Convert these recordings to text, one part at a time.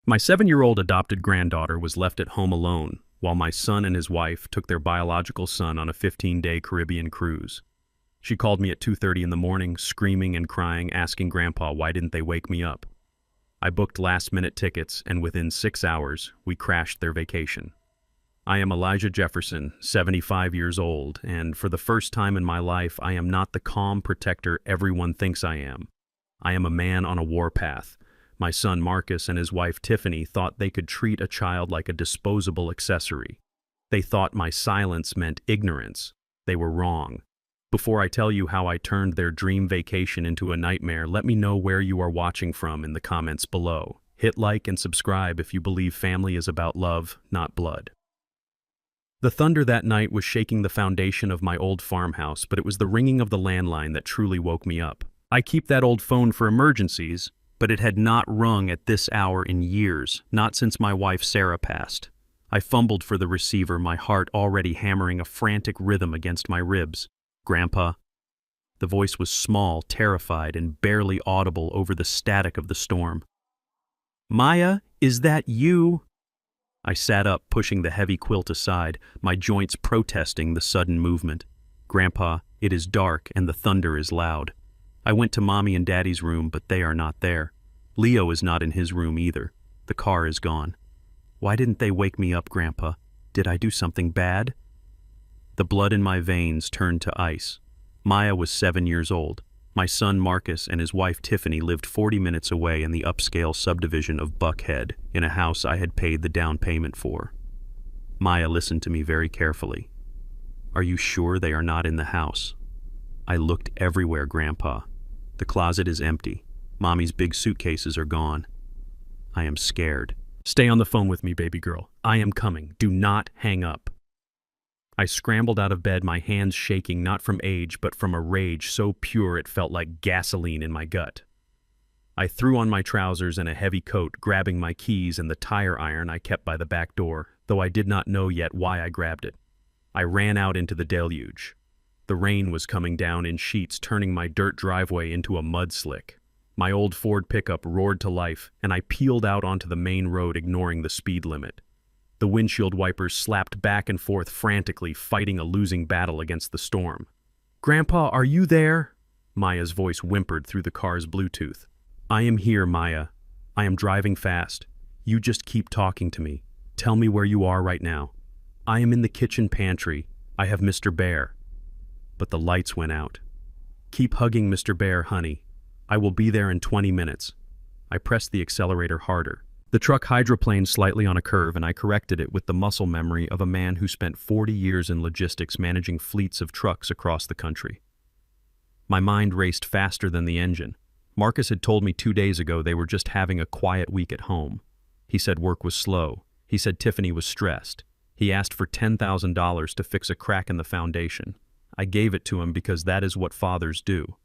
My 7-year-old adopted granddaughter was left at home alone while my son and his wife took their biological son on a 15-day Caribbean cruise. She called me at 2:30 in the morning, screaming and crying, asking Grandpa why didn't they wake me up. I booked last-minute tickets, and within 6 hours, we crashed their vacation. I am Elijah Jefferson, 75 years old, and for the first time in my life, I am not the calm protector everyone thinks I am. I am a man on a warpath. My son Marcus and his wife Tiffany thought they could treat a child like a disposable accessory. They thought my silence meant ignorance. They were wrong. Before I tell you how I turned their dream vacation into a nightmare, let me know where you are watching from in the comments below. Hit like and subscribe if you believe family is about love, not blood. The thunder that night was shaking the foundation of my old farmhouse, but it was the ringing of the landline that truly woke me up. I keep that old phone for emergencies, but it had not rung at this hour in years, not since my wife Sarah passed. I fumbled for the receiver, my heart already hammering a frantic rhythm against my ribs. "Grandpa." The voice was small, terrified, and barely audible over the static of the storm. "Maya, is that you?" I sat up, pushing the heavy quilt aside, my joints protesting the sudden movement. "Grandpa, it is dark and the thunder is loud. I went to Mommy and Daddy's room, but they are not there. Leo is not in his room either. The car is gone. Why didn't they wake me up, Grandpa? Did I do something bad?" The blood in my veins turned to ice. Maya was 7 years old. My son Marcus and his wife Tiffany lived 40 minutes away in the upscale subdivision of Buckhead, in a house I had paid the down payment for. Maya listened to me very carefully. "Are you sure they are not in the house?" "I looked everywhere, Grandpa. The closet is empty. Mommy's big suitcases are gone. I am scared." "Stay on the phone with me, baby girl. I am coming. Do not hang up." I scrambled out of bed, my hands shaking not from age but from a rage so pure it felt like gasoline in my gut. I threw on my trousers and a heavy coat, grabbing my keys and the tire iron I kept by the back door, though I did not know yet why I grabbed it. I ran out into the deluge. The rain was coming down in sheets, turning my dirt driveway into a mud slick. My old Ford pickup roared to life, and I peeled out onto the main road, ignoring the speed limit. The windshield wipers slapped back and forth frantically, fighting a losing battle against the storm. "Grandpa, are you there?" Maya's voice whimpered through the car's Bluetooth. "I am here, Maya. I am driving fast. You just keep talking to me. Tell me where you are right now." "I am in the kitchen pantry. I have Mr. Bear." But the lights went out. "Keep hugging Mr. Bear, honey. I will be there in 20 minutes. I pressed the accelerator harder. The truck hydroplaned slightly on a curve, and I corrected it with the muscle memory of a man who spent 40 years in logistics managing fleets of trucks across the country. My mind raced faster than the engine. Marcus had told me 2 days ago they were just having a quiet week at home. He said work was slow. He said Tiffany was stressed. He asked for $10,000 to fix a crack in the foundation. I gave it to him because that is what fathers do.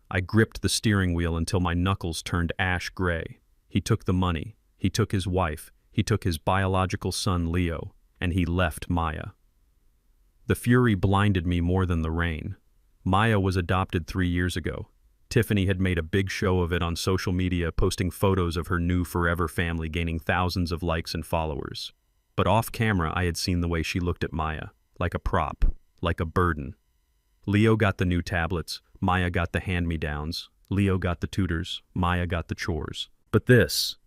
I gripped the steering wheel until my knuckles turned ash gray. He took the money. He took his wife, he took his biological son Leo, and he left Maya. The fury blinded me more than the rain. Maya was adopted 3 years ago. Tiffany had made a big show of it on social media, posting photos of her new forever family, gaining thousands of likes and followers. But off camera, I had seen the way she looked at Maya, like a prop, like a burden. Leo got the new tablets, Maya got the hand-me-downs, Leo got the tutors, Maya got the chores. But this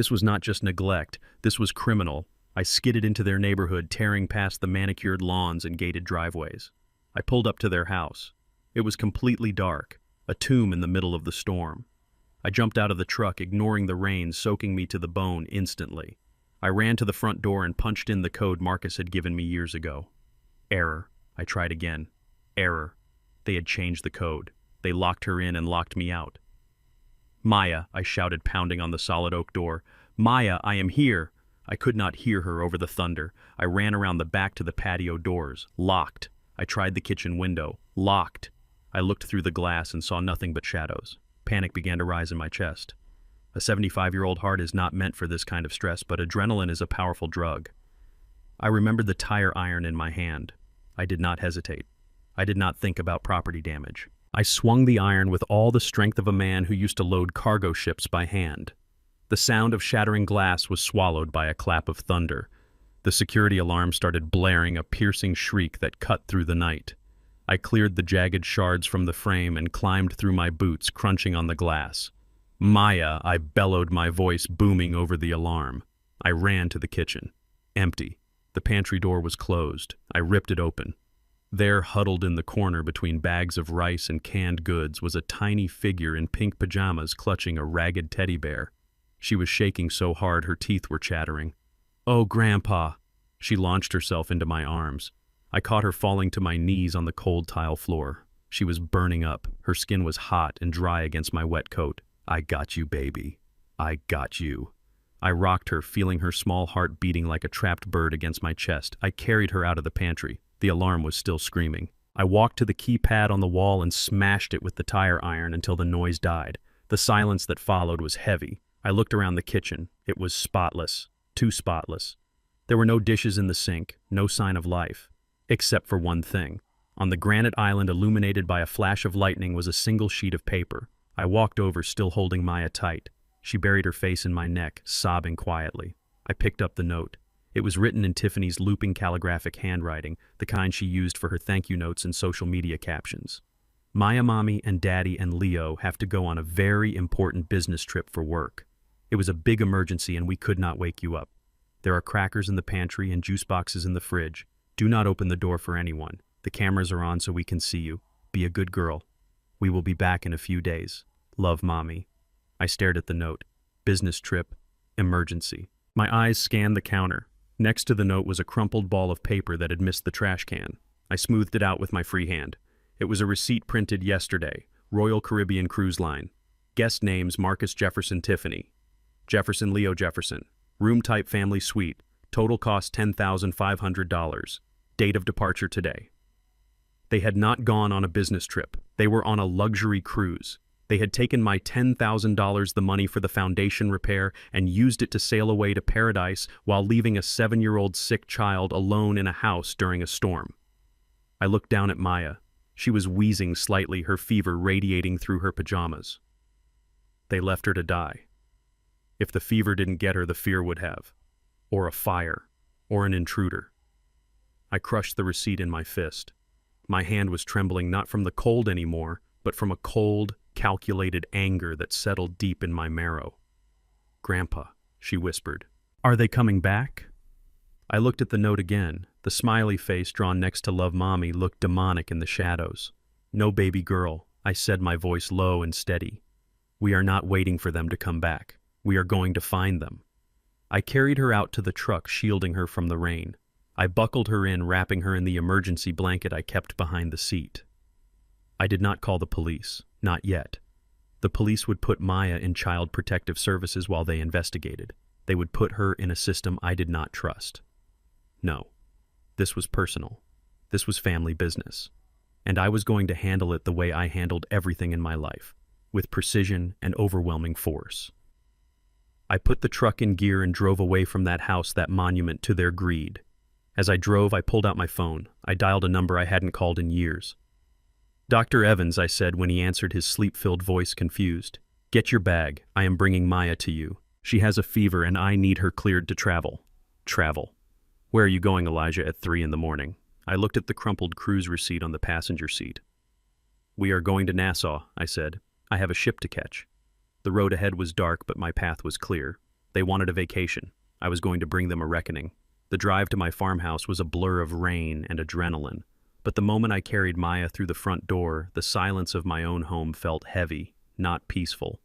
was not just neglect, this was criminal. I skidded into their neighborhood, tearing past the manicured lawns and gated driveways. I pulled up to their house. It was completely dark, a tomb in the middle of the storm. I jumped out of the truck, ignoring the rain soaking me to the bone instantly. I ran to the front door and punched in the code Marcus had given me years ago. Error. I tried again. Error. They had changed the code. They locked her in and locked me out. "Maya," I shouted, pounding on the solid oak door. "Maya, I am here." I could not hear her over the thunder. I ran around the back to the patio doors. Locked. I tried the kitchen window. Locked. I looked through the glass and saw nothing but shadows. Panic began to rise in my chest. A 75-year-old heart is not meant for this kind of stress, but adrenaline is a powerful drug. I remembered the tire iron in my hand. I did not hesitate. I did not think about property damage. I swung the iron with all the strength of a man who used to load cargo ships by hand. The sound of shattering glass was swallowed by a clap of thunder. The security alarm started blaring, a piercing shriek that cut through the night. I cleared the jagged shards from the frame and climbed through my boots, crunching on the glass. "Maya," I bellowed, my voice booming over the alarm. I ran to the kitchen. Empty. The pantry door was closed. I ripped it open. There, huddled in the corner between bags of rice and canned goods, was a tiny figure in pink pajamas clutching a ragged teddy bear. She was shaking so hard her teeth were chattering. "Oh, Grandpa!" She launched herself into my arms. I caught her falling to my knees on the cold tile floor. She was burning up. Her skin was hot and dry against my wet coat. "I got you, baby. I got you." I rocked her, feeling her small heart beating like a trapped bird against my chest. I carried her out of the pantry. The alarm was still screaming. I walked to the keypad on the wall and smashed it with the tire iron until the noise died. The silence that followed was heavy. I looked around the kitchen. It was spotless. Too spotless. There were no dishes in the sink, no sign of life. Except for one thing. On the granite island, illuminated by a flash of lightning, was a single sheet of paper. I walked over, still holding Maya tight. She buried her face in my neck, sobbing quietly. I picked up the note. It was written in Tiffany's looping calligraphic handwriting, the kind she used for her thank you notes and social media captions. "Maya, Mommy, and Daddy and Leo have to go on a very important business trip for work. It was a big emergency and we could not wake you up. There are crackers in the pantry and juice boxes in the fridge. Do not open the door for anyone. The cameras are on so we can see you. Be a good girl. We will be back in a few days. Love, Mommy." I stared at the note. Business trip. Emergency. My eyes scanned the counter. Next to the note was a crumpled ball of paper that had missed the trash can. I smoothed it out with my free hand. It was a receipt printed yesterday. Royal Caribbean Cruise Line. Guest names: Marcus Jefferson, Tiffany. Jefferson, Leo Jefferson. Room type family suite. Total cost $10,500. Date of departure today. They had not gone on a business trip. They were on a luxury cruise. They had taken my $10,000, the money for the foundation repair, and used it to sail away to paradise while leaving a 7-year-old sick child alone in a house during a storm. I looked down at Maya. She was wheezing slightly, her fever radiating through her pajamas. They left her to die. If the fever didn't get her, the fear would have. Or a fire. Or an intruder. I crushed the receipt in my fist. My hand was trembling not from the cold anymore, but from a cold, calculated anger that settled deep in my marrow. "Grandpa," she whispered. "Are they coming back?" I looked at the note again. The smiley face drawn next to Love, Mommy looked demonic in the shadows. "No, baby girl," I said, my voice low and steady. "We are not waiting for them to come back. We are going to find them." I carried her out to the truck, shielding her from the rain. I buckled her in, wrapping her in the emergency blanket I kept behind the seat. I did not call the police. Not yet. The police would put Maya in Child Protective Services while they investigated. They would put her in a system I did not trust. No. This was personal. This was family business. And I was going to handle it the way I handled everything in my life, with precision and overwhelming force. I put the truck in gear and drove away from that house, that monument to their greed. As I drove, I pulled out my phone. I dialed a number I hadn't called in years. "Dr. Evans," I said when he answered, his sleep-filled voice confused. "Get your bag. I am bringing Maya to you. She has a fever and I need her cleared to travel." Travel. "Where are you going, Elijah, at 3 in the morning?" I looked at the crumpled cruise receipt on the passenger seat. "We are going to Nassau," I said. "I have a ship to catch." The road ahead was dark, but my path was clear. They wanted a vacation. I was going to bring them a reckoning. The drive to my farmhouse was a blur of rain and adrenaline. But the moment I carried Maya through the front door, the silence of my own home felt heavy, not peaceful.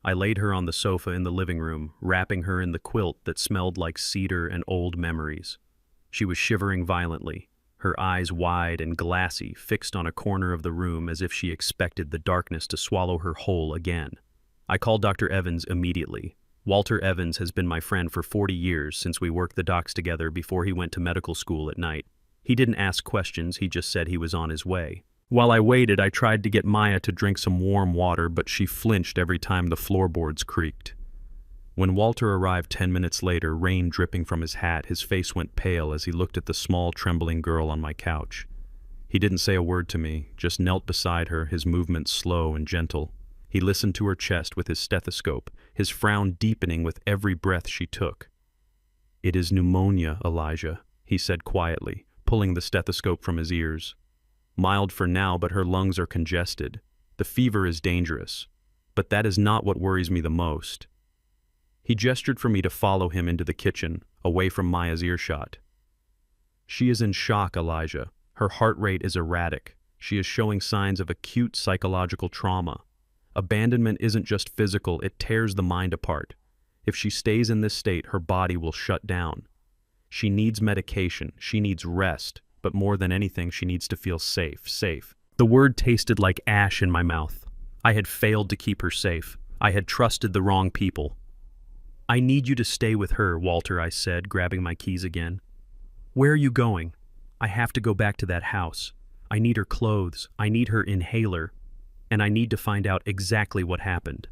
I laid her on the sofa in the living room, wrapping her in the quilt that smelled like cedar and old memories. She was shivering violently, her eyes wide and glassy, fixed on a corner of the room as if she expected the darkness to swallow her whole again. I called Dr. Evans immediately. Walter Evans has been my friend for 40 years since we worked the docks together before he went to medical school at night. He didn't ask questions, he just said he was on his way. While I waited, I tried to get Maya to drink some warm water, but she flinched every time the floorboards creaked. When Walter arrived 10 minutes later, rain dripping from his hat, his face went pale as he looked at the small, trembling girl on my couch. He didn't say a word to me, just knelt beside her, his movements slow and gentle. He listened to her chest with his stethoscope, his frown deepening with every breath she took. "It is pneumonia, Elijah," he said quietly, pulling the stethoscope from his ears. "Mild for now, but her lungs are congested. The fever is dangerous. But that is not what worries me the most." He gestured for me to follow him into the kitchen, away from Maya's earshot. "She is in shock, Elijah. Her heart rate is erratic. She is showing signs of acute psychological trauma. Abandonment isn't just physical, it tears the mind apart. If she stays in this state, her body will shut down. She needs medication, she needs rest, but more than anything, she needs to feel safe. The word tasted like ash in my mouth. I had failed to keep her safe. I had trusted the wrong people. "I need you to stay with her, Walter," I said, grabbing my keys again. "Where are you going?" "I have to go back to that house. I need her clothes, I need her inhaler, and I need to find out exactly what happened."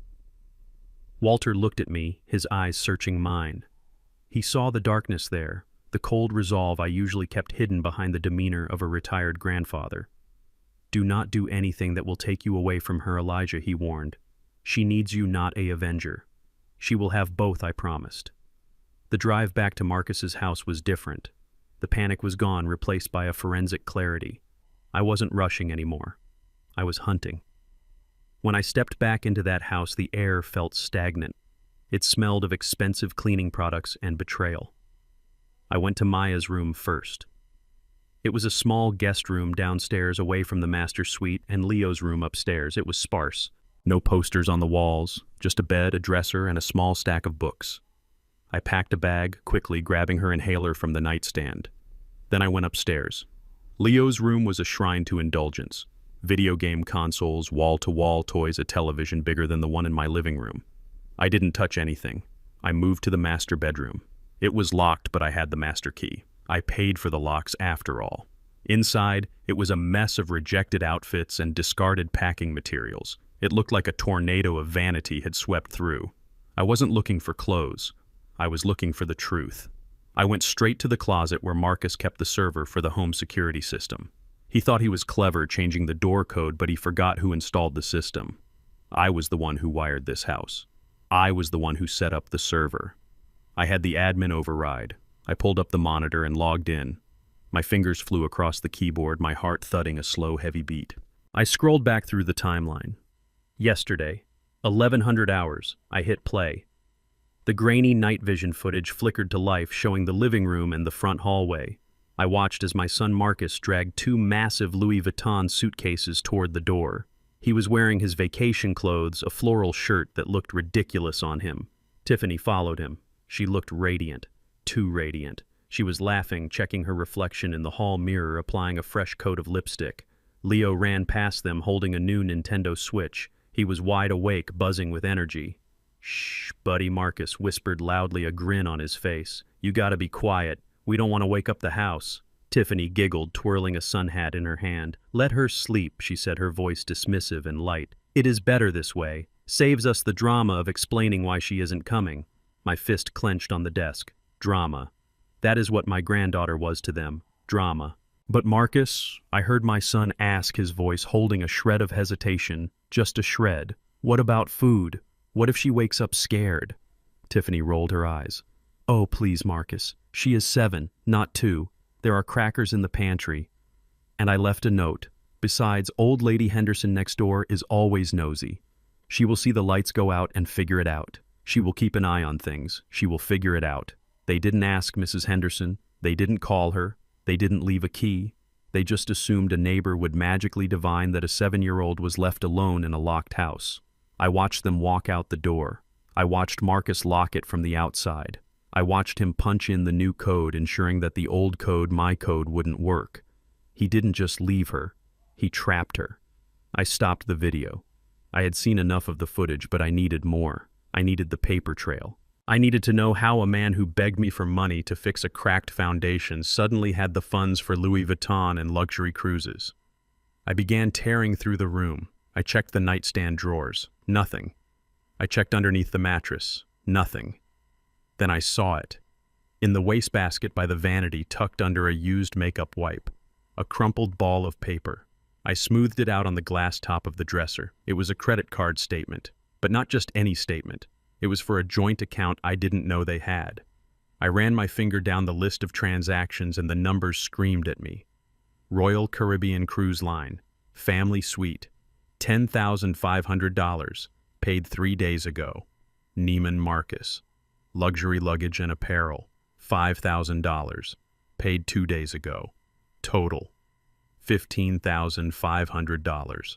Walter looked at me, his eyes searching mine. He saw the darkness there, the cold resolve I usually kept hidden behind the demeanor of a retired grandfather. "Do not do anything that will take you away from her, Elijah," he warned. "She needs you, not an avenger. She will have both, I promised." The drive back to Marcus's house was different. The panic was gone, replaced by a forensic clarity. I wasn't rushing anymore. I was hunting. When I stepped back into that house, the air felt stagnant. It smelled of expensive cleaning products and betrayal. I went to Maya's room first. It was a small guest room downstairs away from the master suite, and Leo's room upstairs. It was sparse. No posters on the walls, just a bed, a dresser, and a small stack of books. I packed a bag, quickly grabbing her inhaler from the nightstand. Then I went upstairs. Leo's room was a shrine to indulgence. Video game consoles, wall-to-wall toys, a television bigger than the one in my living room. I didn't touch anything. I moved to the master bedroom. It was locked, but I had the master key. I paid for the locks after all. Inside, it was a mess of rejected outfits and discarded packing materials. It looked like a tornado of vanity had swept through. I wasn't looking for clothes. I was looking for the truth. I went straight to the closet where Marcus kept the server for the home security system. He thought he was clever changing the door code, but he forgot who installed the system. I was the one who wired this house. I was the one who set up the server. I had the admin override. I pulled up the monitor and logged in. My fingers flew across the keyboard, my heart thudding a slow, heavy beat. I scrolled back through the timeline. Yesterday, 1100 hours, I hit play. The grainy night vision footage flickered to life, showing the living room and the front hallway. I watched as my son Marcus dragged 2 massive Louis Vuitton suitcases toward the door. He was wearing his vacation clothes, a floral shirt that looked ridiculous on him. Tiffany followed him. She looked radiant, too radiant. She was laughing, checking her reflection in the hall mirror, applying a fresh coat of lipstick. Leo ran past them, holding a new Nintendo Switch. He was wide awake, buzzing with energy. "Shh, buddy," Marcus whispered loudly, a grin on his face. "You gotta be quiet. We don't want to wake up the house." Tiffany giggled, twirling a sun hat in her hand. "Let her sleep," she said, her voice dismissive and light. "It is better this way. Saves us the drama of explaining why she isn't coming." My fist clenched on the desk. Drama. That is what my granddaughter was to them. Drama. "But Marcus," I heard my son ask, his voice holding a shred of hesitation, just a shred. "What about food? What if she wakes up scared?" Tiffany rolled her eyes. "Oh, please, Marcus. She is 7, not 2. There are crackers in the pantry." And I left a note. "Besides, old lady Henderson next door is always nosy. She will see the lights go out and figure it out. She will keep an eye on things. She will figure it out. They didn't ask Mrs. Henderson. They didn't call her. They didn't leave a key. They just assumed a neighbor would magically divine that a 7-year-old was left alone in a locked house." I watched them walk out the door. I watched Marcus lock it from the outside. I watched him punch in the new code, ensuring that the old code, my code, wouldn't work. He didn't just leave her. He trapped her. I stopped the video. I had seen enough of the footage, but I needed more. I needed the paper trail. I needed to know how a man who begged me for money to fix a cracked foundation suddenly had the funds for Louis Vuitton and luxury cruises. I began tearing through the room. I checked the nightstand drawers. Nothing. I checked underneath the mattress. Nothing. Then I saw it. In the wastebasket by the vanity, tucked under a used makeup wipe. A crumpled ball of paper. I smoothed it out on the glass top of the dresser. It was a credit card statement, but not just any statement. It was for a joint account I didn't know they had. I ran my finger down the list of transactions and the numbers screamed at me. Royal Caribbean Cruise Line, Family Suite, $10,500, paid 3 days ago. Neiman Marcus, Luxury Luggage and Apparel, $5,000, paid 2 days ago. Total, $15,500.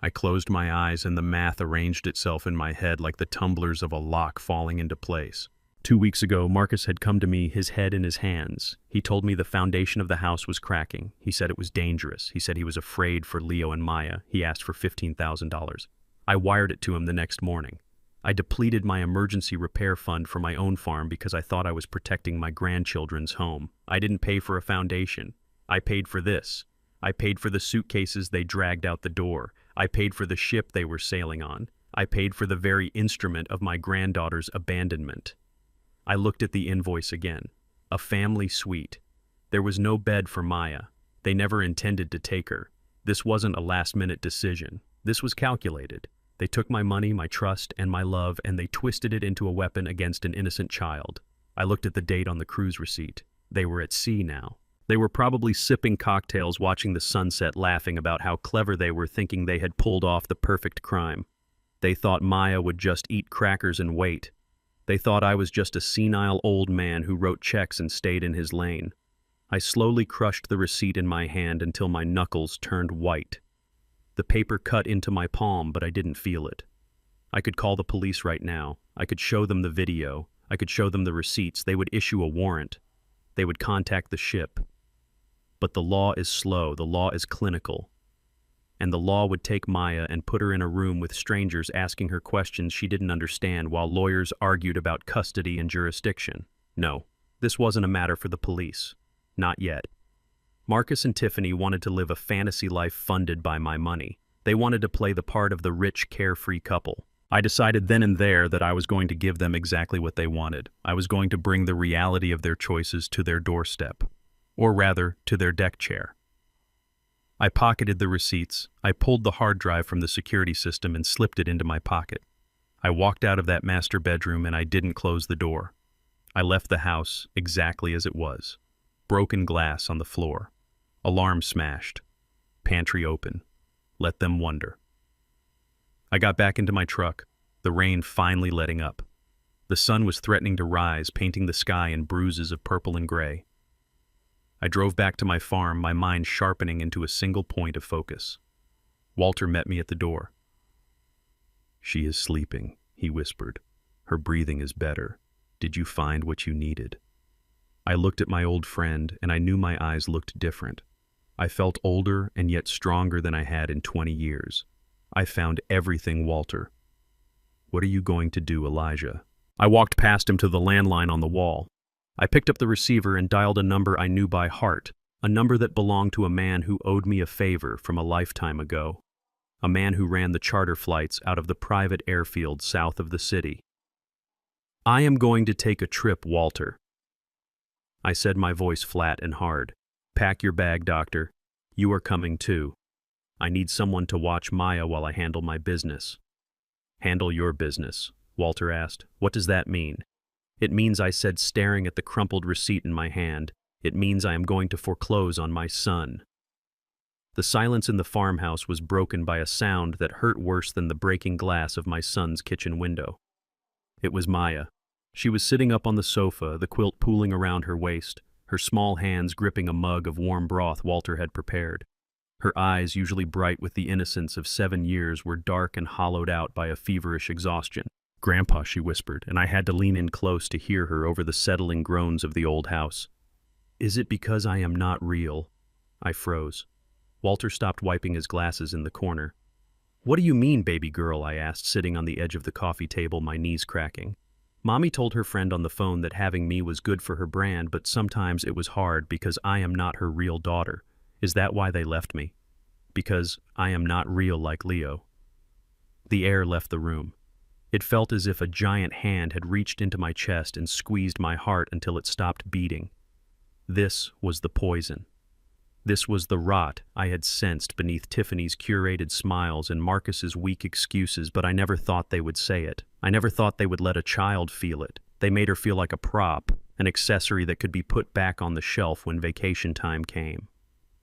I closed my eyes and the math arranged itself in my head like the tumblers of a lock falling into place. 2 weeks ago, Marcus had come to me, his head in his hands. He told me the foundation of the house was cracking. He said it was dangerous. He said he was afraid for Leo and Maya. He asked for $15,000. I wired it to him the next morning. I depleted my emergency repair fund for my own farm because I thought I was protecting my grandchildren's home. I didn't pay for a foundation. I paid for this. I paid for the suitcases they dragged out the door. I paid for the ship they were sailing on. I paid for the very instrument of my granddaughter's abandonment. I looked at the invoice again. A family suite. There was no bed for Maya. They never intended to take her. This wasn't a last-minute decision. This was calculated. They took my money, my trust, and my love, and they twisted it into a weapon against an innocent child. I looked at the date on the cruise receipt. They were at sea now. They were probably sipping cocktails, watching the sunset, laughing about how clever they were, thinking they had pulled off the perfect crime. They thought Maya would just eat crackers and wait. They thought I was just a senile old man who wrote checks and stayed in his lane. I slowly crushed the receipt in my hand until my knuckles turned white. The paper cut into my palm, but I didn't feel it. I could call the police right now. I could show them the video. I could show them the receipts. They would issue a warrant. They would contact the ship. But the law is slow. The law is clinical. And the law would take Maya and put her in a room with strangers asking her questions she didn't understand while lawyers argued about custody and jurisdiction. No, this wasn't a matter for the police. Not yet. Marcus and Tiffany wanted to live a fantasy life funded by my money. They wanted to play the part of the rich, carefree couple. I decided then and there that I was going to give them exactly what they wanted. I was going to bring the reality of their choices to their doorstep. Or rather, to their deck chair. I pocketed the receipts. I pulled the hard drive from the security system and slipped it into my pocket. I walked out of that master bedroom and I didn't close the door. I left the house exactly as it was. Broken glass on the floor. Alarm smashed. Pantry open. Let them wonder. I got back into my truck, the rain finally letting up. The sun was threatening to rise, painting the sky in bruises of purple and gray. I drove back to my farm, my mind sharpening into a single point of focus. Walter met me at the door. "She is sleeping," he whispered. "Her breathing is better. Did you find what you needed?" I looked at my old friend, and I knew my eyes looked different. I felt older and yet stronger than I had in 20 years. I found everything, Walter. "What are you going to do, Elijah?" I walked past him to the landline on the wall. I picked up the receiver and dialed a number I knew by heart, a number that belonged to a man who owed me a favor from a lifetime ago, a man who ran the charter flights out of the private airfield south of the city. "I am going to take a trip, Walter." I said, my voice flat and hard. "Pack your bag, doctor. You are coming too. I need someone to watch Maya while I handle my business." "Handle your business?" Walter asked. "What does that mean?" "It means," I said, staring at the crumpled receipt in my hand, "it means I am going to foreclose on my son." The silence in the farmhouse was broken by a sound that hurt worse than the breaking glass of my son's kitchen window. It was Maya. She was sitting up on the sofa, the quilt pooling around her waist, her small hands gripping a mug of warm broth Walter had prepared. Her eyes, usually bright with the innocence of 7 years, were dark and hollowed out by a feverish exhaustion. "Grandpa," she whispered, and I had to lean in close to hear her over the settling groans of the old house. "Is it because I am not real?" I froze. Walter stopped wiping his glasses in the corner. "What do you mean, baby girl?" I asked, sitting on the edge of the coffee table, my knees cracking. "Mommy told her friend on the phone that having me was good for her brand, but sometimes it was hard because I am not her real daughter. Is that why they left me? Because I am not real like Leo?" The air left the room. It felt as if a giant hand had reached into my chest and squeezed my heart until it stopped beating. This was the poison. This was the rot I had sensed beneath Tiffany's curated smiles and Marcus's weak excuses, but I never thought they would say it. I never thought they would let a child feel it. They made her feel like a prop, an accessory that could be put back on the shelf when vacation time came.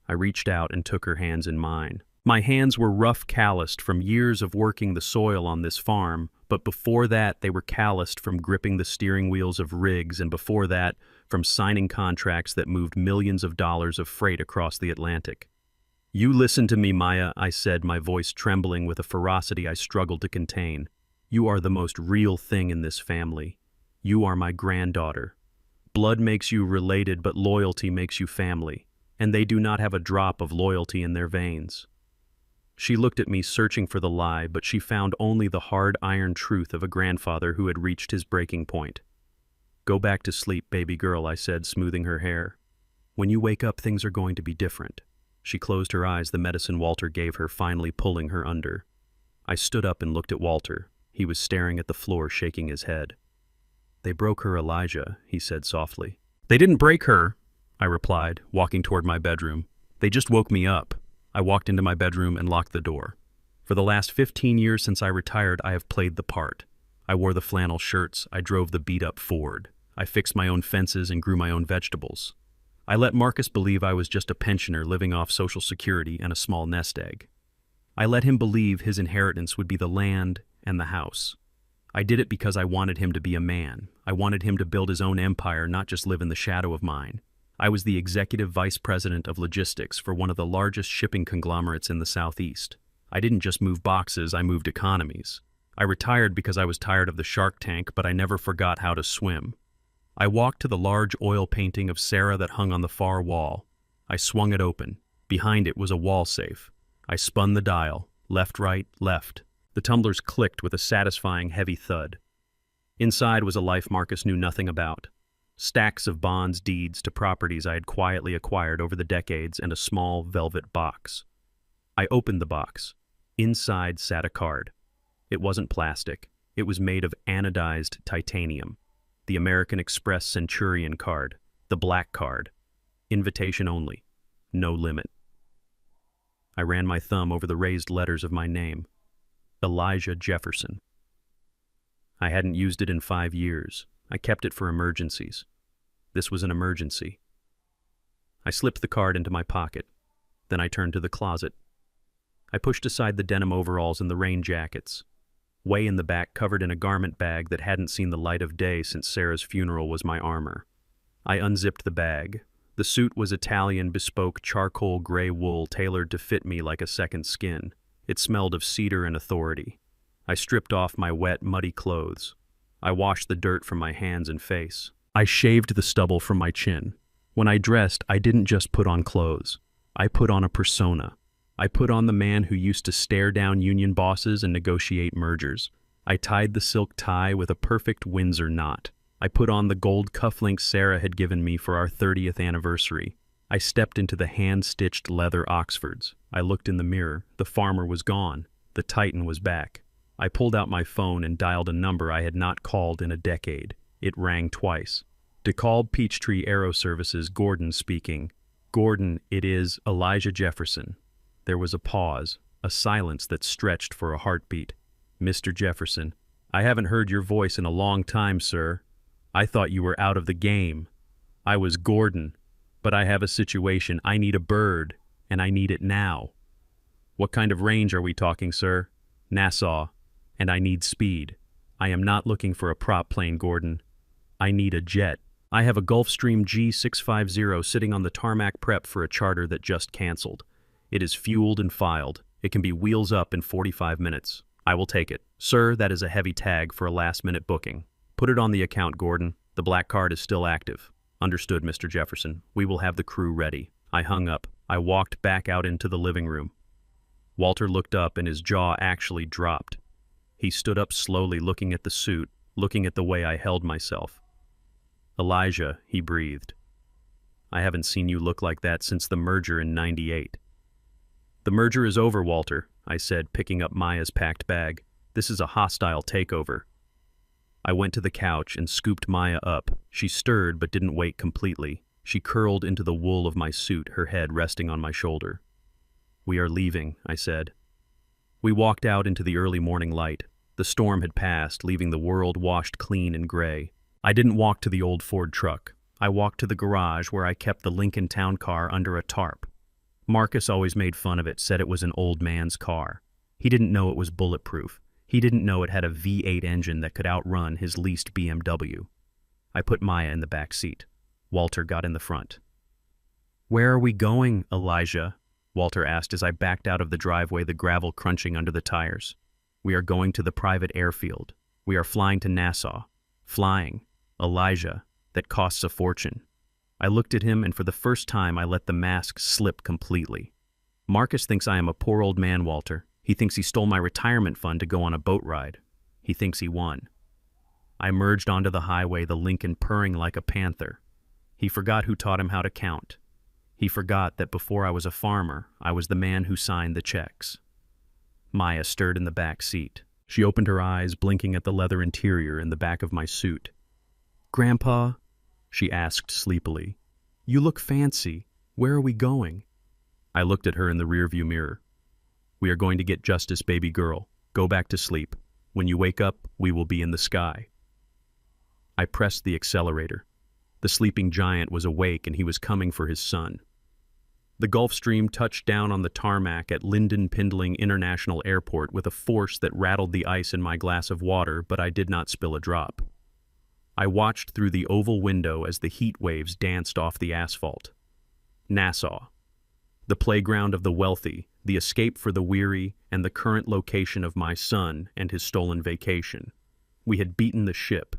I reached out and took her hands in mine. My hands were rough calloused from years of working the soil on this farm, but before that they were calloused from gripping the steering wheels of rigs, and before that from signing contracts that moved millions of dollars of freight across the Atlantic. "You listen to me, Maya," I said, my voice trembling with a ferocity I struggled to contain. "You are the most real thing in this family. You are my granddaughter. Blood makes you related, but loyalty makes you family, and they do not have a drop of loyalty in their veins." She looked at me, searching for the lie, but she found only the hard iron truth of a grandfather who had reached his breaking point. "Go back to sleep, baby girl," I said, smoothing her hair. "When you wake up, things are going to be different." She closed her eyes, the medicine Walter gave her finally pulling her under. I stood up and looked at Walter. He was staring at the floor, shaking his head. "They broke her, Elijah," he said softly. "They didn't break her," I replied, walking toward my bedroom. "They just woke me up." I walked into my bedroom and locked the door. For the last 15 years since I retired, I have played the part. I wore the flannel shirts, I drove the beat-up Ford. I fixed my own fences and grew my own vegetables. I let Marcus believe I was just a pensioner living off Social Security and a small nest egg. I let him believe his inheritance would be the land and the house. I did it because I wanted him to be a man. I wanted him to build his own empire, not just live in the shadow of mine. I was the executive vice president of logistics for one of the largest shipping conglomerates in the Southeast. I didn't just move boxes, I moved economies. I retired because I was tired of the Shark Tank, but I never forgot how to swim. I walked to the large oil painting of Sarah that hung on the far wall. I swung it open. Behind it was a wall safe. I spun the dial, left, right, left. The tumblers clicked with a satisfying heavy thud. Inside was a life Marcus knew nothing about. Stacks of bonds, deeds to properties I had quietly acquired over the decades, and a small velvet box. I opened the box. Inside sat a card. It wasn't plastic. It was made of anodized titanium. The American Express Centurion card. The black card. Invitation only. No limit. I ran my thumb over the raised letters of my name. Elijah Jefferson. I hadn't used it in 5 years. I kept it for emergencies. This was an emergency. I slipped the card into my pocket. Then I turned to the closet. I pushed aside the denim overalls and the rain jackets. Way in the back, covered in a garment bag that hadn't seen the light of day since Sarah's funeral, was my armor. I unzipped the bag. The suit was Italian bespoke charcoal gray wool tailored to fit me like a second skin. It smelled of cedar and authority. I stripped off my wet, muddy clothes. I washed the dirt from my hands and face. I shaved the stubble from my chin. When I dressed, I didn't just put on clothes. I put on a persona. I put on the man who used to stare down union bosses and negotiate mergers. I tied the silk tie with a perfect Windsor knot. I put on the gold cufflinks Sarah had given me for our 30th anniversary. I stepped into the hand-stitched leather Oxfords. I looked in the mirror. The farmer was gone. The Titan was back. I pulled out my phone and dialed a number I had not called in a decade. It rang twice. DeKalb Peachtree Aero Services, Gordon speaking. "Gordon, it is Elijah Jefferson." There was a pause, a silence that stretched for a heartbeat. "Mr. Jefferson, I haven't heard your voice in a long time, sir. I thought you were out of the game. I was Gordon, but I have a situation. I need a bird, and I need it now." "What kind of range are we talking, sir?" "Nassau, and I need speed. I am not looking for a prop plane, Gordon. I need a jet. I have a Gulfstream G650 sitting on the tarmac prep for a charter that just canceled. It is fueled and filed. It can be wheels up in 45 minutes. I will take it. Sir, that is a heavy tag for a last-minute booking. Put it on the account, Gordon. The black card is still active." "Understood, Mr. Jefferson. We will have the crew ready." I hung up. I walked back out into the living room. Walter looked up and his jaw actually dropped. He stood up slowly, looking at the suit, looking at the way I held myself. "Elijah," he breathed. "I haven't seen you look like that since the merger in '98. "The merger is over, Walter," I said, picking up Maya's packed bag. "This is a hostile takeover." I went to the couch and scooped Maya up. She stirred but didn't wake completely. She curled into the wool of my suit, her head resting on my shoulder. "We are leaving," I said. We walked out into the early morning light. The storm had passed, leaving the world washed clean and gray. I didn't walk to the old Ford truck. I walked to the garage where I kept the Lincoln Town Car under a tarp. Marcus always made fun of it, said it was an old man's car. He didn't know it was bulletproof. He didn't know it had a V8 engine that could outrun his leased BMW. I put Maya in the back seat. Walter got in the front. "Where are we going, Elijah?" Walter asked as I backed out of the driveway, the gravel crunching under the tires. "We are going to the private airfield. We are flying to Nassau. Flying, Elijah, that costs a fortune." I looked at him, and for the first time I let the mask slip completely. "Marcus thinks I am a poor old man, Walter. He thinks he stole my retirement fund to go on a boat ride. He thinks he won." I merged onto the highway, the Lincoln purring like a panther. He forgot who taught him how to count. He forgot that before I was a farmer, I was the man who signed the checks. Maya stirred in the back seat. She opened her eyes, blinking at the leather interior in the back of my suit. "Grandpa," she asked sleepily, "you look fancy. Where are we going?" I looked at her in the rearview mirror. "We are going to get justice, baby girl. Go back to sleep. When you wake up, we will be in the sky." I pressed the accelerator. The sleeping giant was awake, and he was coming for his son. The Gulfstream touched down on the tarmac at Lynden Pindling International Airport with a force that rattled the ice in my glass of water, but I did not spill a drop. I watched through the oval window as the heat waves danced off the asphalt. Nassau. The playground of the wealthy, the escape for the weary, and the current location of my son and his stolen vacation. We had beaten the ship.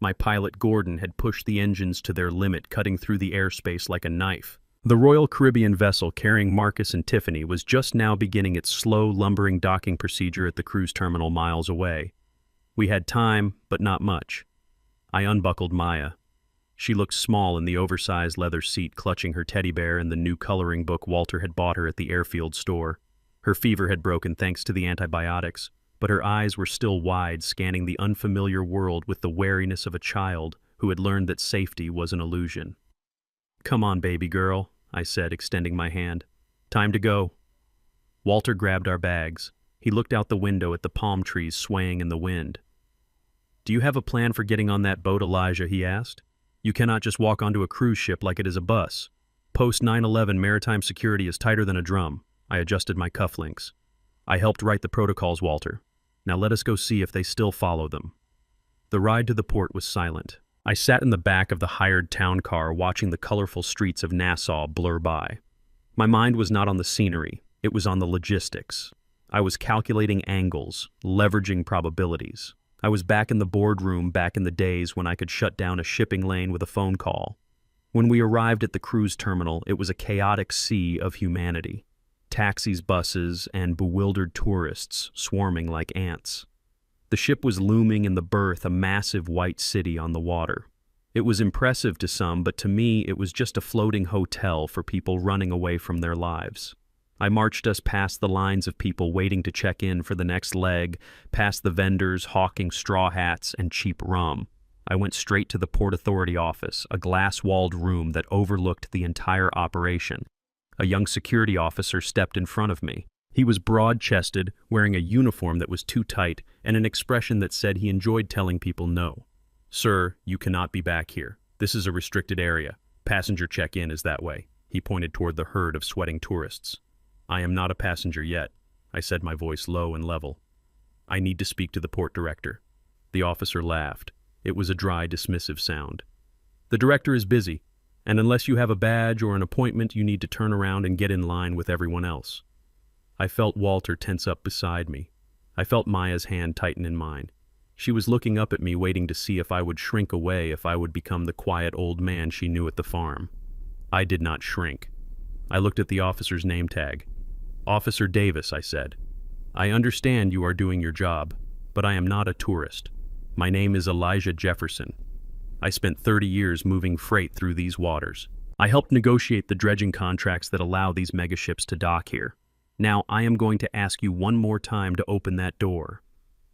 My pilot Gordon had pushed the engines to their limit, cutting through the airspace like a knife. The Royal Caribbean vessel carrying Marcus and Tiffany was just now beginning its slow, lumbering docking procedure at the cruise terminal miles away. We had time, but not much. I unbuckled Maya. She looked small in the oversized leather seat, clutching her teddy bear and the new coloring book Walter had bought her at the airfield store. Her fever had broken thanks to the antibiotics, but her eyes were still wide, scanning the unfamiliar world with the wariness of a child who had learned that safety was an illusion. "Come on, baby girl," I said, extending my hand. "Time to go." Walter grabbed our bags. He looked out the window at the palm trees swaying in the wind. "Do you have a plan for getting on that boat, Elijah?" he asked. "You cannot just walk onto a cruise ship like it is a bus. Post 9/11 maritime security is tighter than a drum." I adjusted my cufflinks. "I helped write the protocols, Walter. Now let us go see if they still follow them." The ride to the port was silent. I sat in the back of the hired town car, watching the colorful streets of Nassau blur by. My mind was not on the scenery, it was on the logistics. I was calculating angles, leveraging probabilities. I was back in the boardroom, back in the days when I could shut down a shipping lane with a phone call. When we arrived at the cruise terminal, it was a chaotic sea of humanity. Taxis, buses, and bewildered tourists swarming like ants. The ship was looming in the berth, a massive white city on the water. It was impressive to some, but to me it was just a floating hotel for people running away from their lives. I marched us past the lines of people waiting to check in for the next leg, past the vendors hawking straw hats and cheap rum. I went straight to the Port Authority office, a glass-walled room that overlooked the entire operation. A young security officer stepped in front of me. He was broad-chested, wearing a uniform that was too tight, and an expression that said he enjoyed telling people no. "Sir, you cannot be back here. This is a restricted area. Passenger check-in is that way." He pointed toward the herd of sweating tourists. "I am not a passenger yet," I said, my voice low and level. "I need to speak to the port director." The officer laughed. It was a dry, dismissive sound. "The director is busy, and unless you have a badge or an appointment, you need to turn around and get in line with everyone else." I felt Walter tense up beside me. I felt Maya's hand tighten in mine. She was looking up at me, waiting to see if I would shrink away, if I would become the quiet old man she knew at the farm. I did not shrink. I looked at the officer's name tag. "Officer Davis," I said. "I understand you are doing your job, but I am not a tourist. My name is Elijah Jefferson. I spent 30 years moving freight through these waters. I helped negotiate the dredging contracts that allow these megaships to dock here. Now I am going to ask you one more time to open that door."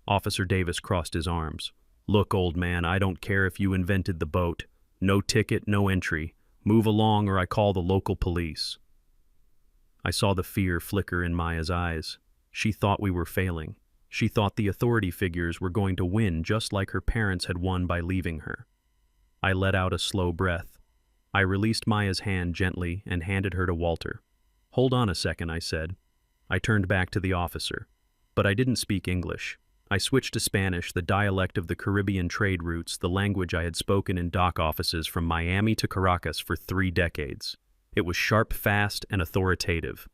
Officer Davis crossed his arms. "Look, old man, I don't care if you invented the boat. No ticket, no entry. Move along or I call the local police. I saw the fear flicker in Maya's eyes. She thought we were failing. She thought the authority figures were going to win just like her parents had won by leaving her. I let out a slow breath. I released Maya's hand gently and handed her to Walter. "Hold on a second," I said. I turned back to the officer. But I didn't speak English. I switched to Spanish, the dialect of the Caribbean trade routes, the language I had spoken in dock offices from Miami to Caracas for 3 decades. It was sharp, fast, and authoritative.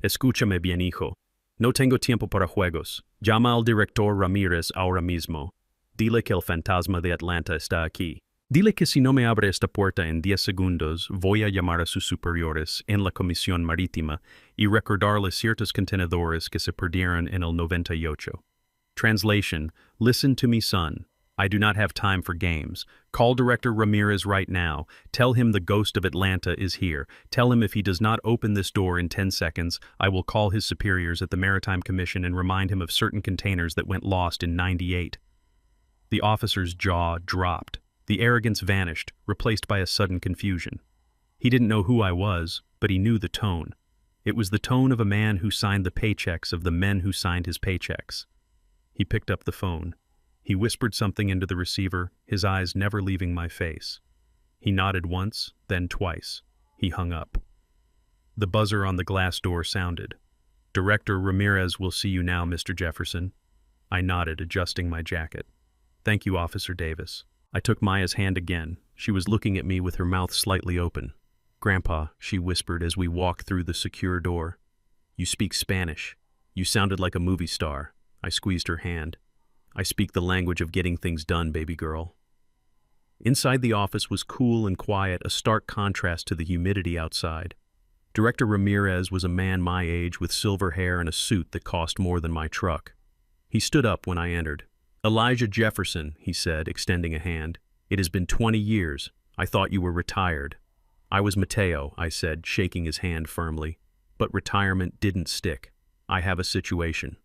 "Escúchame bien, hijo. No tengo tiempo para juegos. Llama al director Ramírez ahora mismo. Dile que el fantasma de Atlanta está aquí. Dile que si no me abre esta puerta en 10 segundos, voy a llamar a sus superiores en la Comisión Marítima y recordarles ciertos contenedores que se perdieron en el 98. Translation: Listen to me, son. I do not have time for games. Call Director Ramirez right now. Tell him the ghost of Atlanta is here. Tell him if he does not open this door in 10 seconds, I will call his superiors at the Maritime Commission and remind him of certain containers that went lost in 98. The officer's jaw dropped. The arrogance vanished, replaced by a sudden confusion. He didn't know who I was, but he knew the tone. It was the tone of a man who signed the paychecks of the men who signed his paychecks. He picked up the phone. He whispered something into the receiver, his eyes never leaving my face. He nodded once, then twice. He hung up. The buzzer on the glass door sounded. "Director Ramirez will see you now, Mr. Jefferson." I nodded, adjusting my jacket. "Thank you, Officer Davis." I took Maya's hand again. She was looking at me with her mouth slightly open. "Grandpa," she whispered as we walked through the secure door. "You speak Spanish. You sounded like a movie star." I squeezed her hand. "I speak the language of getting things done, baby girl." Inside the office was cool and quiet, a stark contrast to the humidity outside. Director Ramirez was a man my age with silver hair and a suit that cost more than my truck. He stood up when I entered. "Elijah Jefferson," he said, extending a hand. "It has been 20 years. I thought you were retired." "I was Mateo," I said, shaking his hand firmly. But retirement didn't stick. "I have a situation."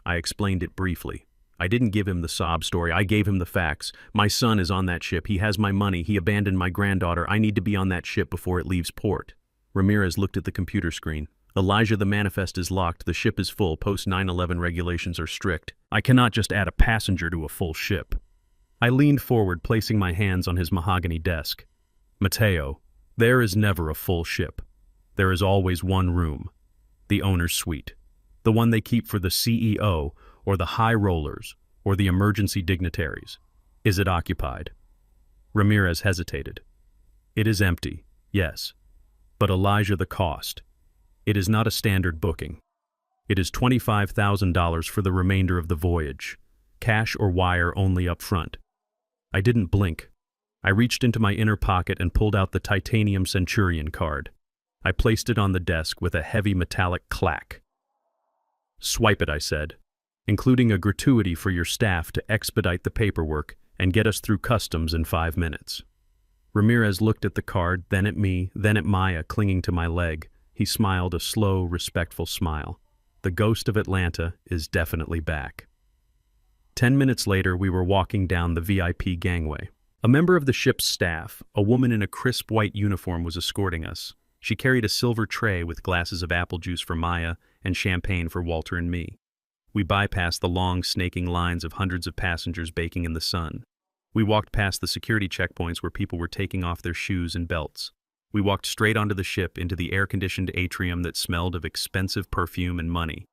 I explained it briefly. I didn't give him the sob story. I gave him the facts. "My son is on that ship. He has my money. He abandoned my granddaughter. I need to be on that ship before it leaves port." Ramirez looked at the computer screen. "Elijah, the manifest is locked. The ship is full. Post-9/11 regulations are strict. I cannot just add a passenger to a full ship." I leaned forward, placing my hands on his mahogany desk. "Mateo, there is never a full ship. There is always one room. The owner's suite. The one they keep for the CEO, or the high rollers, or the emergency dignitaries. Is it occupied?" Ramirez hesitated. "It is empty, yes. But Elijah, the cost. It is not a standard booking. It is $25,000 for the remainder of the voyage. Cash or wire only up front." I didn't blink. I reached into my inner pocket and pulled out the titanium Centurion card. I placed it on the desk with a heavy metallic clack. "Swipe it," I said, "including a gratuity for your staff to expedite the paperwork and get us through customs in 5 minutes. Ramirez looked at the card, then at me, then at Maya clinging to my leg. He smiled a slow, respectful smile. The ghost of Atlanta is definitely back. 10 minutes later, we were walking down the VIP gangway. A member of the ship's staff, a woman in a crisp white uniform, was escorting us. She carried a silver tray with glasses of apple juice for Maya and champagne for Walter and me. We bypassed the long, snaking lines of hundreds of passengers baking in the sun. We walked past the security checkpoints where people were taking off their shoes and belts. We walked straight onto the ship into the air-conditioned atrium that smelled of expensive perfume and money.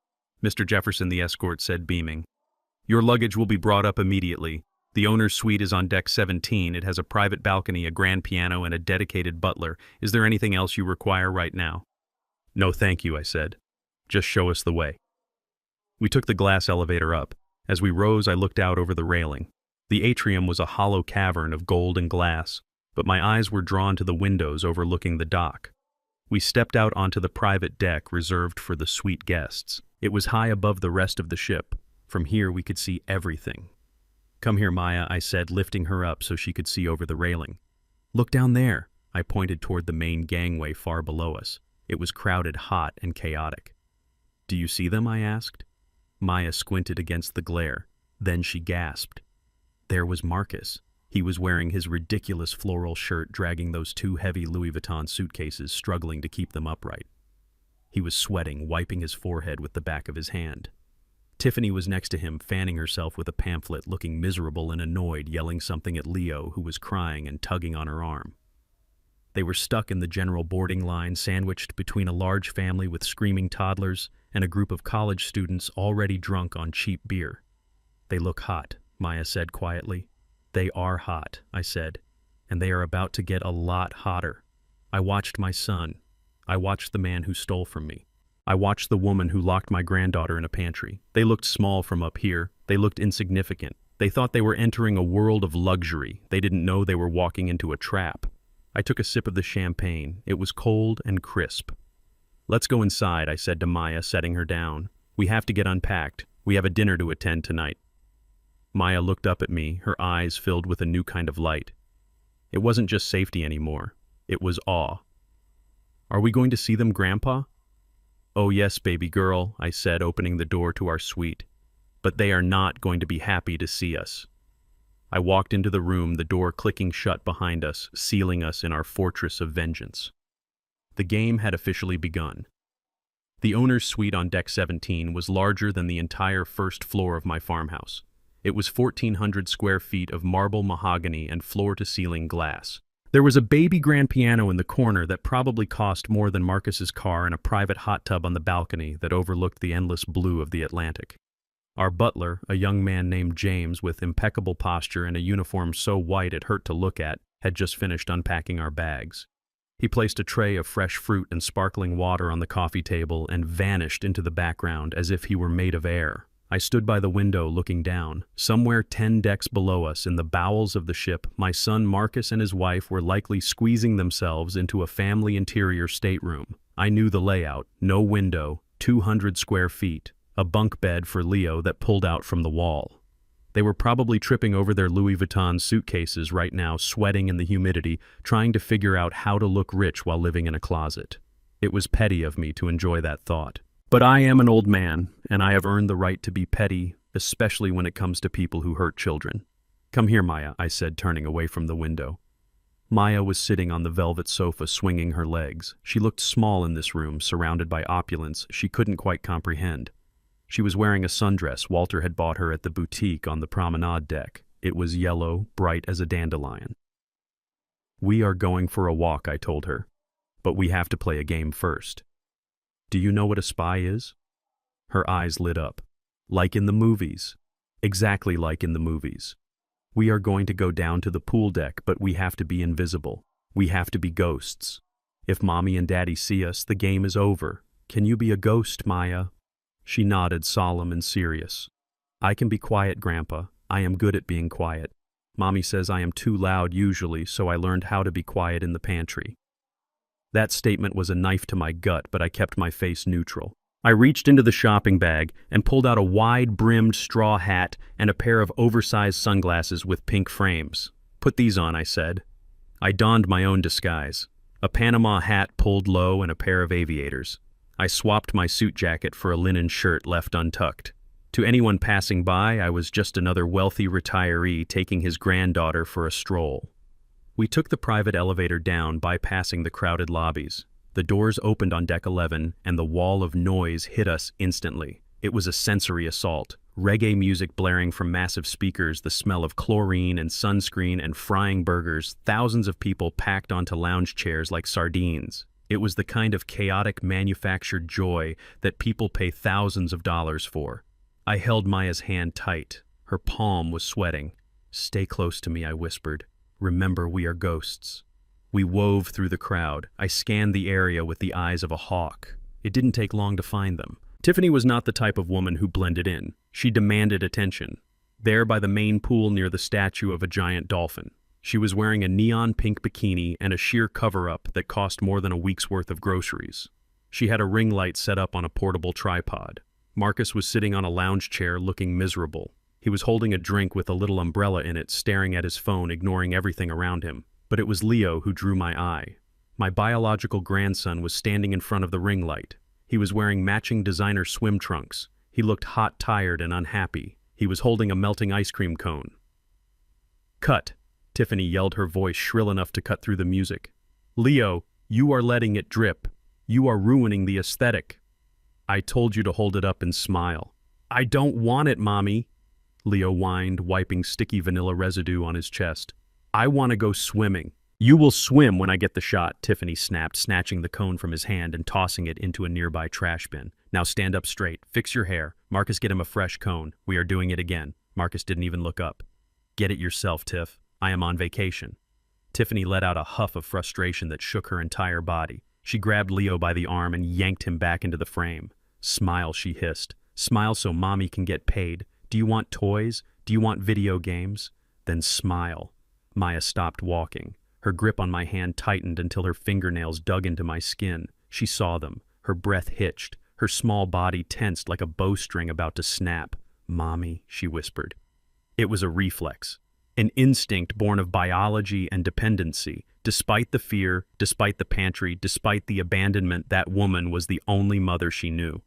Mr. Jefferson, the escort, said, beaming, "Your luggage will be brought up immediately. The owner's suite is on deck 17. It has a private balcony, a grand piano, and a dedicated butler. Is there anything else you require right now?" "No, thank you," I said. "Just show us the way." We took the glass elevator up. As we rose, I looked out over the railing. The atrium was a hollow cavern of gold and glass, but my eyes were drawn to the windows overlooking the dock. We stepped out onto the private deck reserved for the suite guests. It was high above the rest of the ship. From here, we could see everything. "Come here, Maya," I said, lifting her up so she could see over the railing. "Look down there." I pointed toward the main gangway far below us. It was crowded, hot, and chaotic. "Do you see them?" I asked. Maya squinted against the glare. Then she gasped. There was Marcus. He was wearing his ridiculous floral shirt, dragging those two heavy Louis Vuitton suitcases, struggling to keep them upright. He was sweating, wiping his forehead with the back of his hand. Tiffany was next to him, fanning herself with a pamphlet, looking miserable and annoyed, yelling something at Leo, who was crying and tugging on her arm. They were stuck in the general boarding line, sandwiched between a large family with screaming toddlers and a group of college students already drunk on cheap beer. "They look hot," Maya said quietly. "They are hot," I said, "and they are about to get a lot hotter." I watched my son. I watched the man who stole from me. I watched the woman who locked my granddaughter in a pantry. They looked small from up here. They looked insignificant. They thought they were entering a world of luxury. They didn't know they were walking into a trap. I took a sip of the champagne. It was cold and crisp. "Let's go inside," I said to Maya, setting her down. "We have to get unpacked. We have a dinner to attend tonight." Maya looked up at me, her eyes filled with a new kind of light. It wasn't just safety anymore. It was awe. "Are we going to see them, Grandpa?" "Oh yes, baby girl," I said, opening the door to our suite. "But they are not going to be happy to see us." I walked into the room, the door clicking shut behind us, sealing us in our fortress of vengeance. The game had officially begun. The owner's suite on deck 17 was larger than the entire first floor of my farmhouse. It was 1,400 square feet of marble mahogany and floor-to-ceiling glass. There was a baby grand piano in the corner that probably cost more than Marcus's car, and a private hot tub on the balcony that overlooked the endless blue of the Atlantic. Our butler, a young man named James with impeccable posture and a uniform so white it hurt to look at, had just finished unpacking our bags. He placed a tray of fresh fruit and sparkling water on the coffee table and vanished into the background as if he were made of air. I stood by the window looking down. Somewhere 10 decks below us, in the bowels of the ship, my son Marcus and his wife were likely squeezing themselves into a family interior stateroom. I knew the layout: no window, 200 square feet, a bunk bed for Leo that pulled out from the wall. They were probably tripping over their Louis Vuitton suitcases right now, sweating in the humidity, trying to figure out how to look rich while living in a closet. It was petty of me to enjoy that thought. But I am an old man, and I have earned the right to be petty, especially when it comes to people who hurt children. "Come here, Maya," I said, turning away from the window. Maya was sitting on the velvet sofa, swinging her legs. She looked small in this room, surrounded by opulence she couldn't quite comprehend. She was wearing a sundress Walter had bought her at the boutique on the promenade deck. It was yellow, bright as a dandelion. "We are going for a walk," I told her, "but we have to play a game first." "Do you know what a spy is?" Her eyes lit up. "Like in the movies." "Exactly like in the movies. We are going to go down to the pool deck, but we have to be invisible. We have to be ghosts. If Mommy and Daddy see us, the game is over. Can you be a ghost, Maya?" She nodded, solemn and serious. "I can be quiet, Grandpa. I am good at being quiet. Mommy says I am too loud usually, so I learned how to be quiet in the pantry." That statement was a knife to my gut, but I kept my face neutral. I reached into the shopping bag and pulled out a wide-brimmed straw hat and a pair of oversized sunglasses with pink frames. "Put these on," I said. I donned my own disguise, a Panama hat pulled low and a pair of aviators. I swapped my suit jacket for a linen shirt left untucked. To anyone passing by, I was just another wealthy retiree taking his granddaughter for a stroll. We took the private elevator down, bypassing the crowded lobbies. The doors opened on deck 11, and the wall of noise hit us instantly. It was a sensory assault. Reggae music blaring from massive speakers, the smell of chlorine and sunscreen and frying burgers, thousands of people packed onto lounge chairs like sardines. It was the kind of chaotic manufactured joy that people pay thousands of dollars for. I held Maya's hand tight. Her palm was sweating. "Stay close to me," I whispered. "Remember, we are ghosts." We wove through the crowd. I scanned the area with the eyes of a hawk. It didn't take long to find them. Tiffany was not the type of woman who blended in. She demanded attention. There by the main pool near the statue of a giant dolphin. She was wearing a neon pink bikini and a sheer cover-up that cost more than a week's worth of groceries. She had a ring light set up on a portable tripod. Marcus was sitting on a lounge chair looking miserable. He was holding a drink with a little umbrella in it, staring at his phone, ignoring everything around him. But it was Leo who drew my eye. My biological grandson was standing in front of the ring light. He was wearing matching designer swim trunks. He looked hot, tired, and unhappy. He was holding a melting ice cream cone. "Cut," Tiffany yelled, her voice shrill enough to cut through the music. Leo, you are letting it drip. You are ruining the aesthetic. I told you to hold it up and smile. I don't want it, Mommy, Leo whined, wiping sticky vanilla residue on his chest. I want to go swimming. You will swim when I get the shot, Tiffany snapped, snatching the cone from his hand and tossing it into a nearby trash bin. Now stand up straight. Fix your hair. Marcus, get him a fresh cone. We are doing it again. Marcus didn't even look up. Get it yourself, Tiff. I am on vacation. Tiffany let out a huff of frustration that shook her entire body. She grabbed Leo by the arm and yanked him back into the frame. Smile, she hissed. Smile so Mommy can get paid. Do you want toys? Do you want video games? Then smile. Maya stopped walking. Her grip on my hand tightened until her fingernails dug into my skin. She saw them. Her breath hitched. Her small body tensed like a bowstring about to snap. Mommy, she whispered. It was a reflex. An instinct born of biology and dependency. Despite the fear, despite the pantry, despite the abandonment, that woman was the only mother she knew.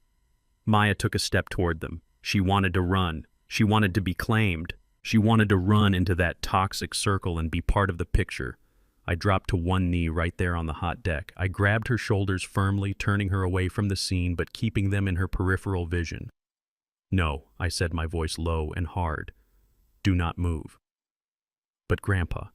Maya took a step toward them. She wanted to run. She wanted to be claimed. She wanted to run into that toxic circle and be part of the picture. I dropped to one knee right there on the hot deck. I grabbed her shoulders firmly, turning her away from the scene but keeping them in her peripheral vision. No, I said, my voice low and hard. Do not move. But Grandpa,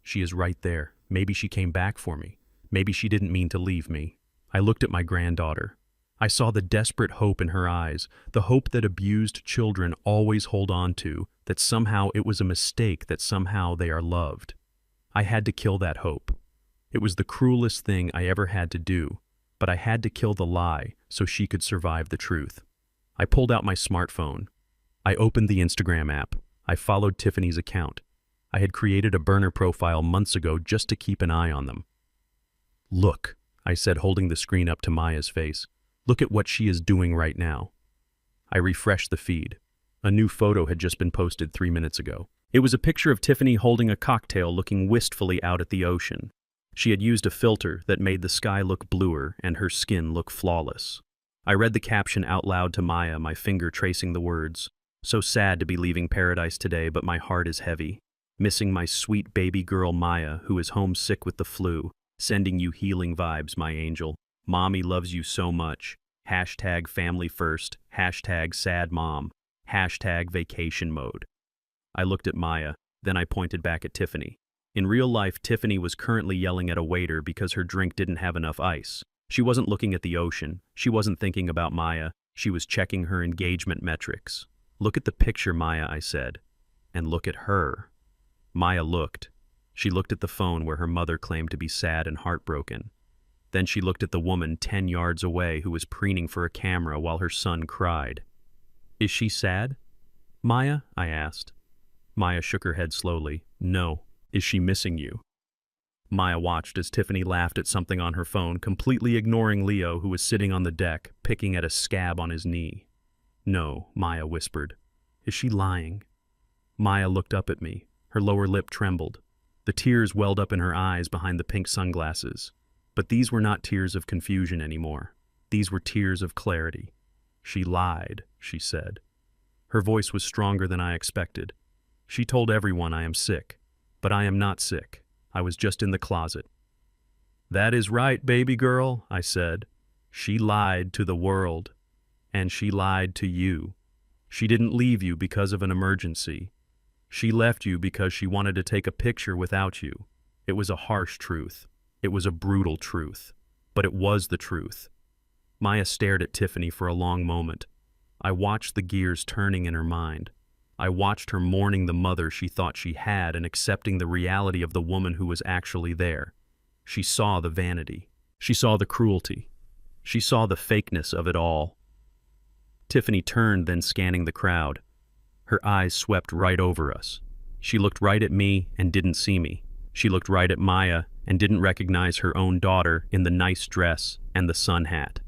she is right there. Maybe she came back for me. Maybe she didn't mean to leave me. I looked at my granddaughter. I saw the desperate hope in her eyes, the hope that abused children always hold on to, that somehow it was a mistake, that somehow they are loved. I had to kill that hope. It was the cruelest thing I ever had to do, but I had to kill the lie so she could survive the truth. I pulled out my smartphone. I opened the Instagram app. I followed Tiffany's account. I had created a burner profile months ago just to keep an eye on them. Look, I said, holding the screen up to Maya's face. Look at what she is doing right now. I refreshed the feed. A new photo had just been posted 3 minutes ago. It was a picture of Tiffany holding a cocktail, looking wistfully out at the ocean. She had used a filter that made the sky look bluer and her skin look flawless. I read the caption out loud to Maya, my finger tracing the words. So sad to be leaving paradise today, but my heart is heavy. Missing my sweet baby girl Maya, who is homesick with the flu. Sending you healing vibes, my angel. Mommy loves you so much. Hashtag family first. Hashtag sad mom. Hashtag vacation mode. I looked at Maya, then I pointed back at Tiffany. In real life, Tiffany was currently yelling at a waiter because her drink didn't have enough ice. She wasn't looking at the ocean. She wasn't thinking about Maya. She was checking her engagement metrics. Look at the picture, Maya, I said. And look at her. Maya looked. She looked at the phone where her mother claimed to be sad and heartbroken. Then she looked at the woman 10 yards away who was preening for a camera while her son cried. Is she sad? Maya? I asked. Maya shook her head slowly. No. Is she missing you? Maya watched as Tiffany laughed at something on her phone, completely ignoring Leo, who was sitting on the deck, picking at a scab on his knee. No, Maya whispered. Is she lying? Maya looked up at me. Her lower lip trembled. The tears welled up in her eyes behind the pink sunglasses. But these were not tears of confusion anymore. These were tears of clarity. She lied, she said. Her voice was stronger than I expected. She told everyone I am sick, but I am not sick. I was just in the closet. That is right, baby girl, I said. She lied to the world, and she lied to you. She didn't leave you because of an emergency. She left you because she wanted to take a picture without you. It was a harsh truth. It was a brutal truth, but it was the truth. Maya stared at Tiffany for a long moment. I watched the gears turning in her mind. I watched her mourning the mother she thought she had and accepting the reality of the woman who was actually there. She saw the vanity. She saw the cruelty. She saw the fakeness of it all. Tiffany turned, then scanning the crowd. Her eyes swept right over us. She looked right at me and didn't see me. She looked right at Maya and didn't recognize her own daughter in the nice dress and the sun hat.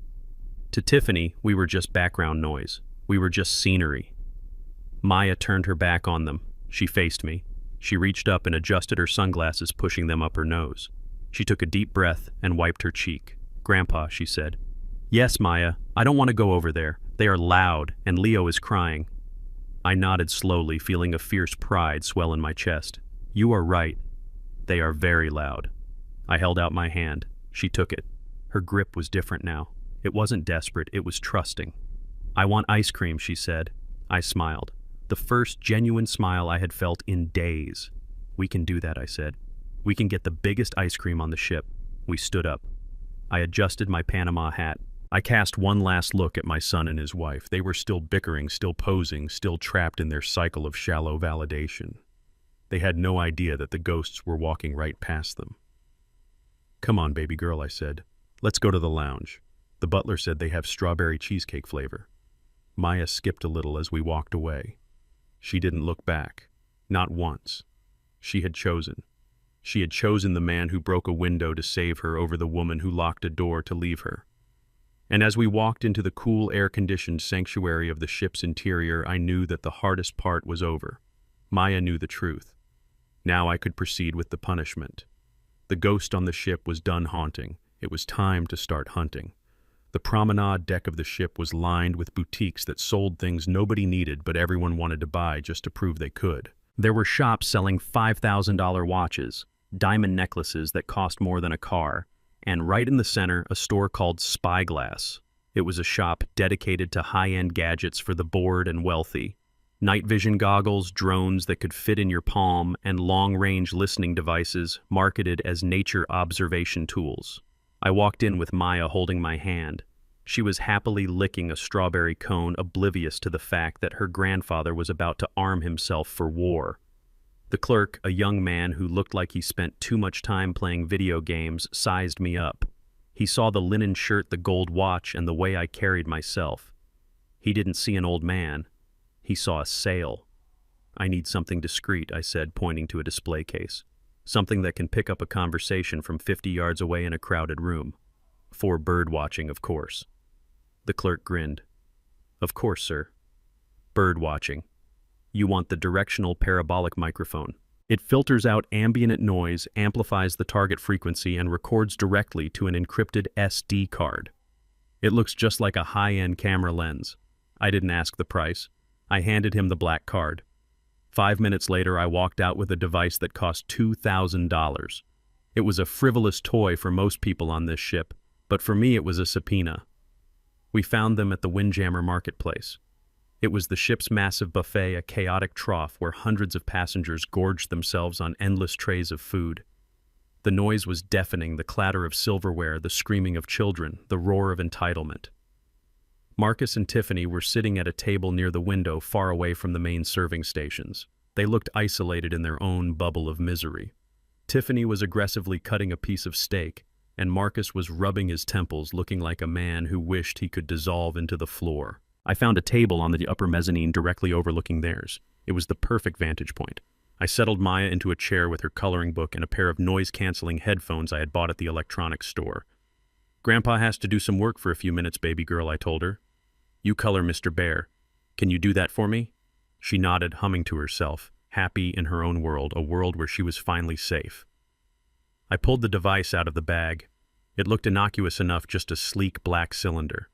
To Tiffany, we were just background noise. We were just scenery. Maya turned her back on them. She faced me. She reached up and adjusted her sunglasses, pushing them up her nose. She took a deep breath and wiped her cheek. Grandpa, she said. Yes, Maya, I don't want to go over there. They are loud, and Leo is crying. I nodded slowly, feeling a fierce pride swell in my chest. You are right. They are very loud. I held out my hand. She took it. Her grip was different now. It wasn't desperate, it was trusting. "I want ice cream," she said. I smiled. The first genuine smile I had felt in days. "We can do that," I said. "We can get the biggest ice cream on the ship." We stood up. I adjusted my Panama hat. I cast one last look at my son and his wife. They were still bickering, still posing, still trapped in their cycle of shallow validation. They had no idea that the ghosts were walking right past them. "Come on, baby girl," I said. "Let's go to the lounge. The butler said they have strawberry cheesecake flavor." Maya skipped a little as we walked away. She didn't look back. Not once. She had chosen. She had chosen the man who broke a window to save her over the woman who locked a door to leave her. And as we walked into the cool, air-conditioned sanctuary of the ship's interior, I knew that the hardest part was over. Maya knew the truth. Now I could proceed with the punishment. The ghost on the ship was done haunting. It was time to start hunting. The promenade deck of the ship was lined with boutiques that sold things nobody needed but everyone wanted to buy just to prove they could. There were shops selling $5,000 watches, diamond necklaces that cost more than a car, and right in the center, a store called Spyglass. It was a shop dedicated to high-end gadgets for the bored and wealthy. Night vision goggles, drones that could fit in your palm, and long-range listening devices marketed as nature observation tools. I walked in with Maya holding my hand. She was happily licking a strawberry cone, oblivious to the fact that her grandfather was about to arm himself for war. The clerk, a young man who looked like he spent too much time playing video games, sized me up. He saw the linen shirt, the gold watch, and the way I carried myself. He didn't see an old man. He saw a sale. "I need something discreet," I said, pointing to a display case. "Something that can pick up a conversation from 50 yards away in a crowded room. For bird watching, of course." The clerk grinned. "Of course, sir. Bird watching. You want the directional parabolic microphone. It filters out ambient noise, amplifies the target frequency, and records directly to an encrypted SD card. It looks just like a high-end camera lens." I didn't ask the price. I handed him the black card. 5 minutes later, I walked out with a device that cost $2,000. It was a frivolous toy for most people on this ship, but for me it was a subpoena. We found them at the Windjammer Marketplace. It was the ship's massive buffet, a chaotic trough where hundreds of passengers gorged themselves on endless trays of food. The noise was deafening, the clatter of silverware, the screaming of children, the roar of entitlement. Marcus and Tiffany were sitting at a table near the window, far away from the main serving stations. They looked isolated in their own bubble of misery. Tiffany was aggressively cutting a piece of steak, and Marcus was rubbing his temples, looking like a man who wished he could dissolve into the floor. I found a table on the upper mezzanine directly overlooking theirs. It was the perfect vantage point. I settled Maya into a chair with her coloring book and a pair of noise-canceling headphones I had bought at the electronics store. "Grandpa has to do some work for a few minutes, baby girl," I told her. "You color Mr. Bear. Can you do that for me?" She nodded, humming to herself, happy in her own world, a world where she was finally safe. I pulled the device out of the bag. It looked innocuous enough, just a sleek black cylinder.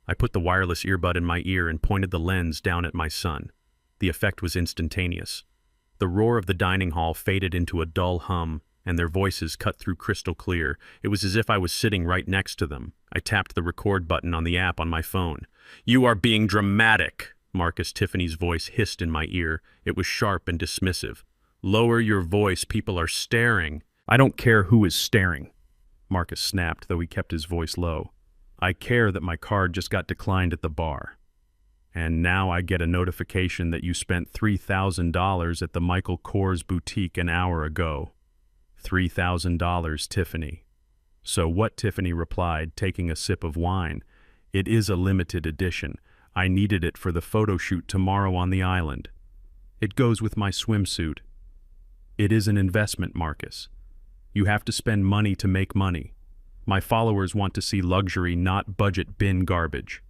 I put the wireless earbud in my ear and pointed the lens down at my son. The effect was instantaneous. The roar of the dining hall faded into a dull hum, and their voices cut through crystal clear. It was as if I was sitting right next to them. I tapped the record button on the app on my phone. "You are being dramatic," Marcus Tiffany's voice hissed in my ear. It was sharp and dismissive. "Lower your voice, people are staring." "I don't care who is staring," Marcus snapped, though he kept his voice low. "I care that my card just got declined at the bar. And now I get a notification that you spent $3,000 at the Michael Kors boutique an hour ago. $3,000, Tiffany." "So what?" Tiffany replied, taking a sip of wine. "It is a limited edition. I needed it for the photo shoot tomorrow on the island. It goes with my swimsuit." "It is an investment, Marcus. You have to spend money to make money. My followers want to see luxury, not budget bin garbage."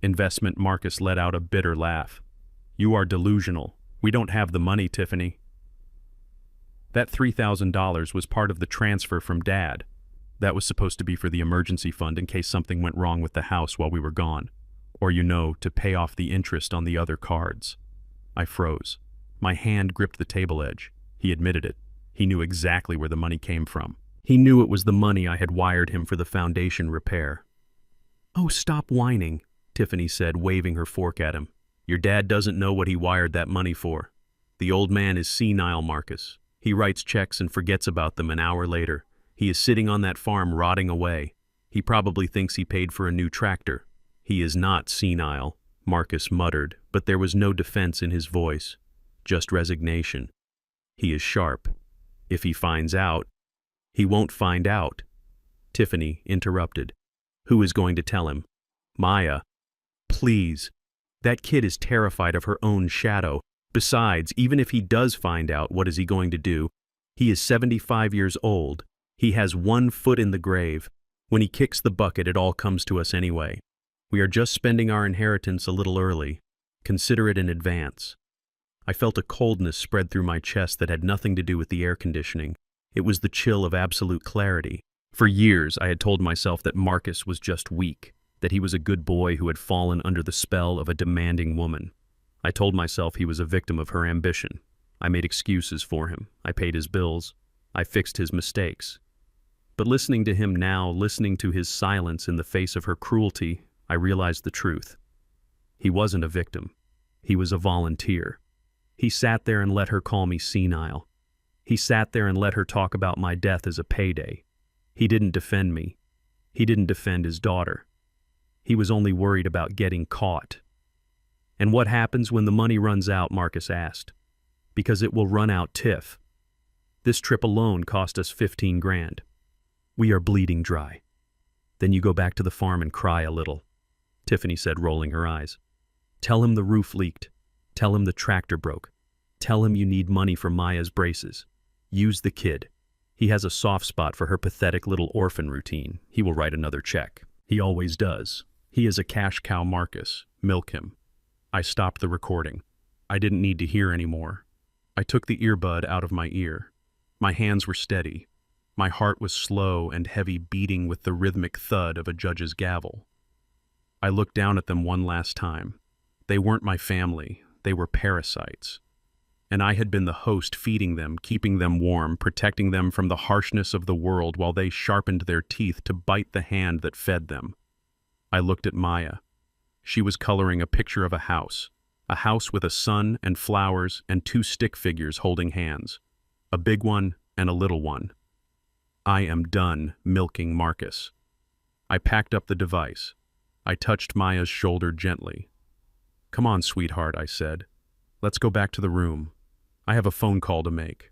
Investment. Marcus let out a bitter laugh. "You are delusional. We don't have the money, Tiffany." "That $3,000 was part of the transfer from Dad. That was supposed to be for the emergency fund in case something went wrong with the house while we were gone. Or, to pay off the interest on the other cards." I froze. My hand gripped the table edge. He admitted it. He knew exactly where the money came from. He knew it was the money I had wired him for the foundation repair. "Oh, stop whining," Tiffany said, waving her fork at him. "Your dad doesn't know what he wired that money for. The old man is senile, Marcus. He writes checks and forgets about them an hour later. He is sitting on that farm rotting away. He probably thinks he paid for a new tractor." "He is not senile," Marcus muttered, but there was no defense in his voice, just resignation. "He is sharp. If he finds out—" "He won't find out," Tiffany interrupted. "Who is going to tell him?" "Maya." "Please. That kid is terrified of her own shadow. Besides, even if he does find out, what is he going to do? He is 75 years old. He has 1 foot in the grave. When he kicks the bucket, it all comes to us anyway. We are just spending our inheritance a little early. Consider it in advance." I felt a coldness spread through my chest that had nothing to do with the air conditioning. It was the chill of absolute clarity. For years, I had told myself that Marcus was just weak, that he was a good boy who had fallen under the spell of a demanding woman. I told myself he was a victim of her ambition. I made excuses for him. I paid his bills. I fixed his mistakes. But listening to him now, listening to his silence in the face of her cruelty, I realized the truth. He wasn't a victim. He was a volunteer. He sat there and let her call me senile. He sat there and let her talk about my death as a payday. He didn't defend me. He didn't defend his daughter. He was only worried about getting caught. "And what happens when the money runs out?" Marcus asked. "Because it will run out, Tiff. This trip alone cost us 15 grand. We are bleeding dry." "Then you go back to the farm and cry a little," Tiffany said, rolling her eyes. "Tell him the roof leaked. Tell him the tractor broke. Tell him you need money for Maya's braces. Use the kid. He has a soft spot for her pathetic little orphan routine. He will write another check. He always does. He is a cash cow, Marcus. Milk him." I stopped the recording. I didn't need to hear anymore. I took the earbud out of my ear. My hands were steady. My heart was slow and heavy, beating with the rhythmic thud of a judge's gavel. I looked down at them one last time. They weren't my family. They were parasites. And I had been the host, feeding them, keeping them warm, protecting them from the harshness of the world while they sharpened their teeth to bite the hand that fed them. I looked at Maya. She was coloring a picture of a house with a sun and flowers and 2 stick figures holding hands, a big one and a little one. I am done milking Marcus. I packed up the device. I touched Maya's shoulder gently. "Come on, sweetheart," I said. "Let's go back to the room. I have a phone call to make."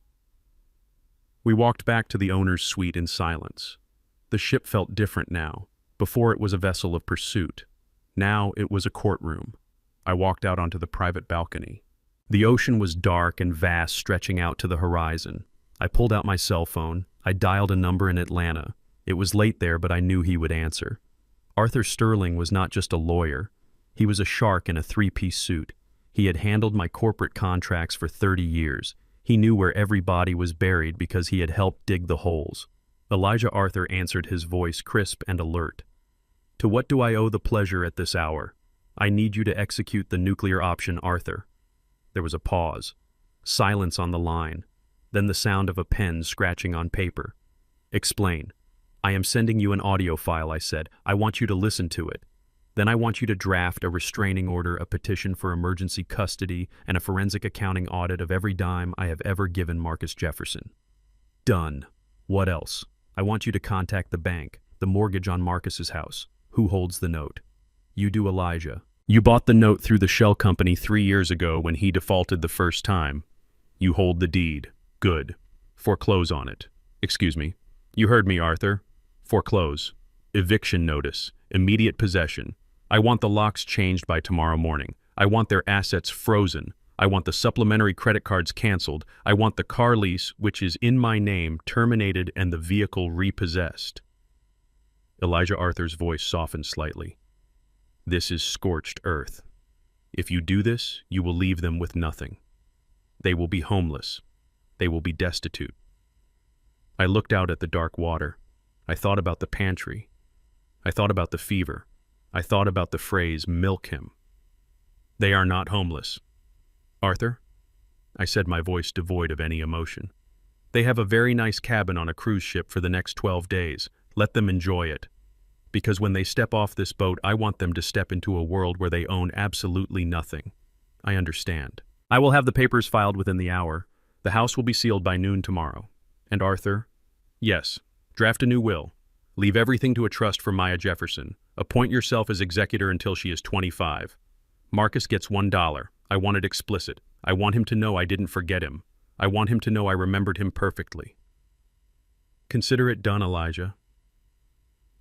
We walked back to the owner's suite in silence. The ship felt different now. Before it was a vessel of pursuit. Now it was a courtroom. I walked out onto the private balcony. The ocean was dark and vast, stretching out to the horizon. I pulled out my cell phone. I dialed a number in Atlanta. It was late there, but I knew he would answer. Arthur Sterling was not just a lawyer. He was a shark in a 3-piece suit. He had handled my corporate contracts for 30 years. He knew where every body was buried because he had helped dig the holes. Elijah Arthur answered, his voice crisp and alert. "To what do I owe the pleasure at this hour? I need you to execute the nuclear option, Arthur." There was a pause. Silence on the line. Then the sound of a pen scratching on paper. "Explain." "I am sending you an audio file," I said. "I want you to listen to it. Then I want you to draft a restraining order, a petition for emergency custody, and a forensic accounting audit of every dime I have ever given Marcus Jefferson." "Done. What else?" "I want you to contact the bank, the mortgage on Marcus's house. Who holds the note?" "You do, Elijah. You bought the note through the shell company 3 years ago when he defaulted the first time. You hold the deed. Good. Foreclose on it." "Excuse me." "You heard me, Arthur. Foreclose. Eviction notice. Immediate possession. I want the locks changed by tomorrow morning. I want their assets frozen. I want the supplementary credit cards canceled. I want the car lease, which is in my name, terminated and the vehicle repossessed." Elijah Arthur's voice softened slightly. "This is scorched earth. If you do this, you will leave them with nothing. They will be homeless. They will be destitute." I looked out at the dark water. I thought about the pantry. I thought about the fever. I thought about the phrase, "milk him." "They are not homeless." "Arthur?" I said, my voice devoid of any emotion. They have a very nice cabin on a cruise ship for the next 12 days. Let them enjoy it. Because when they step off this boat, I want them to step into a world where they own absolutely nothing. I understand. I will have the papers filed within the hour. The house will be sealed by noon tomorrow. And Arthur? Yes. Draft a new will. Leave everything to a trust for Maya Jefferson. Appoint yourself as executor until she is 25. Marcus gets $1. I want it explicit. I want him to know I didn't forget him. I want him to know I remembered him perfectly. Consider it done, Elijah.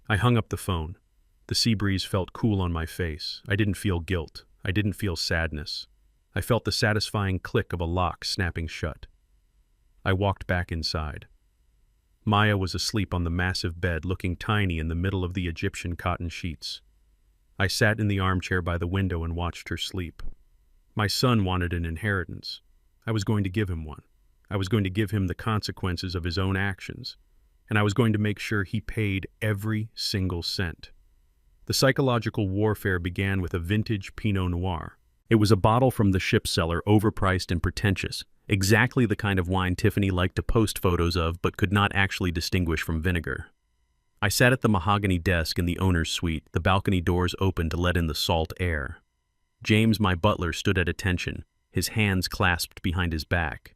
I hung up the phone. The sea breeze felt cool on my face. I didn't feel guilt. I didn't feel sadness. I felt the satisfying click of a lock snapping shut. I walked back inside. Maya was asleep on the massive bed, looking tiny in the middle of the Egyptian cotton sheets. I sat in the armchair by the window and watched her sleep. My son wanted an inheritance. I was going to give him one. I was going to give him the consequences of his own actions, and I was going to make sure he paid every single cent. The psychological warfare began with a vintage Pinot Noir. It was a bottle from the ship cellar, overpriced and pretentious, exactly the kind of wine Tiffany liked to post photos of but could not actually distinguish from vinegar. I sat at the mahogany desk in the owner's suite, the balcony doors open to let in the salt air. James, my butler, stood at attention, his hands clasped behind his back.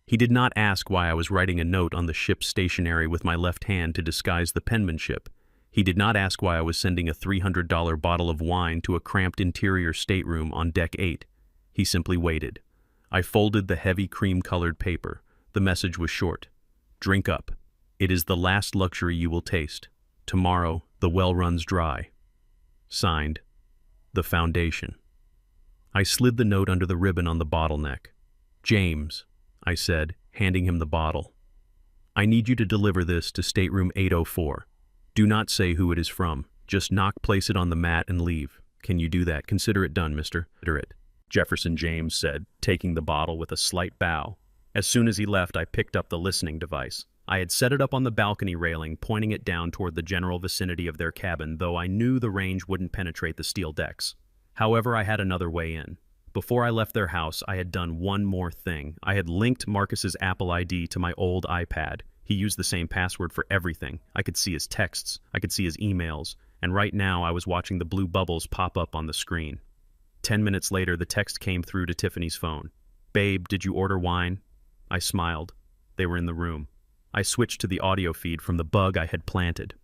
He did not ask why I was writing a note on the ship's stationery with my left hand to disguise the penmanship. He did not ask why I was sending a $300 bottle of wine to a cramped interior stateroom on Deck 8. He simply waited. I folded the heavy cream-colored paper. The message was short. Drink up. It is the last luxury you will taste. Tomorrow, the well runs dry. Signed, The Foundation. I slid the note under the ribbon on the bottleneck. James, I said, handing him the bottle. I need you to deliver this to stateroom 804. Do not say who it is from. Just place it on the mat and leave. Can you do that? Consider it done, mister. Consider it. Jefferson James said, taking the bottle with a slight bow. As soon as he left, I picked up the listening device. I had set it up on the balcony railing, pointing it down toward the general vicinity of their cabin, though I knew the range wouldn't penetrate the steel decks. However, I had another way in. Before I left their house, I had done one more thing. I had linked Marcus's Apple ID to my old iPad. He used the same password for everything. I could see his texts, I could see his emails, and right now I was watching the blue bubbles pop up on the screen. 10 minutes later, the text came through to Tiffany's phone. Babe, did you order wine? I smiled. They were in the room. I switched to the audio feed from the bug I had planted.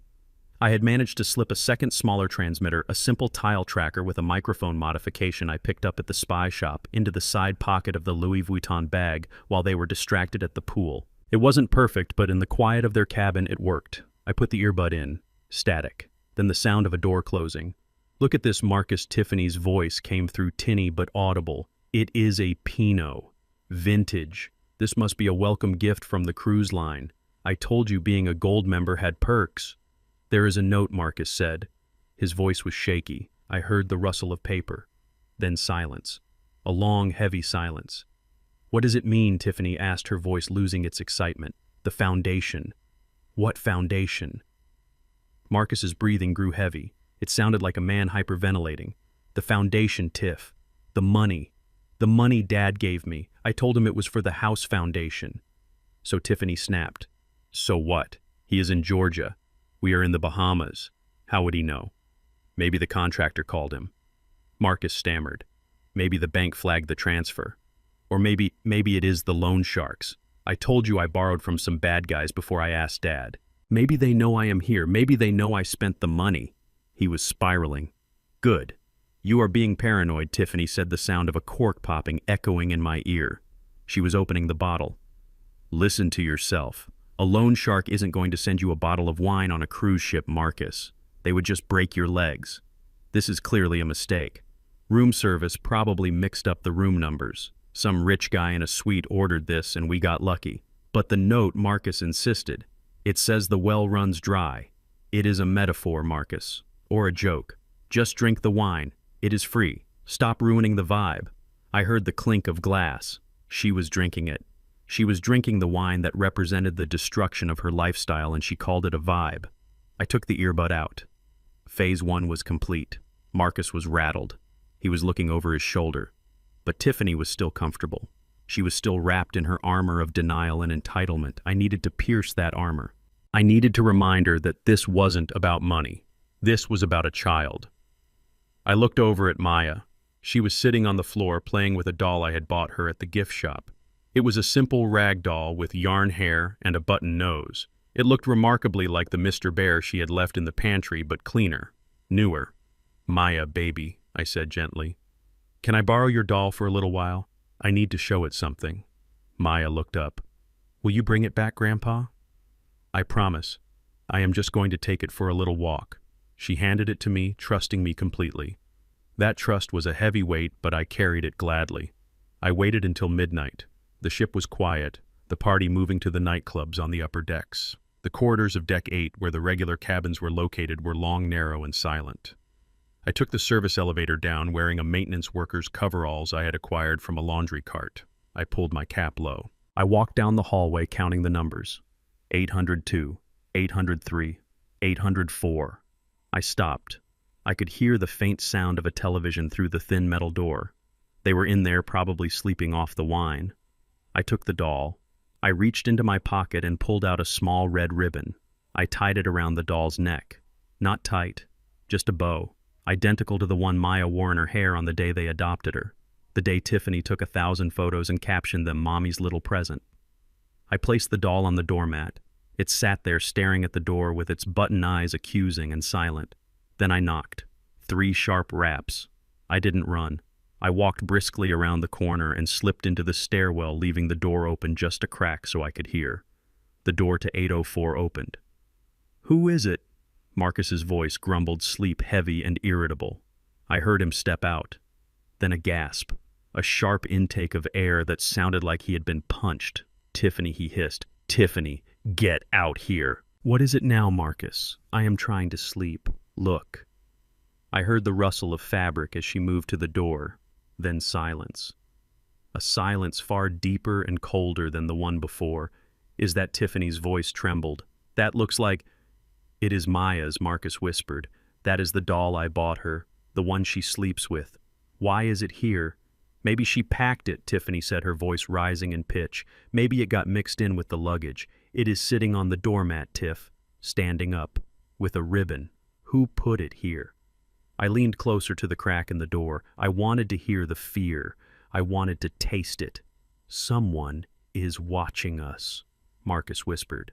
I had managed to slip a second smaller transmitter, a simple tile tracker with a microphone modification I picked up at the spy shop, into the side pocket of the Louis Vuitton bag while they were distracted at the pool. It wasn't perfect, but in the quiet of their cabin it worked. I put the earbud in. Static. Then the sound of a door closing. Look at this, Marcus. Tiffany's voice came through, tinny but audible. It is a Pinot. Vintage. This must be a welcome gift from the cruise line. I told you being a gold member had perks. There is a note, Marcus said. His voice was shaky. I heard the rustle of paper. Then silence. A long, heavy silence. What does it mean? Tiffany asked, her voice losing its excitement. The foundation. What foundation? Marcus's breathing grew heavy. It sounded like a man hyperventilating. The foundation, Tiff. The money. The money Dad gave me. I told him it was for the house foundation. So Tiffany snapped. So what? He is in Georgia. We are in the Bahamas. How would he know? Maybe the contractor called him. Marcus stammered. Maybe the bank flagged the transfer. Or maybe it is the loan sharks. I told you I borrowed from some bad guys before I asked Dad. Maybe they know I am here. Maybe they know I spent the money. He was spiraling. Good. You are being paranoid, Tiffany said, the sound of a cork popping echoing in my ear. She was opening the bottle. Listen to yourself. A loan shark isn't going to send you a bottle of wine on a cruise ship, Marcus. They would just break your legs. This is clearly a mistake. Room service probably mixed up the room numbers. Some rich guy in a suite ordered this and we got lucky. But the note, Marcus insisted. It says the well runs dry. It is a metaphor, Marcus. Or a joke. Just drink the wine. It is free. Stop ruining the vibe. I heard the clink of glass. She was drinking it. She was drinking the wine that represented the destruction of her lifestyle, and she called it a vibe. I took the earbud out. Phase 1 was complete. Marcus was rattled. He was looking over his shoulder. But Tiffany was still comfortable. She was still wrapped in her armor of denial and entitlement. I needed to pierce that armor. I needed to remind her that this wasn't about money. This was about a child. I looked over at Maya. She was sitting on the floor playing with a doll I had bought her at the gift shop. It was a simple rag doll with yarn hair and a button nose. It looked remarkably like the Mr. Bear she had left in the pantry, but cleaner, newer. "Maya, baby," I said gently. "Can I borrow your doll for a little while? I need to show it something." Maya looked up. "Will you bring it back, Grandpa?" "I promise. I am just going to take it for a little walk." She handed it to me, trusting me completely. That trust was a heavy weight, but I carried it gladly. I waited until midnight. The ship was quiet, the party moving to the nightclubs on the upper decks. The corridors of Deck 8, where the regular cabins were located, were long, narrow, and silent. I took the service elevator down, wearing a maintenance worker's coveralls I had acquired from a laundry cart. I pulled my cap low. I walked down the hallway, counting the numbers. 802, 803, 804. I stopped. I could hear the faint sound of a television through the thin metal door. They were in there, probably sleeping off the wine. I took the doll. I reached into my pocket and pulled out a small red ribbon. I tied it around the doll's neck. Not tight, just a bow, identical to the one Maya wore in her hair on the day they adopted her, the day Tiffany took 1,000 photos and captioned them "Mommy's little present." I placed the doll on the doormat. It sat there staring at the door with its button eyes accusing and silent. Then I knocked. 3 sharp raps. I didn't run. I walked briskly around the corner and slipped into the stairwell, leaving the door open just a crack so I could hear. The door to 804 opened. "Who is it?" Marcus's voice grumbled, sleep heavy and irritable. I heard him step out. Then a gasp, a sharp intake of air that sounded like he had been punched. "Tiffany," he hissed. "Tiffany, get out here." "What is it now, Marcus? I am trying to sleep. Look." I heard the rustle of fabric as she moved to the door, then silence. A silence far deeper and colder than the one before. "Is that Tiffany's?" voice trembled. "That looks like—" "It is Maya's," Marcus whispered. "That is the doll I bought her, the one she sleeps with. Why is it here?" "Maybe she packed it," Tiffany said, her voice rising in pitch. "Maybe it got mixed in with the luggage. It is sitting on the doormat, Tiff, standing up, with a ribbon. Who put it here?" I leaned closer to the crack in the door. I wanted to hear the fear. I wanted to taste it. "Someone is watching us," Marcus whispered.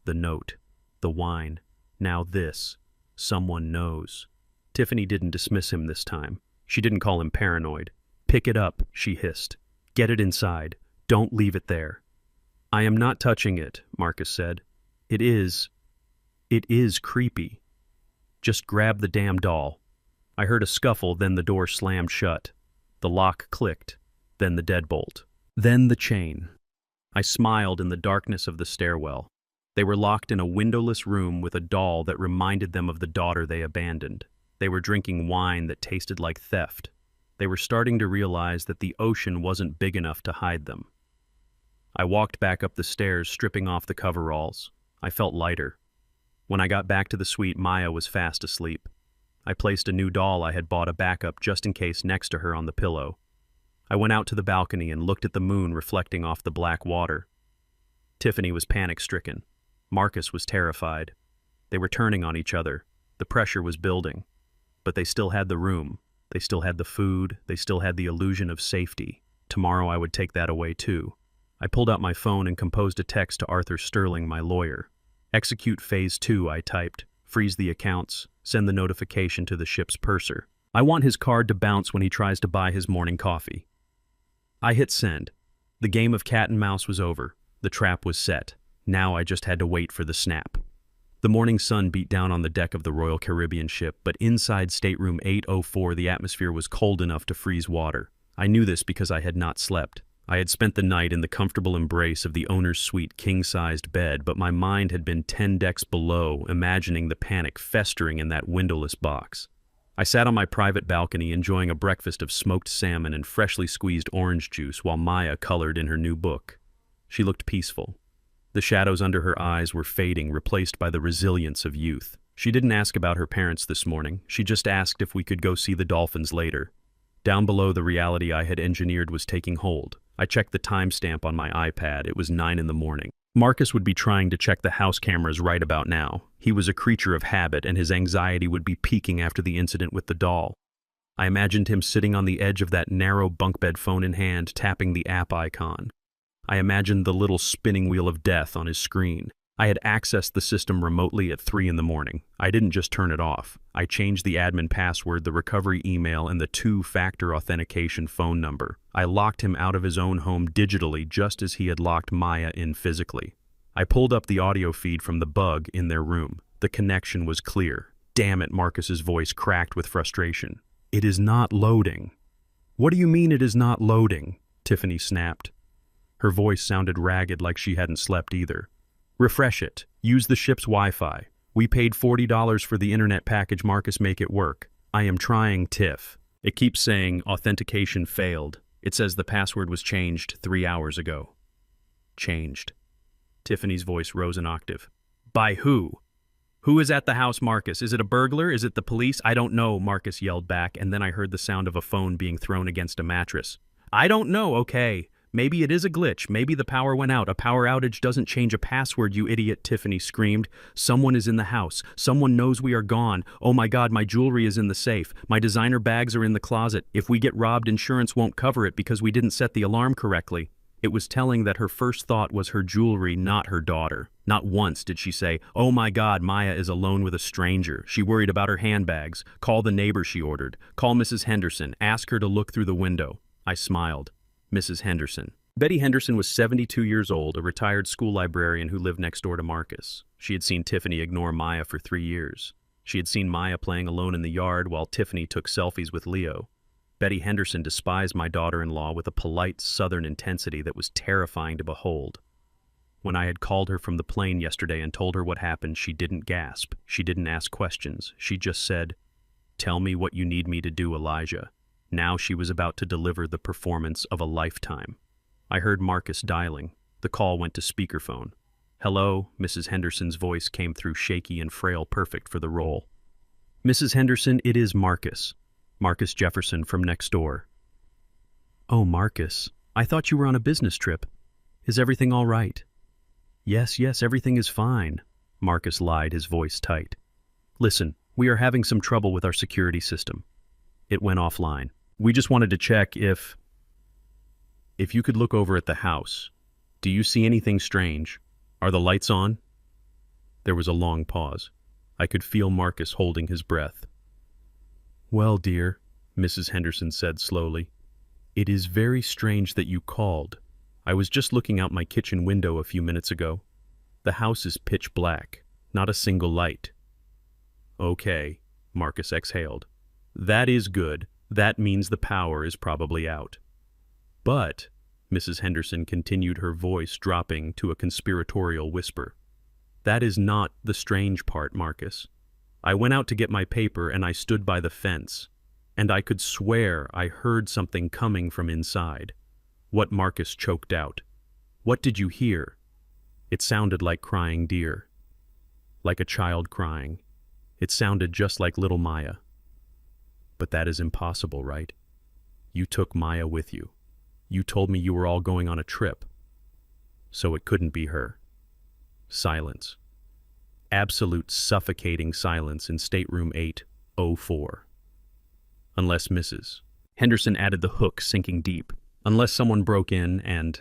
The note, the wine, now this. Someone knows. Tiffany didn't dismiss him this time. She didn't call him paranoid. "Pick it up," she hissed. "Get it inside. Don't leave it there." "I am not touching it," Marcus said. It is creepy. Just grab the damn doll." I heard a scuffle, then the door slammed shut. The lock clicked, then the deadbolt, then the chain. I smiled in the darkness of the stairwell. They were locked in a windowless room with a doll that reminded them of the daughter they abandoned. They were drinking wine that tasted like theft. They were starting to realize that the ocean wasn't big enough to hide them. I walked back up the stairs, stripping off the coveralls. I felt lighter. When I got back to the suite, Maya was fast asleep. I placed a new doll I had bought, a backup just in case, next to her on the pillow. I went out to the balcony and looked at the moon reflecting off the black water. Tiffany was panic-stricken. Marcus was terrified. They were turning on each other. The pressure was building. But they still had the room. They still had the food. They still had the illusion of safety. Tomorrow I would take that away too. I pulled out my phone and composed a text to Arthur Sterling, my lawyer. "Execute Phase 2, I typed. "Freeze the accounts. Send the notification to the ship's purser. I want his card to bounce when he tries to buy his morning coffee." I hit send. The game of cat and mouse was over. The trap was set. Now I just had to wait for the snap. The morning sun beat down on the deck of the Royal Caribbean ship, but inside stateroom 804 the atmosphere was cold enough to freeze water. I knew this because I had not slept. I had spent the night in the comfortable embrace of the owner's suite king-sized bed, but my mind had been 10 decks below, imagining the panic festering in that windowless box. I sat on my private balcony enjoying a breakfast of smoked salmon and freshly squeezed orange juice while Maya colored in her new book. She looked peaceful. The shadows under her eyes were fading, replaced by the resilience of youth. She didn't ask about her parents this morning. She just asked if we could go see the dolphins later. Down below, the reality I had engineered was taking hold. I checked the timestamp on my iPad. It was 9 in the morning. Marcus would be trying to check the house cameras right about now. He was a creature of habit, and his anxiety would be peaking after the incident with the doll. I imagined him sitting on the edge of that narrow bunk bed, phone in hand, tapping the app icon. I imagined the little spinning wheel of death on his screen. I had accessed the system remotely at 3 in the morning. I didn't just turn it off. I changed the admin password, the recovery email, and the two-factor authentication phone number. I locked him out of his own home digitally, just as he had locked Maya in physically. I pulled up the audio feed from the bug in their room. The connection was clear. Damn it, Marcus's voice cracked with frustration. It is not loading. What do you mean it is not loading? Tiffany snapped. Her voice sounded ragged, like she hadn't slept either. Refresh it. Use the ship's Wi-Fi. We paid $40 for the internet package. Marcus, make it work. I am trying, Tiff. It keeps saying authentication failed. It says the password was changed 3 hours ago. Changed. Tiffany's voice rose an octave. By who? Who is at the house, Marcus? Is it a burglar? Is it the police? I don't know, Marcus yelled back, and then I heard the sound of a phone being thrown against a mattress. I don't know, okay. Maybe it is a glitch. Maybe the power went out. A power outage doesn't change a password, you idiot, Tiffany screamed. Someone is in the house. Someone knows we are gone. Oh my God, my jewelry is in the safe. My designer bags are in the closet. If we get robbed, insurance won't cover it because we didn't set the alarm correctly. It was telling that her first thought was her jewelry, not her daughter. Not once did she say, oh my God, Maya is alone with a stranger. She worried about her handbags. Call the neighbor, she ordered. Call Mrs. Henderson. Ask her to look through the window. I smiled. Mrs. Henderson. Betty Henderson was 72 years old, a retired school librarian who lived next door to Marcus. She had seen Tiffany ignore Maya for 3 years. She had seen Maya playing alone in the yard while Tiffany took selfies with Leo. Betty Henderson despised my daughter-in-law with a polite southern intensity that was terrifying to behold. When I had called her from the plane yesterday and told her what happened, she didn't gasp. She didn't ask questions. She just said, "Tell me what you need me to do, Elijah." Now she was about to deliver the performance of a lifetime. I heard Marcus dialing. The call went to speakerphone. Hello, Mrs. Henderson's voice came through shaky and frail, perfect for the role. Mrs. Henderson, it is Marcus. Marcus Jefferson from next door. Oh, Marcus, I thought you were on a business trip. Is everything all right? Yes, everything is fine. Marcus lied, his voice tight. Listen, we are having some trouble with our security system. It went offline. We just wanted to check if you could look over at the house. Do you see anything strange? Are the lights on? There was a long pause. I could feel Marcus holding his breath. Well, dear, Mrs. Henderson said slowly, it is very strange that you called. I was just looking out my kitchen window a few minutes ago. The house is pitch black, not a single light. Okay, Marcus exhaled. That is good. That means the power is probably out. But, Mrs. Henderson continued, her voice dropping to a conspiratorial whisper, that is not the strange part, Marcus. I went out to get my paper and I stood by the fence, and I could swear I heard something coming from inside. What? Marcus choked out. What did you hear? It sounded like crying deer. Like a child crying. It sounded just like little Maya. But that is impossible, right? You took Maya with you. You told me you were all going on a trip. So it couldn't be her. Silence. Absolute suffocating silence in stateroom 804. Unless Mrs. Henderson added the hook, sinking deep. Unless someone broke in and,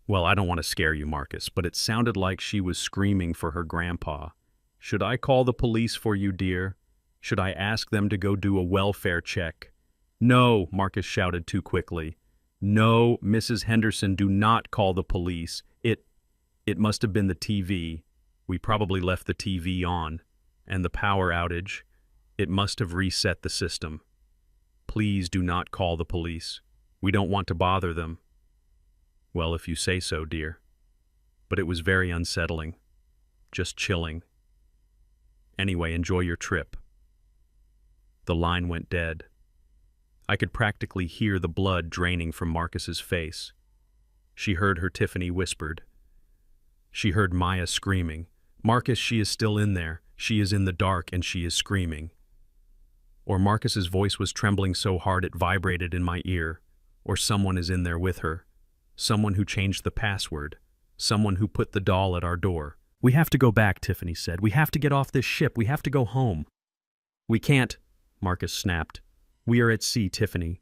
well, I don't want to scare you, Marcus, but it sounded like she was screaming for her grandpa. Should I call the police for you, dear? Should I ask them to go do a welfare check? No, Marcus shouted too quickly. No, Mrs. Henderson, do not call the police. It must have been the TV. We probably left the TV on. And the power outage. It must have reset the system. Please do not call the police. We don't want to bother them. Well, if you say so, dear. But it was very unsettling. Just chilling. Anyway, enjoy your trip. The line went dead. I could practically hear the blood draining from Marcus's face. She heard her, Tiffany whispered. She heard Maya screaming. Marcus, she is still in there. She is in the dark and she is screaming. Or Marcus's voice was trembling so hard it vibrated in my ear. Or someone is in there with her. Someone who changed the password. Someone who put the doll at our door. We have to go back, Tiffany said. We have to get off this ship. We have to go home. We can't, Marcus snapped. We are at sea, Tiffany.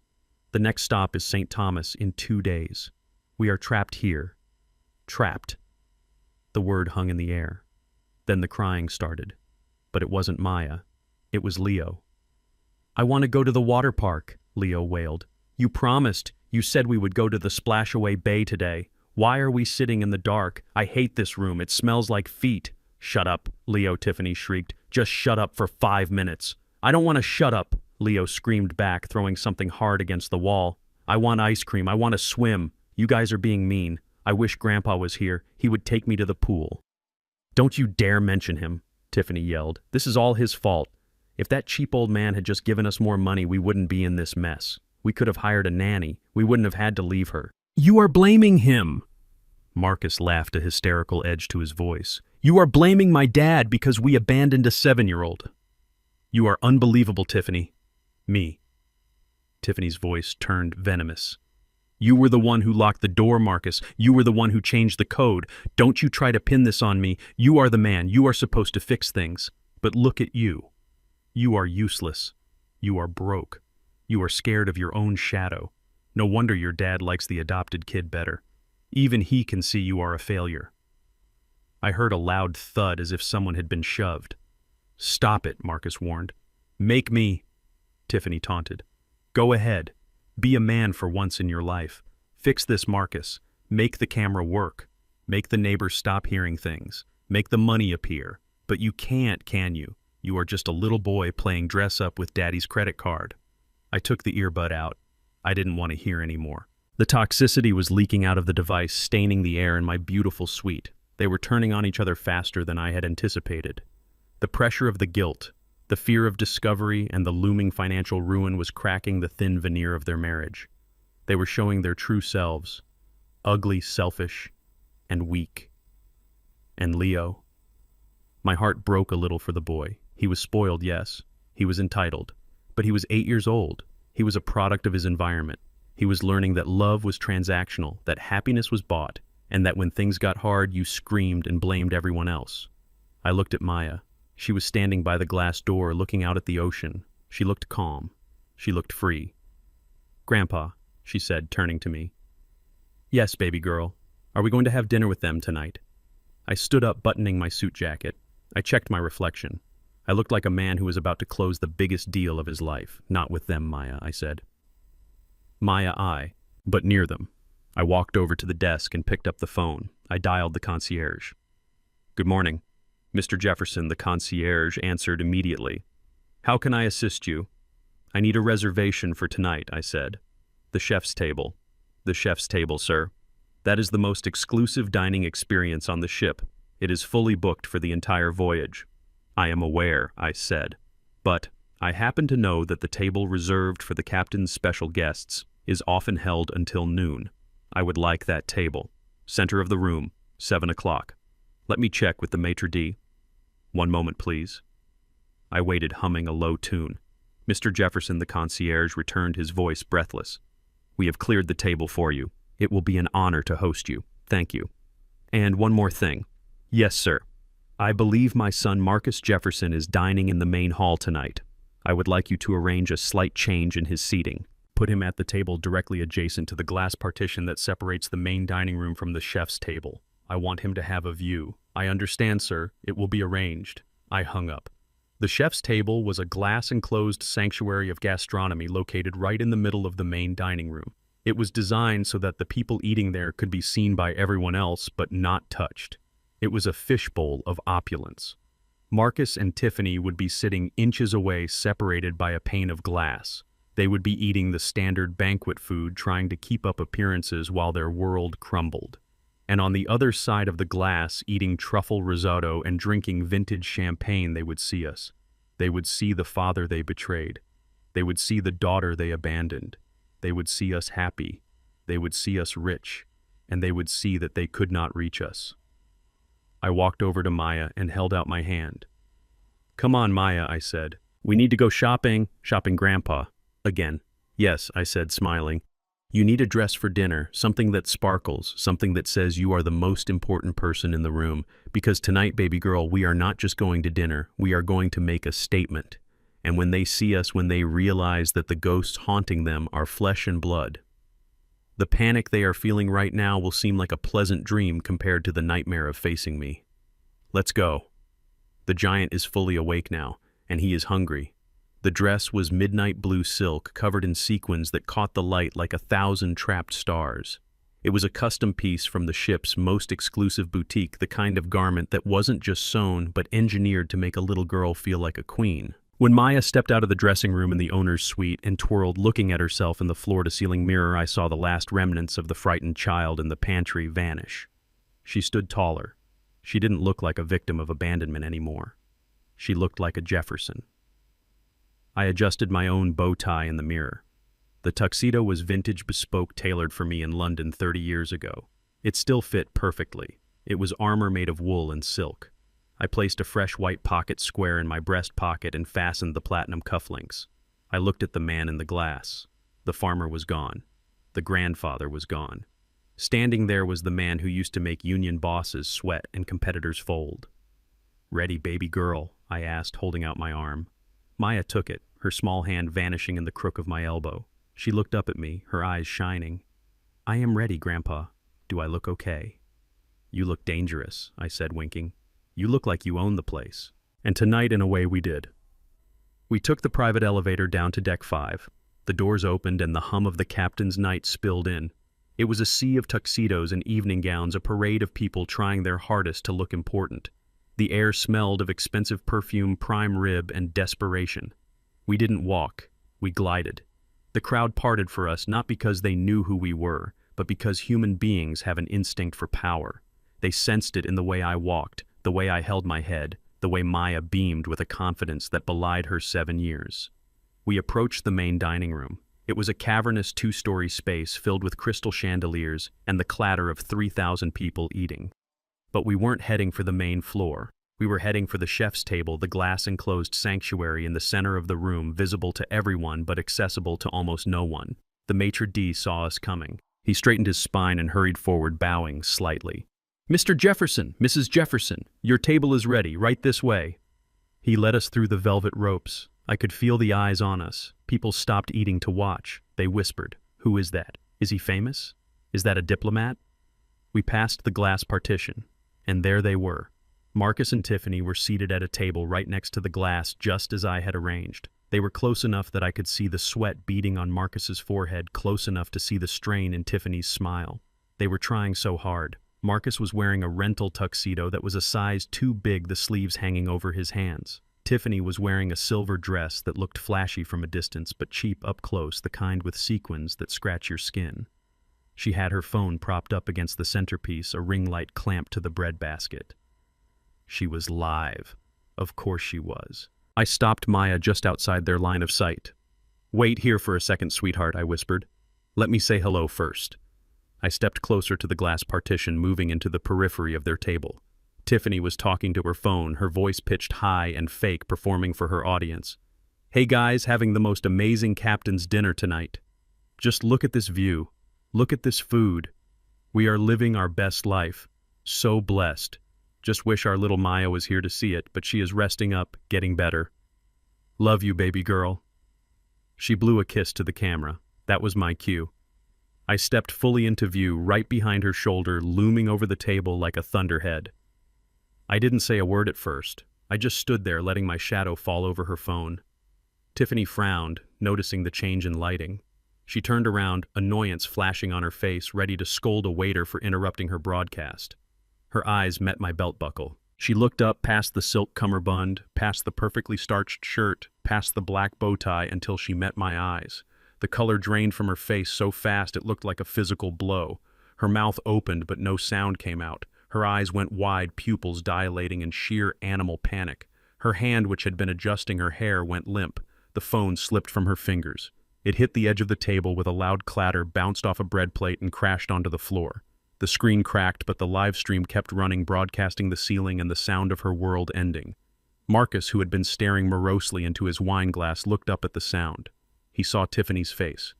The next stop is St. Thomas in 2 days. We are trapped here. Trapped. The word hung in the air. Then the crying started. But it wasn't Maya. It was Leo. I want to go to the water park, Leo wailed. You promised. You said we would go to the Splashaway Bay today. Why are we sitting in the dark? I hate this room. It smells like feet. Shut up, Leo, Tiffany shrieked. Just shut up for 5 minutes. I don't want to shut up, Leo screamed back, throwing something hard against the wall. I want ice cream. I want to swim. You guys are being mean. I wish Grandpa was here. He would take me to the pool. Don't you dare mention him, Tiffany yelled. This is all his fault. If that cheap old man had just given us more money, we wouldn't be in this mess. We could have hired a nanny. We wouldn't have had to leave her. You are blaming him. Marcus laughed, a hysterical edge to his voice. You are blaming my dad because we abandoned a 7-year-old. You are unbelievable, Tiffany. Me. Tiffany's voice turned venomous. You were the one who locked the door, Marcus. You were the one who changed the code. Don't you try to pin this on me. You are the man. You are supposed to fix things. But look at you. You are useless. You are broke. You are scared of your own shadow. No wonder your dad likes the adopted kid better. Even he can see you are a failure. I heard a loud thud as if someone had been shoved. Stop it, Marcus warned. Make me, Tiffany taunted. Go ahead. Be a man for once in your life. Fix this, Marcus. Make the camera work. Make the neighbors stop hearing things. Make the money appear. But you can't, can you? You are just a little boy playing dress-up with Daddy's credit card. I took the earbud out. I didn't want to hear anymore. The toxicity was leaking out of the device, staining the air in my beautiful suite. They were turning on each other faster than I had anticipated. The pressure of the guilt, the fear of discovery, and the looming financial ruin was cracking the thin veneer of their marriage. They were showing their true selves, ugly, selfish, and weak. And Leo? My heart broke a little for the boy. He was spoiled, yes. He was entitled. But he was 8 years old. He was a product of his environment. He was learning that love was transactional, that happiness was bought, and that when things got hard, you screamed and blamed everyone else. I looked at Maya. She was standing by the glass door, looking out at the ocean. She looked calm. She looked free. Grandpa, she said, turning to me. Yes, baby girl. Are we going to have dinner with them tonight? I stood up, buttoning my suit jacket. I checked my reflection. I looked like a man who was about to close the biggest deal of his life. Not with them, Maya, I said. Maya, but near them. I walked over to the desk and picked up the phone. I dialed the concierge. Good morning. Mr. Jefferson, the concierge, answered immediately. How can I assist you? I need a reservation for tonight, I said. The chef's table. The chef's table, sir. That is the most exclusive dining experience on the ship. It is fully booked for the entire voyage. I am aware, I said. But I happen to know that the table reserved for the captain's special guests is often held until noon. I would like that table. Center of the room, 7 o'clock. Let me check with the maitre d'. One moment, please. I waited, humming a low tune. Mr. Jefferson, the concierge, returned, his voice breathless. We have cleared the table for you. It will be an honor to host you. Thank you. And one more thing. Yes, sir. I believe my son Marcus Jefferson is dining in the main hall tonight. I would like you to arrange a slight change in his seating. Put him at the table directly adjacent to the glass partition that separates the main dining room from the chef's table. I want him to have a view. I understand, sir. It will be arranged. I hung up. The chef's table was a glass-enclosed sanctuary of gastronomy located right in the middle of the main dining room. It was designed so that the people eating there could be seen by everyone else, but not touched. It was a fishbowl of opulence. Marcus and Tiffany would be sitting inches away, separated by a pane of glass. They would be eating the standard banquet food, trying to keep up appearances while their world crumbled. And on the other side of the glass, eating truffle risotto and drinking vintage champagne, they would see us. They would see the father they betrayed. They would see the daughter they abandoned. They would see us happy. They would see us rich. And they would see that they could not reach us. I walked over to Maya and held out my hand. Come on, Maya, I said. We need to go shopping. Shopping, Grandpa. Again. Yes, I said, smiling. You need a dress for dinner, something that sparkles, something that says you are the most important person in the room, because tonight, baby girl, we are not just going to dinner, we are going to make a statement. And when they see us, when they realize that the ghosts haunting them are flesh and blood, the panic they are feeling right now will seem like a pleasant dream compared to the nightmare of facing me. Let's go. The giant is fully awake now, and he is hungry. The dress was midnight blue silk covered in sequins that caught the light like 1,000 trapped stars. It was a custom piece from the ship's most exclusive boutique, the kind of garment that wasn't just sewn but engineered to make a little girl feel like a queen. When Maya stepped out of the dressing room in the owner's suite and twirled looking at herself in the floor-to-ceiling mirror, I saw the last remnants of the frightened child in the pantry vanish. She stood taller. She didn't look like a victim of abandonment anymore. She looked like a Jefferson. I adjusted my own bow tie in the mirror. The tuxedo was vintage, bespoke, tailored for me in London 30 years ago. It still fit perfectly. It was armor made of wool and silk. I placed a fresh white pocket square in my breast pocket and fastened the platinum cufflinks. I looked at the man in the glass. The farmer was gone. The grandfather was gone. Standing there was the man who used to make union bosses sweat and competitors fold. "Ready, baby girl?" I asked, holding out my arm. Maya took it, her small hand vanishing in the crook of my elbow. She looked up at me, her eyes shining. "I am ready, Grandpa. Do I look okay?" "You look dangerous," I said, winking. "You look like you own the place." And tonight, in a way, we did. We took the private elevator down to Deck 5. The doors opened and the hum of the captain's night spilled in. It was a sea of tuxedos and evening gowns, a parade of people trying their hardest to look important. The air smelled of expensive perfume, prime rib, and desperation. We didn't walk, we glided. The crowd parted for us not because they knew who we were, but because human beings have an instinct for power. They sensed it in the way I walked, the way I held my head, the way Maya beamed with a confidence that belied her 7 years. We approached the main dining room. It was a cavernous 2-story space filled with crystal chandeliers and the clatter of 3,000 people eating. But we weren't heading for the main floor. We were heading for the chef's table, the glass-enclosed sanctuary in the center of the room, visible to everyone but accessible to almost no one. The maitre d' saw us coming. He straightened his spine and hurried forward, bowing slightly. "Mr. Jefferson, Mrs. Jefferson, your table is ready, right this way." He led us through the velvet ropes. I could feel the eyes on us. People stopped eating to watch. They whispered, "Who is that? Is he famous? Is that a diplomat?" We passed the glass partition. And there they were. Marcus and Tiffany were seated at a table right next to the glass, just as I had arranged. They were close enough that I could see the sweat beading on Marcus's forehead, close enough to see the strain in Tiffany's smile. They were trying so hard. Marcus was wearing a rental tuxedo that was a size too big, the sleeves hanging over his hands. Tiffany was wearing a silver dress that looked flashy from a distance, but cheap up close, the kind with sequins that scratch your skin. She had her phone propped up against the centerpiece, a ring light clamped to the breadbasket. She was live. Of course she was. I stopped Maya just outside their line of sight. "Wait here for a second, sweetheart," I whispered. "Let me say hello first." I stepped closer to the glass partition, moving into the periphery of their table. Tiffany was talking to her phone, her voice pitched high and fake, performing for her audience. "Hey guys, having the most amazing captain's dinner tonight. Just look at this view. Look at this food. We are living our best life. So blessed. Just wish our little Maya was here to see it, but she is resting up, getting better. Love you, baby girl." She blew a kiss to the camera. That was my cue. I stepped fully into view, right behind her shoulder, looming over the table like a thunderhead. I didn't say a word at first. I just stood there, letting my shadow fall over her phone. Tiffany frowned, noticing the change in lighting. She turned around, annoyance flashing on her face, ready to scold a waiter for interrupting her broadcast. Her eyes met my belt buckle. She looked up past the silk cummerbund, past the perfectly starched shirt, past the black bow tie until she met my eyes. The color drained from her face so fast it looked like a physical blow. Her mouth opened, but no sound came out. Her eyes went wide, pupils dilating in sheer animal panic. Her hand, which had been adjusting her hair, went limp. The phone slipped from her fingers. It hit the edge of the table with a loud clatter, bounced off a bread plate, and crashed onto the floor. The screen cracked, but the live stream kept running, broadcasting the ceiling and the sound of her world ending. Marcus, who had been staring morosely into his wine glass, looked up at the sound. He saw Tiffany's face.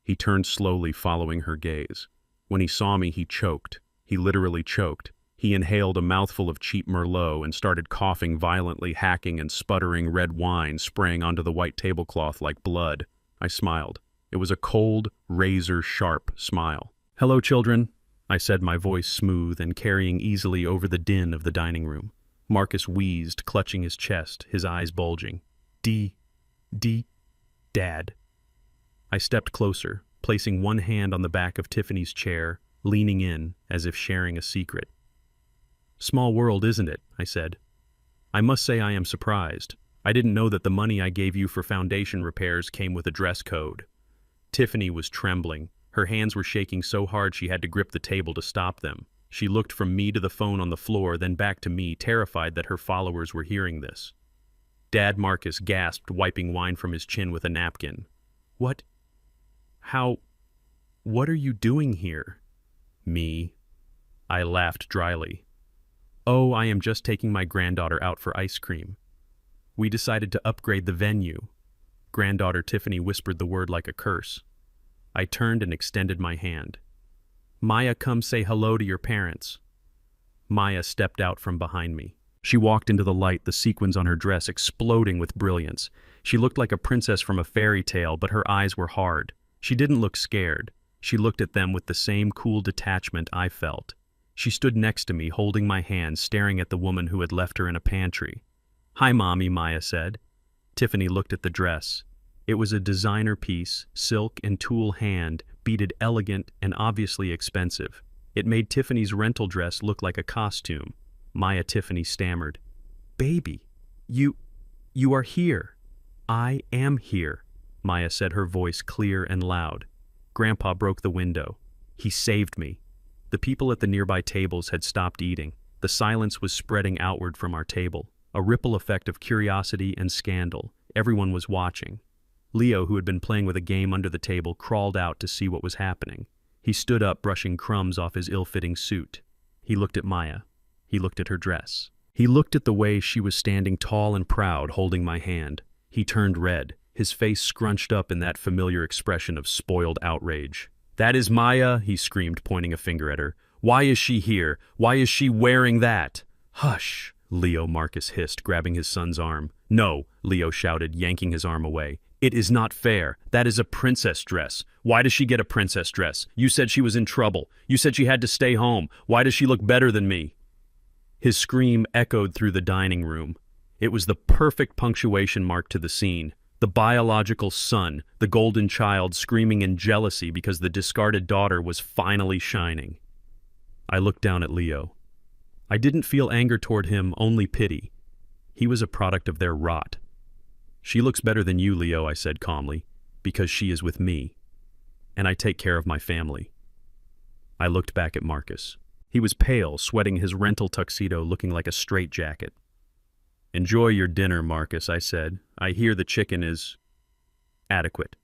He turned slowly, following her gaze. When he saw me, he choked. He literally choked. He inhaled a mouthful of cheap Merlot and started coughing violently, hacking and sputtering red wine, spraying onto the white tablecloth like blood. I smiled. It was a cold, razor-sharp smile. "Hello, children," I said, my voice smooth and carrying easily over the din of the dining room. Marcus wheezed, clutching his chest, his eyes bulging. Dad. I stepped closer, placing one hand on the back of Tiffany's chair, leaning in as if sharing a secret. "Small world, isn't it?" I said. "I must say I am surprised. I didn't know that the money I gave you for foundation repairs came with a dress code." Tiffany was trembling. Her hands were shaking so hard she had to grip the table to stop them. She looked from me to the phone on the floor, then back to me, terrified that her followers were hearing this. "Dad," Marcus gasped, wiping wine from his chin with a napkin. What are you doing here?" "Me?" I laughed dryly. "Oh, I am just taking my granddaughter out for ice cream. We decided to upgrade the venue." Granddaughter Tiffany whispered the word like a curse. I turned and extended my hand. "Maya, come say hello to your parents." Maya stepped out from behind me. She walked into the light, the sequins on her dress exploding with brilliance. She looked like a princess from a fairy tale, but her eyes were hard. She didn't look scared. She looked at them with the same cool detachment I felt. She stood next to me, holding my hand, staring at the woman who had left her in a pantry. "Hi, Mommy," Maya said. Tiffany looked at the dress. It was a designer piece, silk and tulle hand, beaded, elegant and obviously expensive. It made Tiffany's rental dress look like a costume. Tiffany stammered. "Baby, you are here." "I am here," Maya said, her voice clear and loud. Grandpa broke the window. He saved me. The people at the nearby tables had stopped eating. The silence was spreading outward from our table, a ripple effect of curiosity and scandal. Everyone was watching. Leo, who had been playing with a game under the table, crawled out to see what was happening. He stood up, brushing crumbs off his ill-fitting suit. He looked at Maya. He looked at her dress. He looked at the way she was standing tall and proud, holding my hand. He turned red, his face scrunched up in that familiar expression of spoiled outrage. "That is Maya," he screamed, pointing a finger at her. "Why is she here? Why is she wearing that?" "Hush," Leo, Marcus hissed, grabbing his son's arm. "No," Leo shouted, yanking his arm away. "It is not fair. That is a princess dress. Why does she get a princess dress? You said she was in trouble. You said she had to stay home. Why does she look better than me?" His scream echoed through the dining room. It was the perfect punctuation mark to the scene. The biological son, the golden child, screaming in jealousy because the discarded daughter was finally shining. I looked down at Leo. I didn't feel anger toward him, only pity. He was a product of their rot. "She looks better than you, Leo," I said calmly, "because she is with me. And I take care of my family." I looked back at Marcus. He was pale, sweating his rental tuxedo, looking like a straitjacket. "Enjoy your dinner, Marcus," I said. "I hear the chicken is adequate.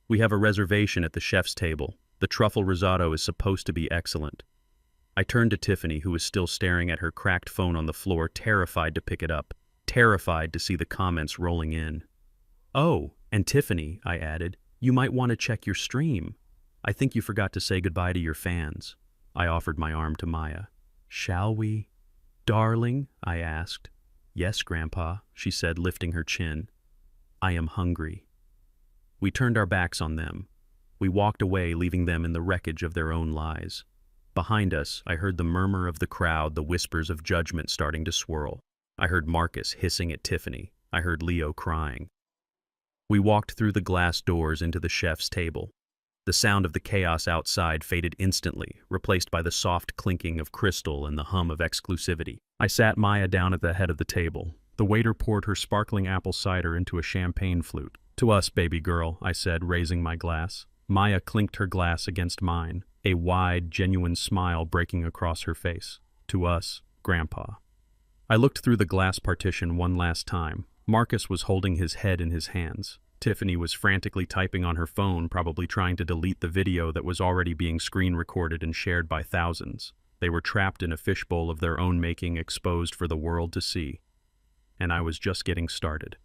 We have a reservation at the chef's table. The truffle risotto is supposed to be excellent." I turned to Tiffany, who was still staring at her cracked phone on the floor, terrified to pick it up, terrified to see the comments rolling in. "Oh, and Tiffany," I added, "you might want to check your stream. I think you forgot to say goodbye to your fans." I offered my arm to Maya. "Shall we?" "Darling?" I asked. "Yes, Grandpa," she said, lifting her chin. "I am hungry." We turned our backs on them. We walked away, leaving them in the wreckage of their own lies. Behind us, I heard the murmur of the crowd, the whispers of judgment starting to swirl. I heard Marcus hissing at Tiffany. I heard Leo crying. We walked through the glass doors into the chef's table. The sound of the chaos outside faded instantly, replaced by the soft clinking of crystal and the hum of exclusivity. I sat Maya down at the head of the table. The waiter poured her sparkling apple cider into a champagne flute. "To us, baby girl," I said, raising my glass. Maya clinked her glass against mine, a wide, genuine smile breaking across her face. "To us, Grandpa." I looked through the glass partition one last time. Marcus was holding his head in his hands. Tiffany was frantically typing on her phone, probably trying to delete the video that was already being screen recorded and shared by thousands. They were trapped in a fishbowl of their own making, exposed for the world to see. And I was just getting started.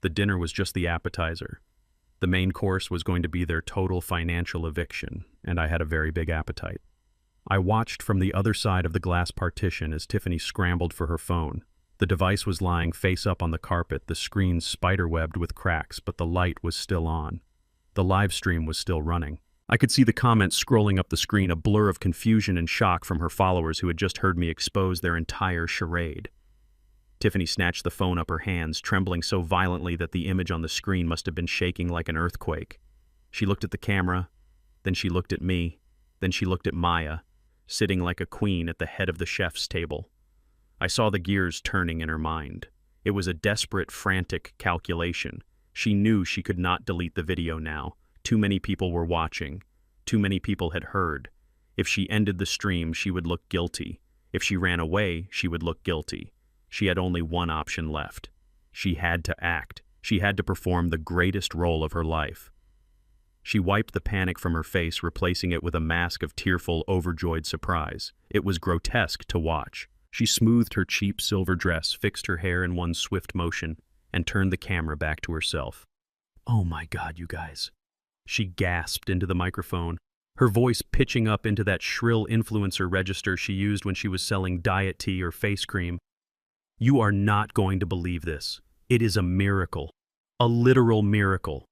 The dinner was just the appetizer. The main course was going to be their total financial eviction, and I had a very big appetite. I watched from the other side of the glass partition as Tiffany scrambled for her phone. The device was lying face up on the carpet, the screen spiderwebbed with cracks, but the light was still on. The live stream was still running. I could see the comments scrolling up the screen, a blur of confusion and shock from her followers who had just heard me expose their entire charade. Tiffany snatched the phone up her hands, trembling so violently that the image on the screen must have been shaking like an earthquake. She looked at the camera, then she looked at me, then she looked at Maya, sitting like a queen at the head of the chef's table. I saw the gears turning in her mind. It was a desperate, frantic calculation. She knew she could not delete the video now. Too many people were watching. Too many people had heard. If she ended the stream, she would look guilty. If she ran away, she would look guilty. She had only one option left. She had to act. She had to perform the greatest role of her life. She wiped the panic from her face, replacing it with a mask of tearful, overjoyed surprise. It was grotesque to watch. She smoothed her cheap silver dress, fixed her hair in one swift motion, and turned the camera back to herself. "Oh my God, you guys." She gasped into the microphone, her voice pitching up into that shrill influencer register she used when she was selling diet tea or face cream. "You are not going to believe this. It is a miracle. A literal miracle."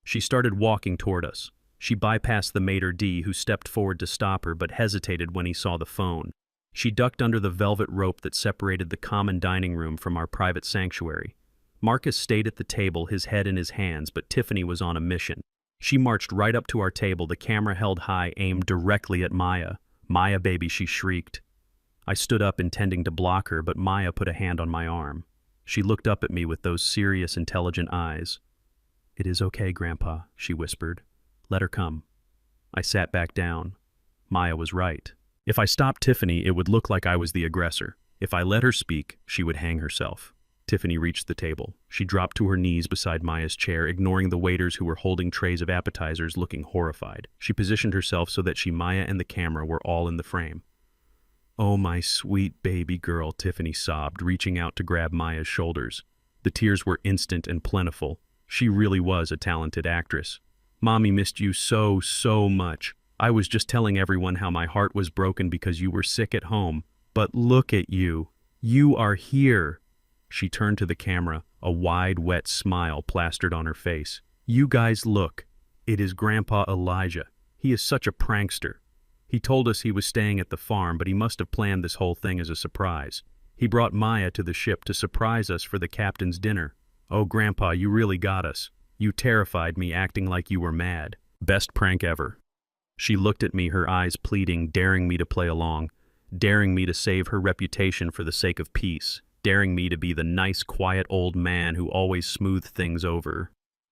She started walking toward us. She bypassed the maitre d', who stepped forward to stop her but hesitated when he saw the phone. She ducked under the velvet rope that separated the common dining room from our private sanctuary. Marcus stayed at the table, his head in his hands, but Tiffany was on a mission. She marched right up to our table, the camera held high, aimed directly at Maya. "Maya, baby," she shrieked. I stood up, intending to block her, but Maya put a hand on my arm. She looked up at me with those serious, intelligent eyes. "It is okay, Grandpa," she whispered. "Let her come." I sat back down. Maya was right. If I stopped Tiffany, it would look like I was the aggressor. If I let her speak, she would hang herself. Tiffany reached the table. She dropped to her knees beside Maya's chair, ignoring the waiters who were holding trays of appetizers, looking horrified. She positioned herself so that Maya and the camera were all in the frame. "Oh, my sweet baby girl," Tiffany sobbed, reaching out to grab Maya's shoulders. The tears were instant and plentiful. She really was a talented actress. "Mommy missed you so, so much. I was just telling everyone how my heart was broken because you were sick at home. But look at you. You are here." She turned to the camera, a wide, wet smile plastered on her face. "You guys look. It is Grandpa Elijah. He is such a prankster. He told us he was staying at the farm, but he must have planned this whole thing as a surprise. He brought Maya to the ship to surprise us for the captain's dinner. Oh, Grandpa, you really got us. You terrified me, acting like you were mad. Best prank ever." She looked at me, her eyes pleading, daring me to play along, daring me to save her reputation for the sake of peace, daring me to be the nice, quiet old man who always smoothed things over.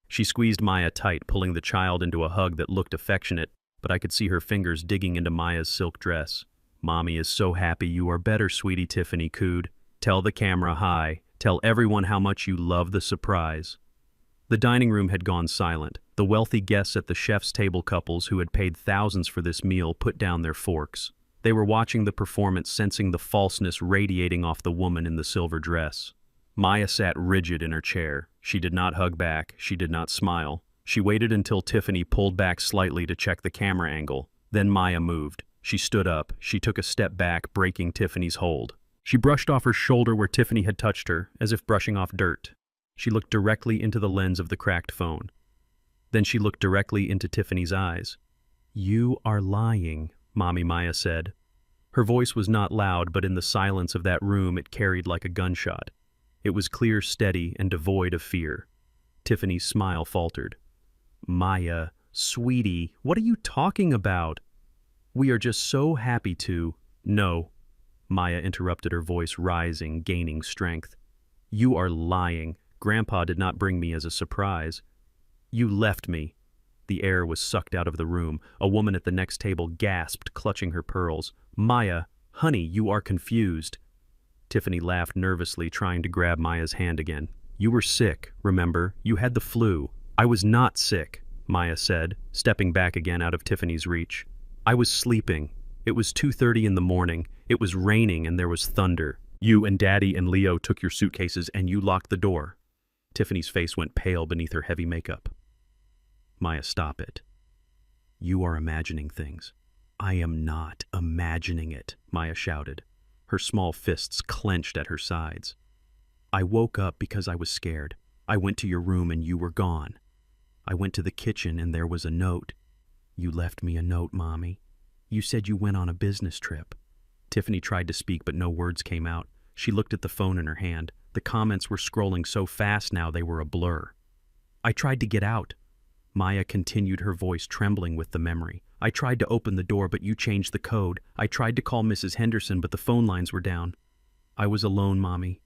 She squeezed Maya tight, pulling the child into a hug that looked affectionate, but I could see her fingers digging into Maya's silk dress. "Mommy is so happy you are better, sweetie," Tiffany cooed. "Tell the camera hi. Tell everyone how much you love the surprise." The dining room had gone silent. The wealthy guests at the chef's table, couples who had paid thousands for this meal, put down their forks. They were watching the performance, sensing the falseness radiating off the woman in the silver dress. Maya sat rigid in her chair. She did not hug back. She did not smile. She waited until Tiffany pulled back slightly to check the camera angle. Then Maya moved. She stood up. She took a step back, breaking Tiffany's hold. She brushed off her shoulder where Tiffany had touched her, as if brushing off dirt. She looked directly into the lens of the cracked phone. Then she looked directly into Tiffany's eyes. "You are lying," Mommy, Maya said. Her voice was not loud, but in the silence of that room it carried like a gunshot. It was clear, steady, and devoid of fear. Tiffany's smile faltered. "Maya, sweetie, what are you talking about? We are just so happy to—" "No," Maya interrupted, her voice rising, gaining strength. "You are lying. Grandpa did not bring me as a surprise. You left me." The air was sucked out of the room. A woman at the next table gasped, clutching her pearls. "Maya, honey, you are confused." Tiffany laughed nervously, trying to grab Maya's hand again. "You were sick, remember? You had the flu." "I was not sick," Maya said, stepping back again out of Tiffany's reach. "I was sleeping. It was 2:30 in the morning. It was raining and there was thunder. You and Daddy and Leo took your suitcases and you locked the door." Tiffany's face went pale beneath her heavy makeup. Maya, stop it. You are imagining things. I am not imagining it, Maya shouted, her small fists clenched at her sides. I woke up because I was scared. I went to your room and you were gone. I went to the kitchen and there was a note. You left me a note, Mommy. You said you went on a business trip. Tiffany tried to speak, but no words came out. She looked at the phone in her hand. The comments were scrolling so fast now they were a blur. I tried to get out. Maya continued, her voice trembling with the memory. I tried to open the door, but you changed the code. I tried to call Mrs. Henderson, but the phone lines were down. I was alone, Mommy.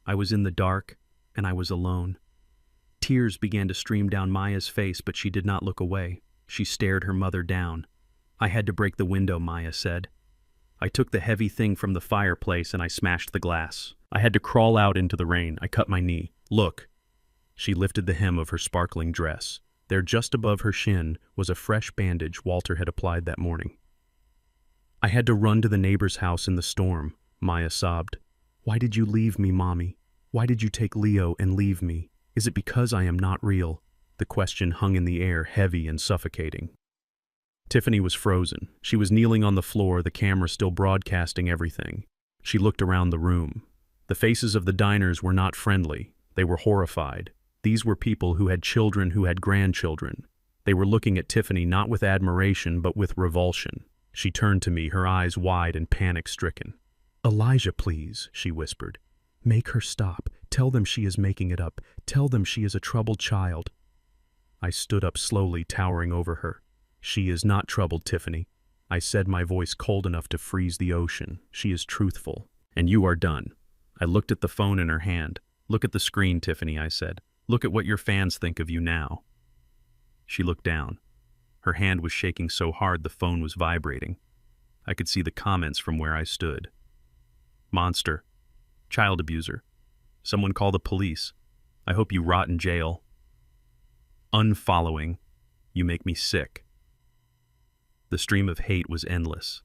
I was in the dark, and I was alone. Tears began to stream down Maya's face, but she did not look away. She stared her mother down. I had to break the window, Maya said. I took the heavy thing from the fireplace and I smashed the glass. I had to crawl out into the rain. I cut my knee. Look. She lifted the hem of her sparkling dress. There, just above her shin, was a fresh bandage Walter had applied that morning. I had to run to the neighbor's house in the storm, Maya sobbed. Why did you leave me, Mommy? Why did you take Leo and leave me? Is it because I am not real? The question hung in the air, heavy and suffocating. Tiffany was frozen. She was kneeling on the floor, the camera still broadcasting everything. She looked around the room. The faces of the diners were not friendly. They were horrified. These were people who had children, who had grandchildren. They were looking at Tiffany not with admiration, but with revulsion. She turned to me, her eyes wide and panic-stricken. Elijah, please, she whispered. Make her stop. Tell them she is making it up. Tell them she is a troubled child. I stood up slowly, towering over her. She is not troubled, Tiffany. I said, my voice cold enough to freeze the ocean. She is truthful. And you are done. I looked at the phone in her hand. Look at the screen, Tiffany, I said. Look at what your fans think of you now. She looked down. Her hand was shaking so hard the phone was vibrating. I could see the comments from where I stood. Monster. Child abuser. Someone call the police. I hope you rot in jail. Unfollowing. You make me sick. The stream of hate was endless.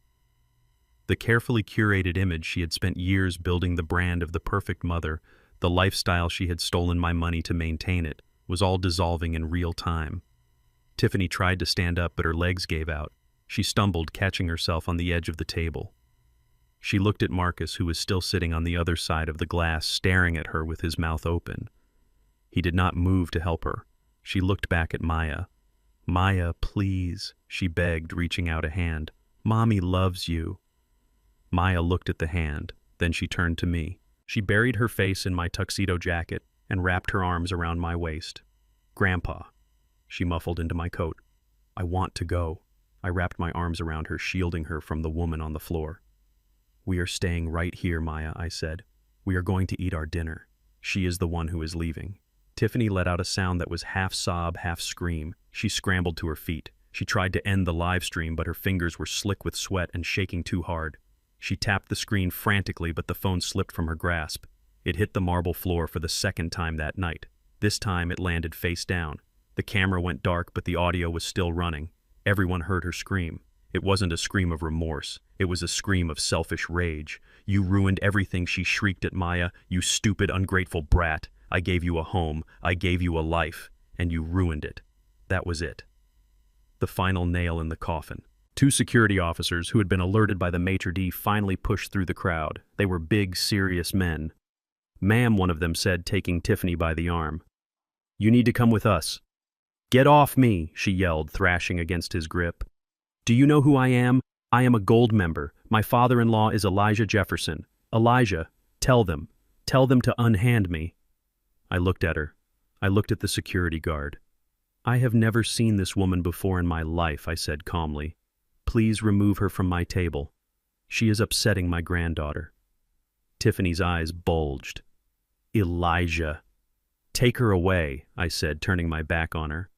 The carefully curated image she had spent years building, the brand of the perfect mother, the lifestyle she had stolen my money to maintain it, was all dissolving in real time. Tiffany tried to stand up, but her legs gave out. She stumbled, catching herself on the edge of the table. She looked at Marcus, who was still sitting on the other side of the glass, staring at her with his mouth open. He did not move to help her. She looked back at Maya. Maya, please, she begged, reaching out a hand. Mommy loves you. Maya looked at the hand, then she turned to me. She buried her face in my tuxedo jacket and wrapped her arms around my waist. Grandpa, she muffled into my coat. I want to go. I wrapped my arms around her, shielding her from the woman on the floor. We are staying right here, Maya, I said. We are going to eat our dinner. She is the one who is leaving. Tiffany let out a sound that was half sob, half scream. She scrambled to her feet. She tried to end the live stream, but her fingers were slick with sweat and shaking too hard. She tapped the screen frantically, but the phone slipped from her grasp. It hit the marble floor for the second time that night. This time it landed face down. The camera went dark, but the audio was still running. Everyone heard her scream. It wasn't a scream of remorse. It was a scream of selfish rage. You ruined everything, she shrieked at Maya. You stupid, ungrateful brat. I gave you a home. I gave you a life. And you ruined it. That was it. The final nail in the coffin. 2 security officers who had been alerted by the maitre d' finally pushed through the crowd. They were big, serious men. Ma'am, one of them said, taking Tiffany by the arm. You need to come with us. Get off me, she yelled, thrashing against his grip. Do you know who I am? I am a Gold member. My father-in-law is Elijah Jefferson. Elijah, tell them. Tell them to unhand me. I looked at her. I looked at the security guard. I have never seen this woman before in my life, I said calmly. Please remove her from my table. She is upsetting my granddaughter. Tiffany's eyes bulged. Elijah. Take her away, I said, turning my back on her.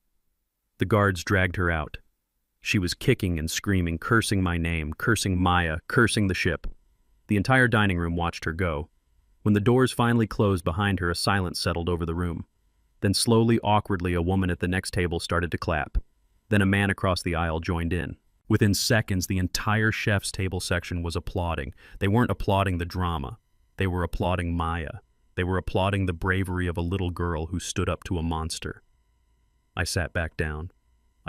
The guards dragged her out. She was kicking and screaming, cursing my name, cursing Maya, cursing the ship. The entire dining room watched her go. When the doors finally closed behind her, a silence settled over the room. Then slowly, awkwardly, a woman at the next table started to clap. Then a man across the aisle joined in. Within seconds, the entire chef's table section was applauding. They weren't applauding the drama. They were applauding Maya. They were applauding the bravery of a little girl who stood up to a monster. I sat back down.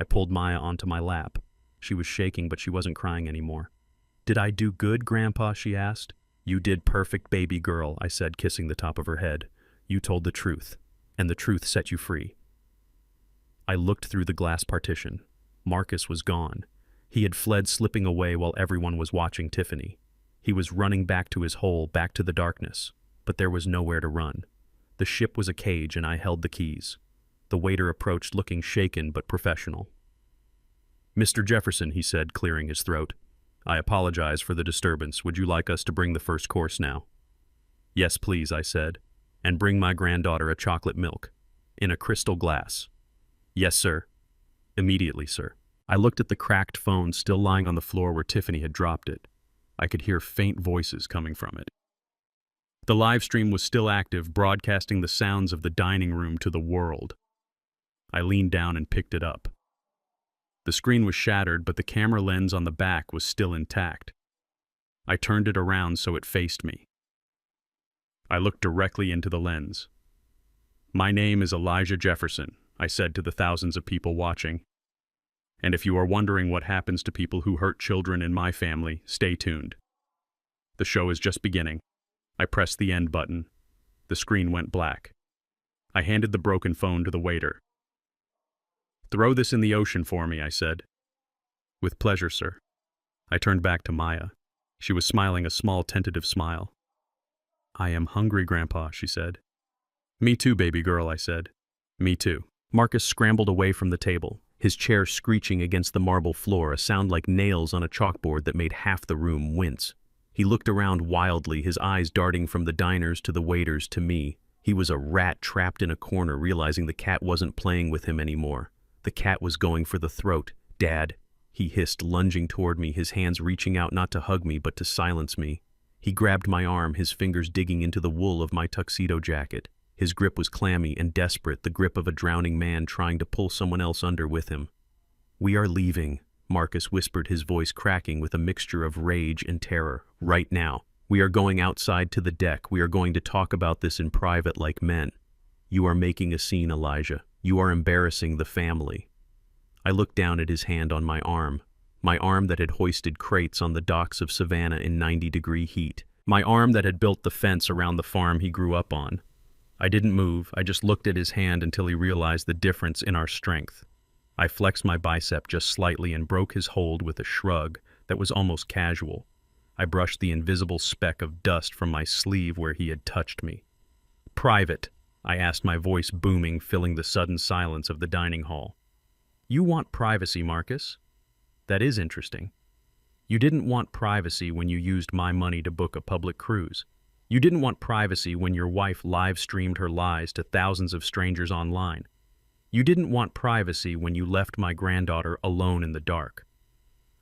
I pulled Maya onto my lap. She was shaking, but she wasn't crying anymore. "Did I do good, Grandpa?" she asked. "You did perfect, baby girl," I said, kissing the top of her head. "You told the truth, and the truth set you free." I looked through the glass partition. Marcus was gone. He had fled, slipping away while everyone was watching Tiffany. He was running back to his hole, back to the darkness, but there was nowhere to run. The ship was a cage, and I held the keys. The waiter approached, looking shaken but professional. "Mr. Jefferson," he said, clearing his throat. "I apologize for the disturbance. Would you like us to bring the first course now?" "Yes, please," I said. "And bring my granddaughter a chocolate milk. In a crystal glass." "Yes, sir." "Immediately, sir." I looked at the cracked phone still lying on the floor where Tiffany had dropped it. I could hear faint voices coming from it. The live stream was still active, broadcasting the sounds of the dining room to the world. I leaned down and picked it up. The screen was shattered, but the camera lens on the back was still intact. I turned it around so it faced me. I looked directly into the lens. "My name is Elijah Jefferson," I said to the thousands of people watching. "And if you are wondering what happens to people who hurt children in my family, stay tuned. The show is just beginning." I pressed the end button. The screen went black. I handed the broken phone to the waiter. "Throw this in the ocean for me," I said. "With pleasure, sir." I turned back to Maya. She was smiling a small, tentative smile. "I am hungry, Grandpa," she said. "Me too, baby girl," I said. "Me too." Marcus scrambled away from the table, his chair screeching against the marble floor, a sound like nails on a chalkboard that made half the room wince. He looked around wildly, his eyes darting from the diners to the waiters to me. He was a rat trapped in a corner, realizing the cat wasn't playing with him anymore. The cat was going for the throat. "Dad," he hissed, lunging toward me, his hands reaching out not to hug me but to silence me. He grabbed my arm, his fingers digging into the wool of my tuxedo jacket. His grip was clammy and desperate, the grip of a drowning man trying to pull someone else under with him. "We are leaving," Marcus whispered, his voice cracking with a mixture of rage and terror. "Right now. We are going outside to the deck. We are going to talk about this in private like men. You are making a scene, Elijah. You are embarrassing the family." I looked down at his hand on my arm that had hoisted crates on the docks of Savannah in 90-degree heat, my arm that had built the fence around the farm he grew up on. I didn't move, I just looked at his hand until he realized the difference in our strength. I flexed my bicep just slightly and broke his hold with a shrug that was almost casual. I brushed the invisible speck of dust from my sleeve where he had touched me. "Private," I asked, my voice booming, filling the sudden silence of the dining hall. "You want privacy, Marcus? That is interesting. You didn't want privacy when you used my money to book a public cruise. You didn't want privacy when your wife live-streamed her lies to thousands of strangers online. You didn't want privacy when you left my granddaughter alone in the dark."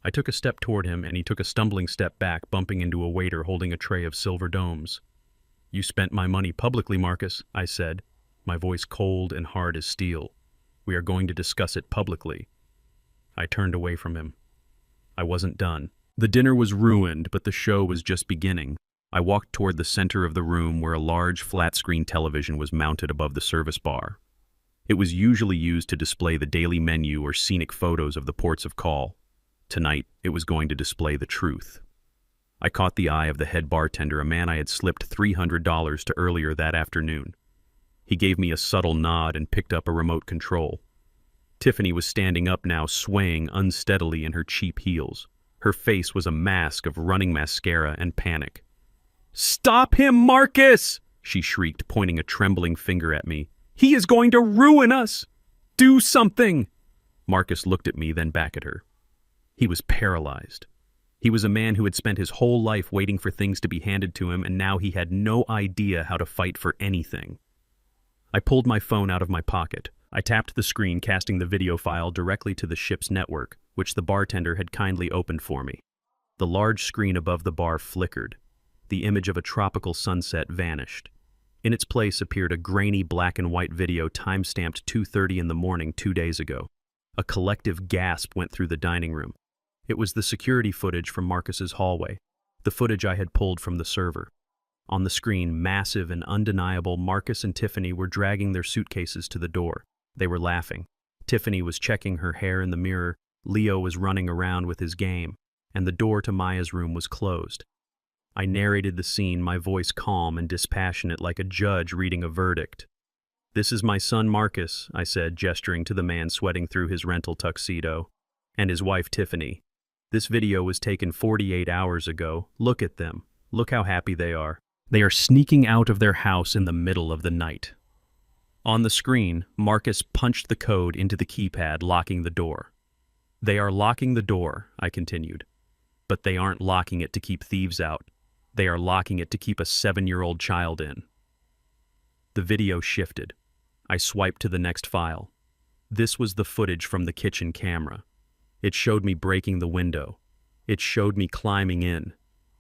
I took a step toward him, and he took a stumbling step back, bumping into a waiter holding a tray of silver domes. "You spent my money publicly, Marcus," I said, my voice cold and hard as steel. "We are going to discuss it publicly." I turned away from him. I wasn't done. The dinner was ruined, but the show was just beginning. I walked toward the center of the room where a large flat-screen television was mounted above the service bar. It was usually used to display the daily menu or scenic photos of the ports of call. Tonight, it was going to display the truth. I caught the eye of the head bartender, a man I had slipped $300 to earlier that afternoon. He gave me a subtle nod and picked up a remote control. Tiffany was standing up now, swaying unsteadily in her cheap heels. Her face was a mask of running mascara and panic. "Stop him, Marcus!" she shrieked, pointing a trembling finger at me. "He is going to ruin us! Do something!" Marcus looked at me, then back at her. He was paralyzed. He was a man who had spent his whole life waiting for things to be handed to him, and now he had no idea how to fight for anything. I pulled my phone out of my pocket. I tapped the screen, casting the video file directly to the ship's network, which the bartender had kindly opened for me. The large screen above the bar flickered. The image of a tropical sunset vanished. In its place appeared a grainy black and white video time-stamped 2:30 in the morning 2 days ago. A collective gasp went through the dining room. It was the security footage from Marcus's hallway, the footage I had pulled from the server. On the screen, massive and undeniable, Marcus and Tiffany were dragging their suitcases to the door. They were laughing. Tiffany was checking her hair in the mirror, Leo was running around with his game, and the door to Maya's room was closed. I narrated the scene, my voice calm and dispassionate like a judge reading a verdict. "This is my son Marcus," I said, gesturing to the man sweating through his rental tuxedo, "and his wife Tiffany. This video was taken 48 hours ago. Look at them. Look how happy they are. They are sneaking out of their house in the middle of the night." On the screen, Marcus punched the code into the keypad, locking the door. "They are locking the door," I continued. "But they aren't locking it to keep thieves out. They are locking it to keep a 7-year-old child in." The video shifted. I swiped to the next file. This was the footage from the kitchen camera. It showed me breaking the window. It showed me climbing in.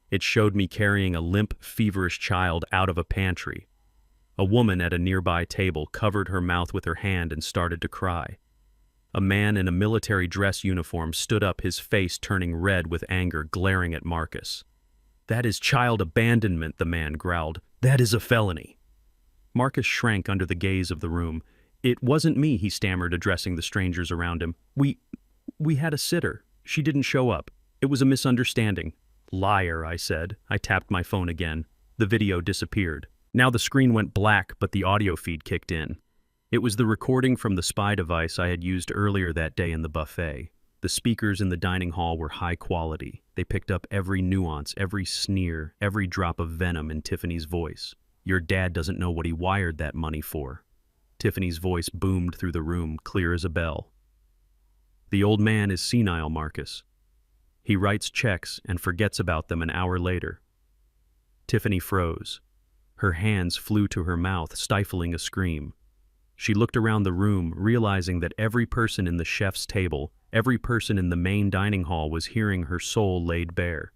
It showed me carrying a limp, feverish child out of a pantry. A woman at a nearby table covered her mouth with her hand and started to cry. A man in a military dress uniform stood up, his face turning red with anger, glaring at Marcus. "That is child abandonment," the man growled. "That is a felony." Marcus shrank under the gaze of the room. "It wasn't me," he stammered, addressing the strangers around him. We had a sitter. She didn't show up. It was a misunderstanding." "Liar," I said. I tapped my phone again. The video disappeared. Now the screen went black, but the audio feed kicked in. It was the recording from the spy device I had used earlier that day in the buffet. The speakers in the dining hall were high quality. They picked up every nuance, every sneer, every drop of venom in Tiffany's voice. "Your dad doesn't know what he wired that money for." Tiffany's voice boomed through the room, clear as a bell. "The old man is senile, Marcus. He writes checks and forgets about them an hour later." Tiffany froze. Her hands flew to her mouth, stifling a scream. She looked around the room, realizing that every person in the chef's table, every person in the main dining hall was hearing her soul laid bare.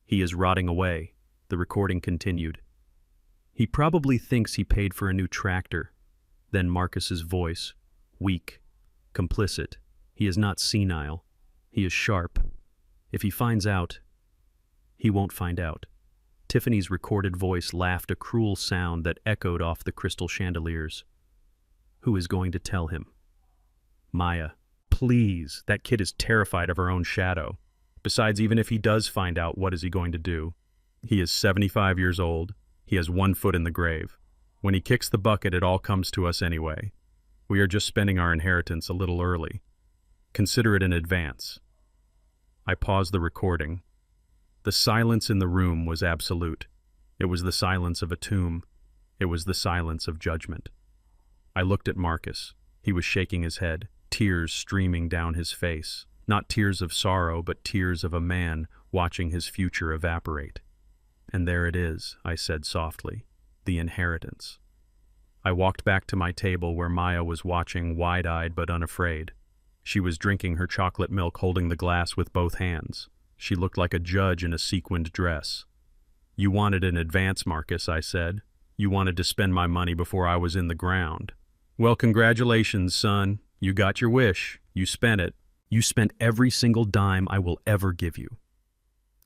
"He is rotting away," the recording continued. "He probably thinks he paid for a new tractor." Then Marcus's voice, weak, complicit. "He is not senile. He is sharp. If he finds out, he won't find out." Tiffany's recorded voice laughed, a cruel sound that echoed off the crystal chandeliers. "Who is going to tell him?" "Maya. Please, that kid is terrified of her own shadow. Besides, even if he does find out, what is he going to do? He is 75 years old. He has 1 foot in the grave. When he kicks the bucket, it all comes to us anyway. We are just spending our inheritance a little early. Consider it an advance." I paused the recording. The silence in the room was absolute. It was the silence of a tomb. It was the silence of judgment. I looked at Marcus. He was shaking his head, tears streaming down his face. Not tears of sorrow, but tears of a man watching his future evaporate. "And there it is," I said softly, "the inheritance." I walked back to my table where Maya was watching, wide-eyed but unafraid. She was drinking her chocolate milk, holding the glass with both hands. She looked like a judge in a sequined dress. "You wanted an advance, Marcus," I said. "You wanted to spend my money before I was in the ground. Well, congratulations, son. You got your wish. You spent it. You spent every single dime I will ever give you."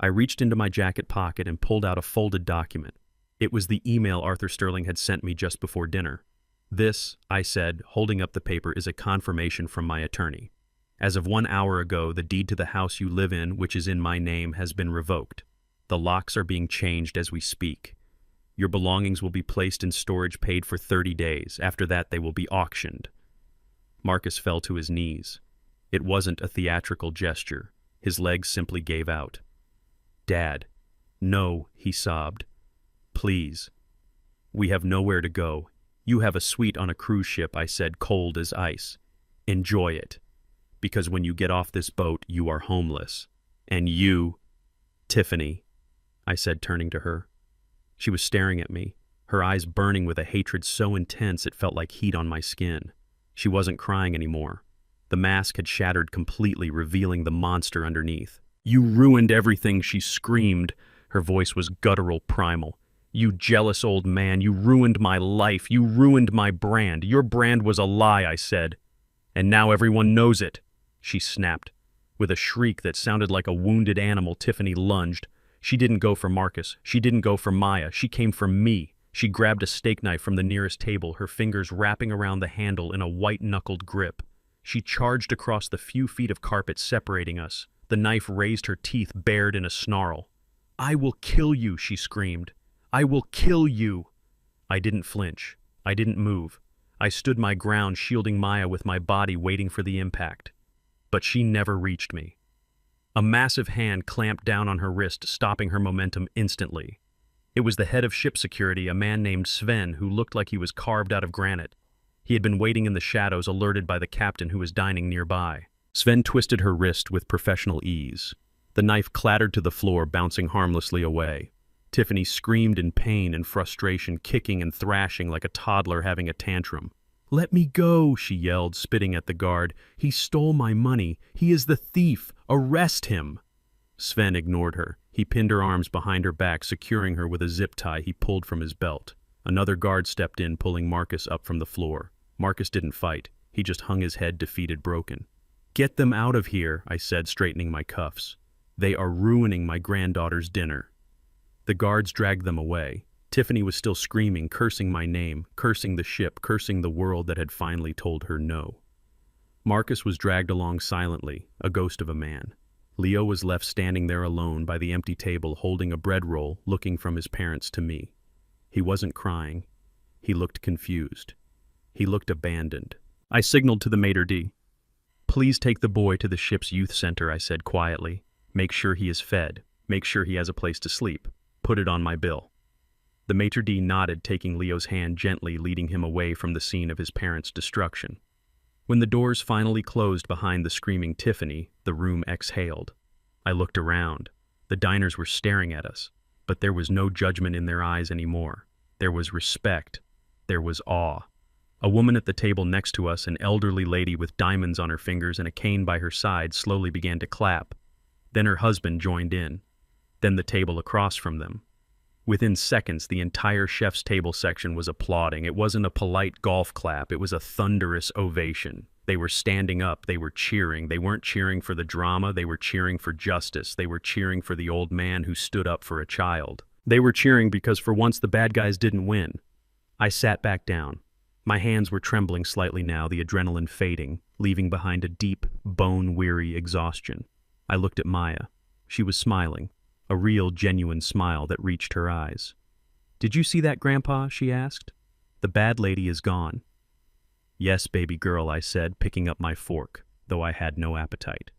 I reached into my jacket pocket and pulled out a folded document. It was the email Arthur Sterling had sent me just before dinner. "This," I said, holding up the paper, "is a confirmation from my attorney. As of 1 hour ago, the deed to the house you live in, which is in my name, has been revoked. The locks are being changed as we speak. Your belongings will be placed in storage, paid for 30 days. After that, they will be auctioned." Marcus fell to his knees. It wasn't a theatrical gesture. His legs simply gave out. "Dad, no," he sobbed. "Please. We have nowhere to go. You have a suite on a cruise ship," I said, cold as ice. "Enjoy it. Because when you get off this boat, you are homeless. And you, Tiffany," I said, turning to her. She was staring at me, her eyes burning with a hatred so intense it felt like heat on my skin. She wasn't crying anymore. The mask had shattered completely, revealing the monster underneath. "You ruined everything," she screamed. Her voice was guttural, primal. "You jealous old man, you ruined my life. You ruined my brand. Your brand was a lie," I said. "And now everyone knows it," she snapped. With a shriek that sounded like a wounded animal, Tiffany lunged. She didn't go for Marcus. She didn't go for Maya. She came for me. She grabbed a steak knife from the nearest table, her fingers wrapping around the handle in a white-knuckled grip. She charged across the few feet of carpet separating us. The knife raised her teeth bared in a snarl. "I will kill you," she screamed. "I will kill you." I didn't flinch. I didn't move. I stood my ground, shielding Maya with my body, waiting for the impact. But she never reached me. A massive hand clamped down on her wrist, stopping her momentum instantly. It was the head of ship security, a man named Sven, who looked like he was carved out of granite. He had been waiting in the shadows, alerted by the captain who was dining nearby. Sven twisted her wrist with professional ease. The knife clattered to the floor, bouncing harmlessly away. Tiffany screamed in pain and frustration, kicking and thrashing like a toddler having a tantrum. "Let me go," she yelled, spitting at the guard. "He stole my money. He is the thief. Arrest him." Sven ignored her. He pinned her arms behind her back, securing her with a zip tie he pulled from his belt. Another guard stepped in, pulling Marcus up from the floor. Marcus didn't fight. He just hung his head, defeated, broken. "Get them out of here," I said, straightening my cuffs. "They are ruining my granddaughter's dinner." The guards dragged them away. Tiffany was still screaming, cursing my name, cursing the ship, cursing the world that had finally told her no. Marcus was dragged along silently, a ghost of a man. Leo was left standing there alone by the empty table, holding a bread roll, looking from his parents to me. He wasn't crying. He looked confused. He looked abandoned. I signaled to the maitre d'. "Please take the boy to the ship's youth center," I said quietly. "Make sure he is fed. Make sure he has a place to sleep. Put it on my bill." The maitre d' nodded, taking Leo's hand gently, leading him away from the scene of his parents' destruction. When the doors finally closed behind the screaming Tiffany, the room exhaled. I looked around. The diners were staring at us, but there was no judgment in their eyes anymore. There was respect. There was awe. A woman at the table next to us, an elderly lady with diamonds on her fingers and a cane by her side, slowly began to clap. Then her husband joined in. Then the table across from them. Within seconds, the entire chef's table section was applauding. It wasn't a polite golf clap, it was a thunderous ovation. They were standing up, they were cheering. They weren't cheering for the drama, they were cheering for justice. They were cheering for the old man who stood up for a child. They were cheering because for once the bad guys didn't win. I sat back down. My hands were trembling slightly now, the adrenaline fading, leaving behind a deep, bone-weary exhaustion. I looked at Maya. She was smiling. A real, genuine smile that reached her eyes. "Did you see that, Grandpa?" she asked. "The bad lady is gone." "Yes, baby girl," I said, picking up my fork, though I had no appetite.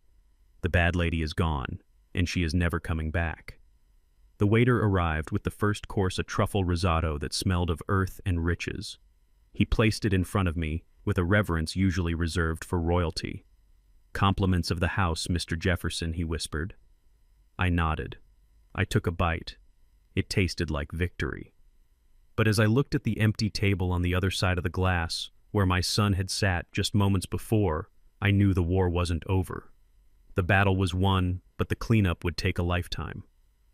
"The bad lady is gone, and she is never coming back." The waiter arrived with the first course, a truffle risotto that smelled of earth and riches. He placed it in front of me with a reverence usually reserved for royalty. "Compliments of the house, Mr. Jefferson," he whispered. I nodded. I took a bite. It tasted like victory. But as I looked at the empty table on the other side of the glass, where my son had sat just moments before, I knew the war wasn't over. The battle was won, but the cleanup would take a lifetime.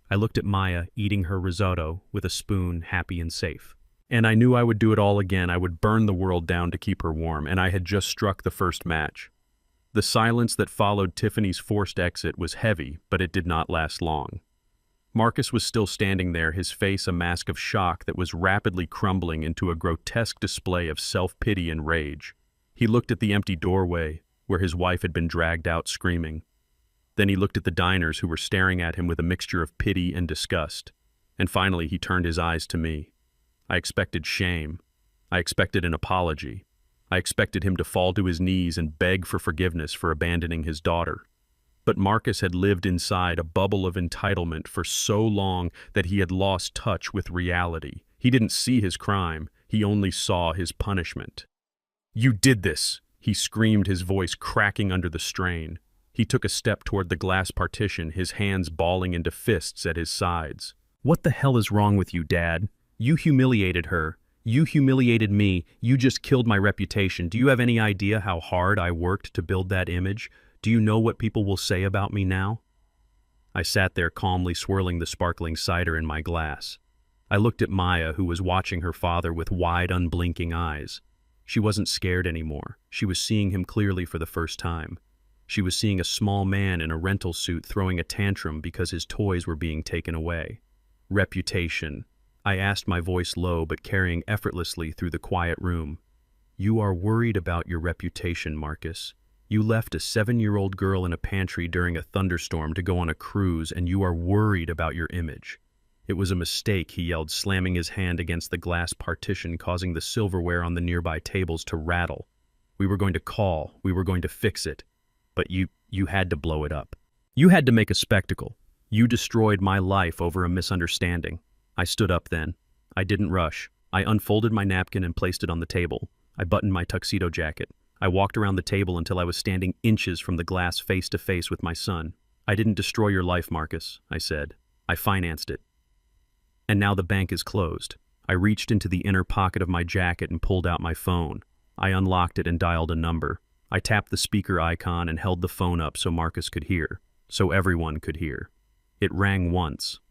I looked at Maya eating her risotto with a spoon, happy and safe. And I knew I would do it all again. I would burn the world down to keep her warm, and I had just struck the first match. The silence that followed Tiffany's forced exit was heavy, but it did not last long. Marcus was still standing there, his face a mask of shock that was rapidly crumbling into a grotesque display of self-pity and rage. He looked at the empty doorway, where his wife had been dragged out screaming. Then he looked at the diners who were staring at him with a mixture of pity and disgust. And finally he turned his eyes to me. I expected shame. I expected an apology. I expected him to fall to his knees and beg for forgiveness for abandoning his daughter. But Marcus had lived inside a bubble of entitlement for so long that he had lost touch with reality. He didn't see his crime, he only saw his punishment. "You did this!" he screamed, his voice cracking under the strain. He took a step toward the glass partition, his hands balling into fists at his sides. "What the hell is wrong with you, Dad? You humiliated her. You humiliated me. You just killed my reputation. Do you have any idea how hard I worked to build that image? Do you know what people will say about me now?" I sat there calmly swirling the sparkling cider in my glass. I looked at Maya, who was watching her father with wide, unblinking eyes. She wasn't scared anymore. She was seeing him clearly for the first time. She was seeing a small man in a rental suit throwing a tantrum because his toys were being taken away. Reputation. I asked, my voice low but carrying effortlessly through the quiet room. "You are worried about your reputation, Marcus. You left a 7-year-old girl in a pantry during a thunderstorm to go on a cruise, and you are worried about your image. It was a mistake, he yelled, slamming his hand against the glass partition, causing the silverware on the nearby tables to rattle. We were going to call. We were going to fix it. But you had to blow it up. You had to make a spectacle. You destroyed my life over a misunderstanding. I stood up then. I didn't rush. I unfolded my napkin and placed it on the table. I buttoned my tuxedo jacket. I walked around the table until I was standing inches from the glass face to face with my son. I didn't destroy your life, Marcus, I said. I financed it. And now the bank is closed. I reached into the inner pocket of my jacket and pulled out my phone. I unlocked it and dialed a number. I tapped the speaker icon and held the phone up so Marcus could hear, so everyone could hear. It rang once.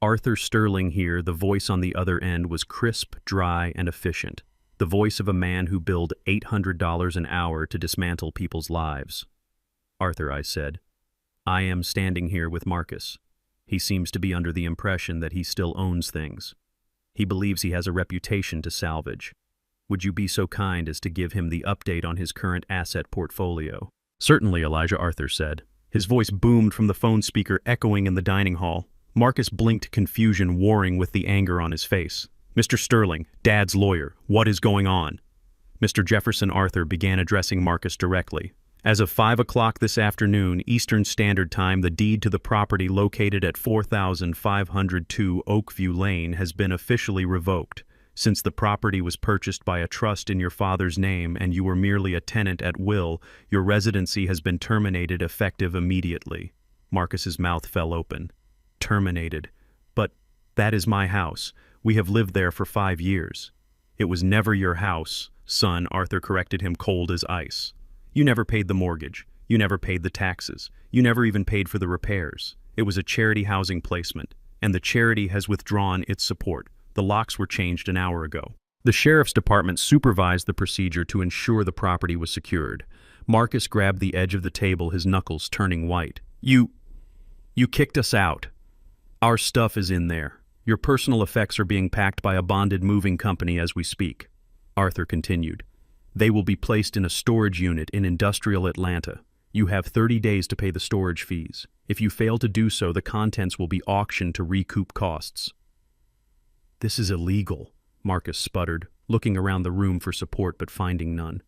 Arthur Sterling here, the voice on the other end was crisp, dry, and efficient. The voice of a man who billed $800 an hour to dismantle people's lives. Arthur, I said, I am standing here with Marcus. He seems to be under the impression that he still owns things. He believes he has a reputation to salvage. Would you be so kind as to give him the update on his current asset portfolio? Certainly, Elijah, Arthur said. His voice boomed from the phone speaker, echoing in the dining hall. Marcus blinked, confusion warring with the anger on his face. Mr. Sterling, Dad's lawyer, what is going on? Mr. Jefferson Arthur began addressing Marcus directly. As of 5 o'clock this afternoon, Eastern Standard Time, the deed to the property located at 4502 Oakview Lane has been officially revoked. Since the property was purchased by a trust in your father's name and you were merely a tenant at will, your residency has been terminated effective immediately. Marcus's mouth fell open. Terminated. But that is my house. We have lived there for 5 years. It was never your house, son, Arthur corrected him, cold as ice. You never paid the mortgage. You never paid the taxes. You never even paid for the repairs. It was a charity housing placement, and the charity has withdrawn its support. The locks were changed an hour ago. The sheriff's department supervised the procedure to ensure the property was secured. Marcus grabbed the edge of the table, his knuckles turning white. You kicked us out. Our stuff is in there. Your personal effects are being packed by a bonded moving company as we speak. Arthur continued. They will be placed in a storage unit in industrial Atlanta. You have 30 days to pay the storage fees. If you fail to do so, the contents will be auctioned to recoup costs. This is illegal, Marcus sputtered, looking around the room for support but finding none.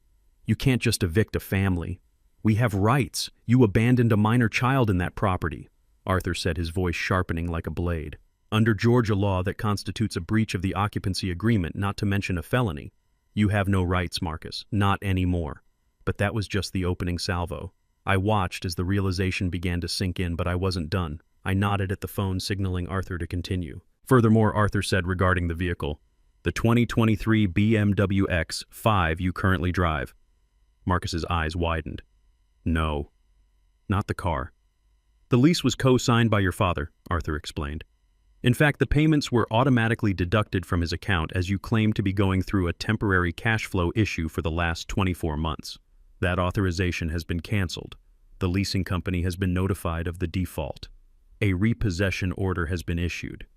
You can't just evict a family. We have rights. You abandoned a minor child in that property, Arthur said, his voice sharpening like a blade. Under Georgia law, that constitutes a breach of the occupancy agreement, not to mention a felony. You have no rights, Marcus, not anymore. But that was just the opening salvo. I watched as the realization began to sink in, but I wasn't done. I nodded at the phone, signaling Arthur to continue. Furthermore, Arthur said regarding the vehicle, the 2023 BMW X5 you currently drive. Marcus's eyes widened. No, not the car. The lease was co-signed by your father, Arthur explained. In fact, the payments were automatically deducted from his account as you claimed to be going through a temporary cash flow issue for the last 24 months. That authorization has been canceled. The leasing company has been notified of the default. A repossession order has been issued.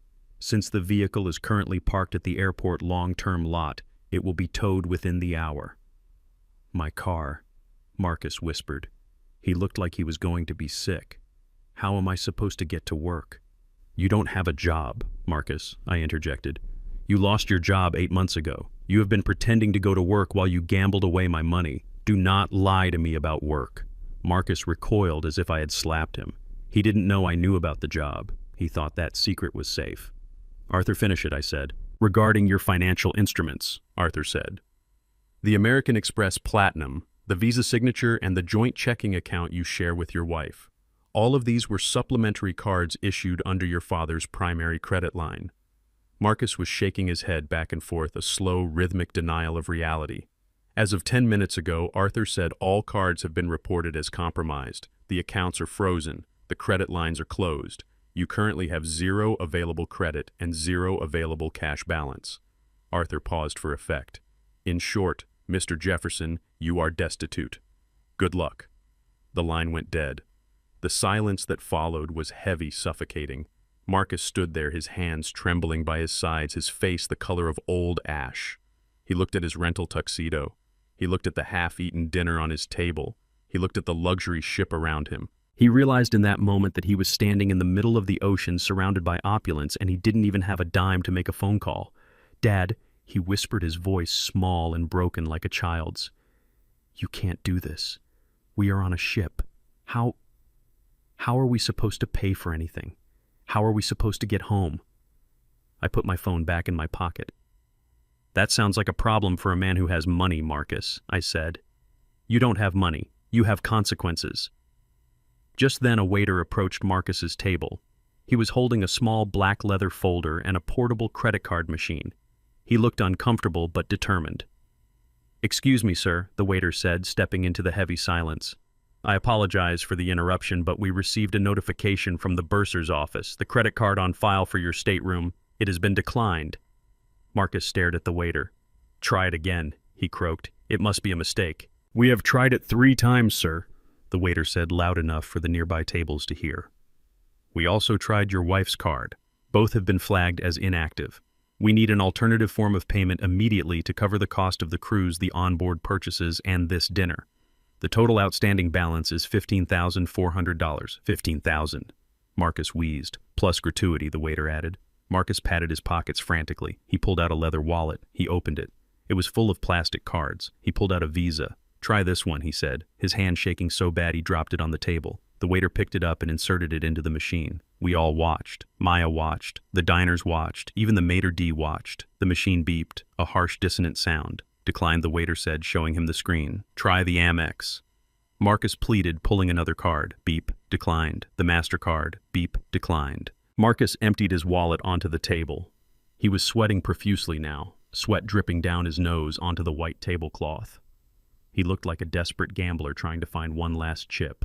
Since the vehicle is currently parked at the airport long-term lot, it will be towed within the hour. My car, Marcus whispered. He looked like he was going to be sick. How am I supposed to get to work? You don't have a job, Marcus, I interjected. You lost your job 8 months ago. You have been pretending to go to work while you gambled away my money. Do not lie to me about work. Marcus recoiled as if I had slapped him. He didn't know I knew about the job. He thought that secret was safe. Arthur, finish it, I said. Regarding your financial instruments, Arthur said. The American Express Platinum, the Visa signature, and the joint checking account you share with your wife. All of these were supplementary cards issued under your father's primary credit line. Marcus was shaking his head back and forth, a slow, rhythmic denial of reality. As of 10 minutes ago, Arthur said all cards have been reported as compromised. The accounts are frozen. The credit lines are closed. You currently have 0 available credit and 0 available cash balance. Arthur paused for effect. In short, Mr. Jefferson, you are destitute. Good luck. The line went dead. The silence that followed was heavy, suffocating. Marcus stood there, his hands trembling by his sides, his face the color of old ash. He looked at his rental tuxedo. He looked at the half-eaten dinner on his table. He looked at the luxury ship around him. He realized in that moment that he was standing in the middle of the ocean surrounded by opulence, and he didn't even have a dime to make a phone call. "Dad," he whispered, his voice small and broken like a child's. "You can't do this. We are on a ship. How are we supposed to pay for anything? How are we supposed to get home?" I put my phone back in my pocket. "That sounds like a problem for a man who has money, Marcus," I said. "You don't have money. You have consequences." Just then a waiter approached Marcus's table. He was holding a small black leather folder and a portable credit card machine. He looked uncomfortable but determined. "Excuse me, sir," the waiter said, stepping into the heavy silence. "I apologize for the interruption, but we received a notification from the bursar's office. The credit card on file for your stateroom, it has been declined." Marcus stared at the waiter. "Try it again," he croaked. "It must be a mistake." "We have tried it 3 times, sir," the waiter said loud enough for the nearby tables to hear. "We also tried your wife's card. Both have been flagged as inactive. We need an alternative form of payment immediately to cover the cost of the cruise, the onboard purchases, and this dinner. The total outstanding balance is $15,400. $15,000. Marcus wheezed. "Plus gratuity," the waiter added. Marcus patted his pockets frantically. He pulled out a leather wallet. He opened it. It was full of plastic cards. He pulled out a Visa. "Try this one," he said, his hand shaking so bad he dropped it on the table. The waiter picked it up and inserted it into the machine. We all watched. Maya watched. The diners watched. Even the maitre d' watched. The machine beeped. A harsh, dissonant sound. "Declined," the waiter said, showing him the screen. "Try the Amex." Marcus pleaded, pulling another card. Beep. Declined. The MasterCard. Beep. Declined. Marcus emptied his wallet onto the table. He was sweating profusely now, sweat dripping down his nose onto the white tablecloth. He looked like a desperate gambler trying to find one last chip.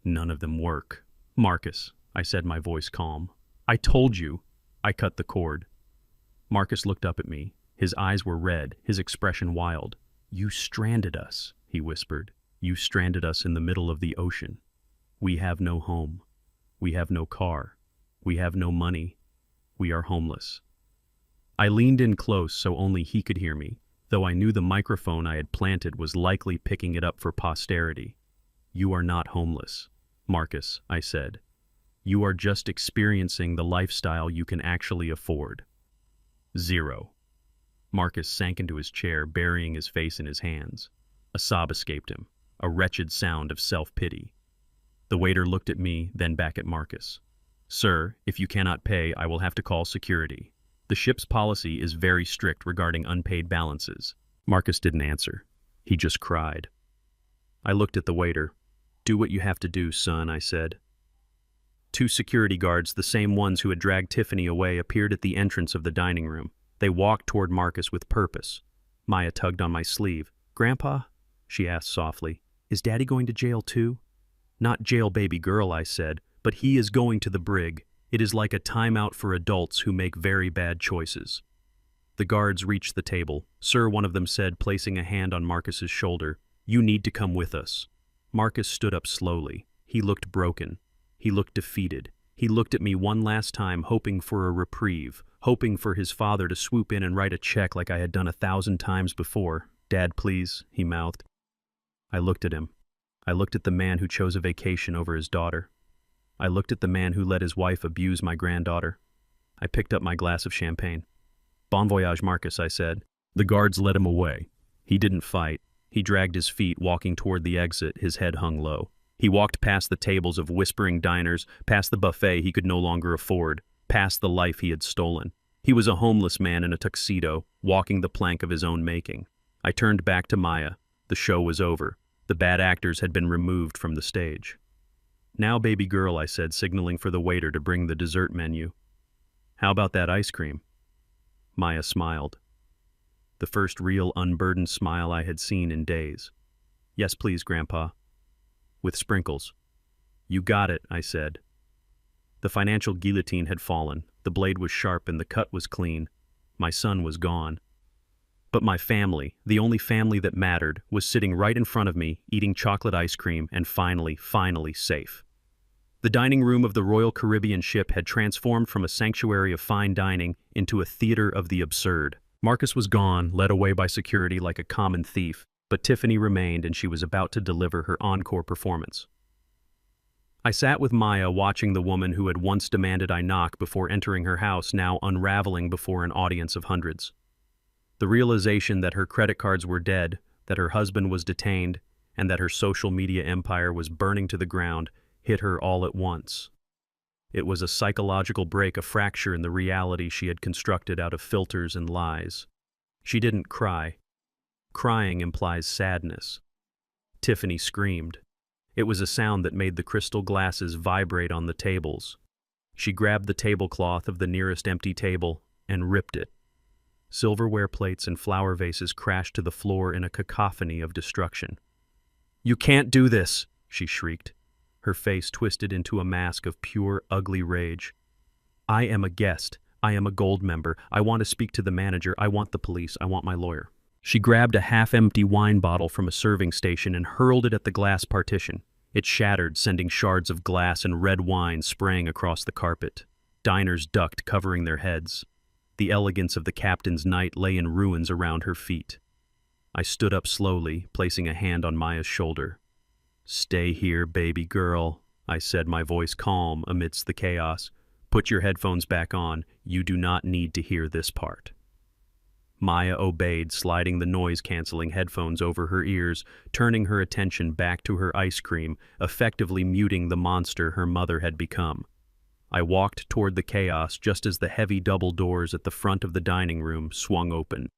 "None of them work." "Marcus," I said, my voice calm. "I told you." I cut the cord. Marcus looked up at me. His eyes were red, his expression wild. "You stranded us," he whispered. "You stranded us in the middle of the ocean. We have no home. We have no car. We have no money. We are homeless." I leaned in close so only he could hear me, though I knew the microphone I had planted was likely picking it up for posterity. "You are not homeless, Marcus," I said. "You are just experiencing the lifestyle you can actually afford." 0. Marcus sank into his chair, burying his face in his hands. A sob escaped him, a wretched sound of self-pity. The waiter looked at me, then back at Marcus. "Sir, if you cannot pay, I will have to call security. The ship's policy is very strict regarding unpaid balances." Marcus didn't answer. He just cried. I looked at the waiter. "Do what you have to do, son," I said. 2 security guards, the same ones who had dragged Tiffany away, appeared at the entrance of the dining room. They walked toward Marcus with purpose. Maya tugged on my sleeve. "Grandpa?" she asked softly. "Is Daddy going to jail too?" "Not jail, baby girl," I said, "but he is going to the brig. It is like a timeout for adults who make very bad choices." The guards reached the table. "Sir," one of them said, placing a hand on Marcus's shoulder, "you need to come with us." Marcus stood up slowly. He looked broken. He looked defeated. He looked at me one last time, hoping for a reprieve, hoping for his father to swoop in and write a check like I had done 1,000 times before. "Dad, please," he mouthed. I looked at him. I looked at the man who chose a vacation over his daughter. I looked at the man who let his wife abuse my granddaughter. I picked up my glass of champagne. "Bon voyage, Marcus," I said. The guards led him away. He didn't fight. He dragged his feet, walking toward the exit, his head hung low. He walked past the tables of whispering diners, past the buffet he could no longer afford, past the life he had stolen. He was a homeless man in a tuxedo, walking the plank of his own making. I turned back to Maya. The show was over. The bad actors had been removed from the stage. "Now, baby girl," I said, signaling for the waiter to bring the dessert menu. "How about that ice cream?" Maya smiled. The first real unburdened smile I had seen in days. "Yes, please, Grandpa." "With sprinkles." "You got it," I said. The financial guillotine had fallen. The blade was sharp and the cut was clean. My son was gone. But my family, the only family that mattered, was sitting right in front of me, eating chocolate ice cream and finally safe. The dining room of the Royal Caribbean ship had transformed from a sanctuary of fine dining into a theater of the absurd. Marcus was gone, led away by security like a common thief. but Tiffany remained, and she was about to deliver her encore performance. I sat with Maya, watching the woman who had once demanded I knock before entering her house now unraveling before an audience of hundreds. The realization that her credit cards were dead, that her husband was detained, and that her social media empire was burning to the ground hit her all at once. It was a psychological break, a fracture in the reality she had constructed out of filters and lies. She didn't cry. Crying implies sadness. Tiffany screamed. It was a sound that made the crystal glasses vibrate on the tables. She grabbed the tablecloth of the nearest empty table and ripped it. Silverware plates and flower vases crashed to the floor in a cacophony of destruction. "You can't do this," she shrieked, her face twisted into a mask of pure, ugly rage. "I am a guest. I am a gold member. I want to speak to the manager. I want the police. I want my lawyer." She grabbed a half-empty wine bottle from a serving station and hurled it at the glass partition. It shattered, sending shards of glass and red wine spraying across the carpet. Diners ducked, covering their heads. The elegance of the captain's night lay in ruins around her feet. I stood up slowly, placing a hand on Maya's shoulder. "Stay here, baby girl," I said, my voice calm amidst the chaos. "Put your headphones back on. You do not need to hear this part." Maya obeyed, sliding the noise-canceling headphones over her ears, turning her attention back to her ice cream, effectively muting the monster her mother had become. I walked toward the chaos just as the heavy double doors at the front of the dining room swung open.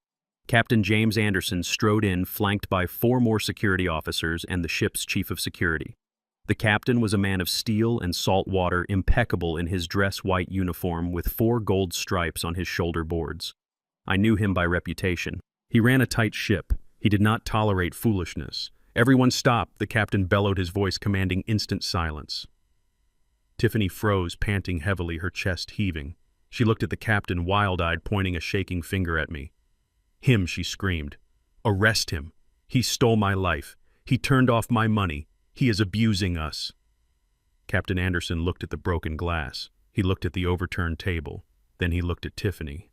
Captain James Anderson strode in, flanked by 4 more security officers and the ship's chief of security. The captain was a man of steel and salt water, impeccable in his dress-white uniform with 4 gold stripes on his shoulder boards. I knew him by reputation. He ran a tight ship. He did not tolerate foolishness. "Everyone stop," the captain bellowed, his voice commanding instant silence. Tiffany froze, panting heavily, her chest heaving. She looked at the captain, wild-eyed, pointing a shaking finger at me. "Him," she screamed. "Arrest him. He stole my life. He turned off my money. He is abusing us." Captain Anderson looked at the broken glass. He looked at the overturned table. Then he looked at Tiffany.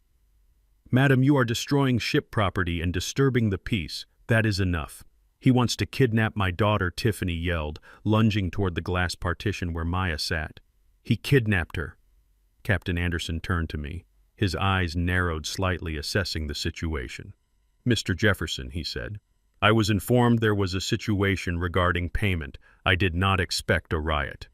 "Madam, you are destroying ship property and disturbing the peace. That is enough. He wants to kidnap my daughter," Tiffany yelled, lunging toward the glass partition where Maya sat. "He kidnapped her." Captain Anderson turned to me. His eyes narrowed slightly, assessing the situation. "Mr. Jefferson," he said, "I was informed there was a situation regarding payment. I did not expect a riot."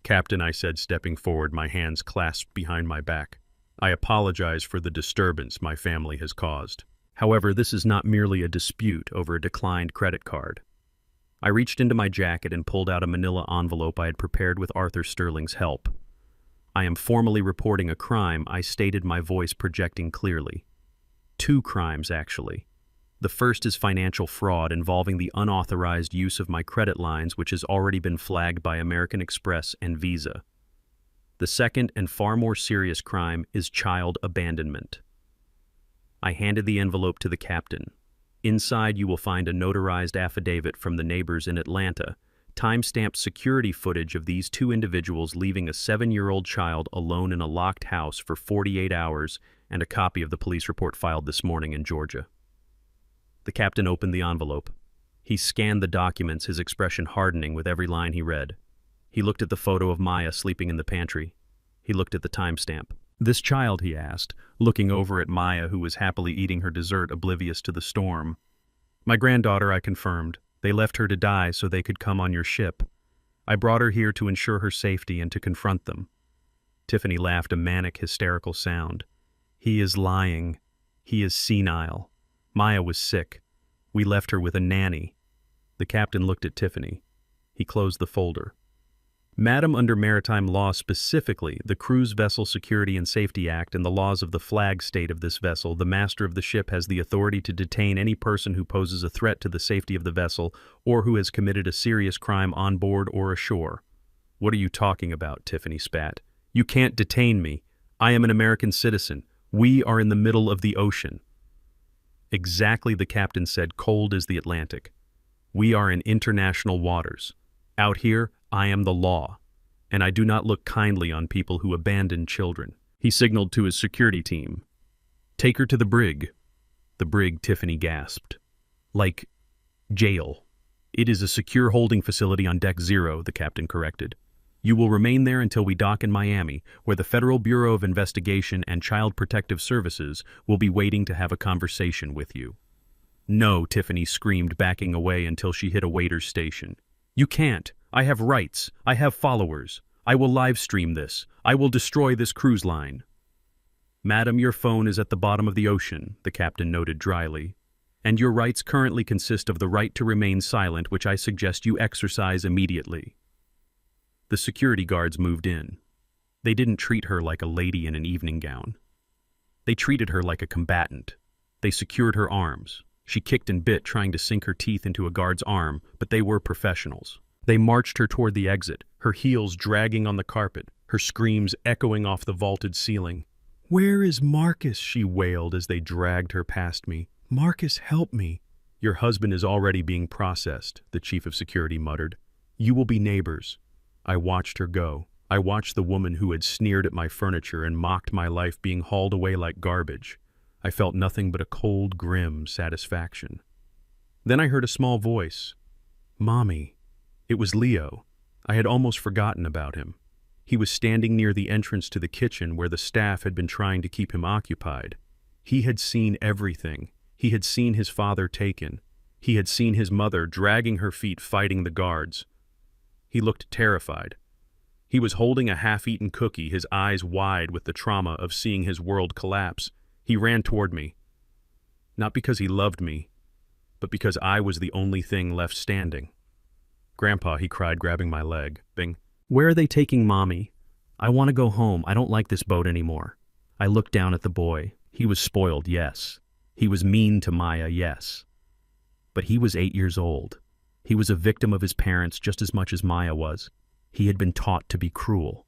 "Captain," I said, stepping forward, my hands clasped behind my back, "I apologize for the disturbance my family has caused. However, this is not merely a dispute over a declined credit card." I reached into my jacket and pulled out a manila envelope I had prepared with Arthur Sterling's help. "I am formally reporting a crime," I stated, my voice projecting clearly. 2 crimes, actually. The first is financial fraud involving the unauthorized use of my credit lines, which has already been flagged by American Express and Visa. The second and far more serious crime is child abandonment. I handed the envelope to the captain. Inside, you will find a notarized affidavit from the neighbors in Atlanta, time-stamped security footage of these 2 individuals leaving a 7-year-old child alone in a locked house for 48 hours, and a copy of the police report filed this morning in Georgia. The captain opened the envelope. He scanned the documents, his expression hardening with every line he read. He looked at the photo of Maya sleeping in the pantry. He looked at the timestamp. "This child," he asked, looking over at Maya, who was happily eating her dessert, oblivious to the storm. "My granddaughter," I confirmed. "They left her to die so they could come on your ship. I brought her here to ensure her safety and to confront them." Tiffany laughed, a manic, hysterical sound. "He is lying. He is senile. Maya was sick. We left her with a nanny." The captain looked at Tiffany. He closed the folder. "Madam, under maritime law, specifically the Cruise Vessel Security and Safety Act and the laws of the flag state of this vessel, the master of the ship has the authority to detain any person who poses a threat to the safety of the vessel or who has committed a serious crime on board or ashore." "What are you talking about?" Tiffany spat. "You can't detain me. I am an American citizen. We are in the middle of the ocean." "Exactly," the captain said, cold as the Atlantic. "We are in international waters. Out here, I am the law, and I do not look kindly on people who abandon children." He signaled to his security team. "Take her to the brig." "The brig," Tiffany gasped. Like Jail. It is a secure holding facility on Deck 0, the captain corrected. You will remain there until we dock in Miami, where the Federal Bureau of Investigation and Child Protective Services will be waiting to have a conversation with you. No, Tiffany screamed, backing away until she hit a waiter's station. You can't. I have rights. I have followers. I will live stream this. I will destroy this cruise line. Madam, your phone is at the bottom of the ocean, the captain noted dryly. And your rights currently consist of the right to remain silent, which I suggest you exercise immediately. The security guards moved in. They didn't treat her like a lady in an evening gown. They treated her like a combatant. They secured her arms. She kicked and bit, trying to sink her teeth into a guard's arm, but they were professionals. They marched her toward the exit, her heels dragging on the carpet, her screams echoing off the vaulted ceiling. "Where is Marcus?" she wailed as they dragged her past me. "Marcus, help me." "Your husband is already being processed," the chief of security muttered. "You will be neighbors." I watched her go. I watched the woman who had sneered at my furniture and mocked my life being hauled away like garbage. I felt nothing but a cold, grim satisfaction. Then I heard a small voice. "Mommy." It was Leo. I had almost forgotten about him. He was standing near the entrance to the kitchen where the staff had been trying to keep him occupied. He had seen everything. He had seen his father taken. He had seen his mother dragging her feet fighting the guards. He looked terrified. He was holding a half-eaten cookie, his eyes wide with the trauma of seeing his world collapse. He ran toward me. Not because he loved me, but because I was the only thing left standing. "Grandpa," he cried, grabbing my leg. Bing. "Where are they taking Mommy? I want to go home. I don't like this boat anymore." I looked down at the boy. He was spoiled, yes. He was mean to Maya, yes. But he was 8 years old. He was a victim of his parents just as much as Maya was. He had been taught to be cruel.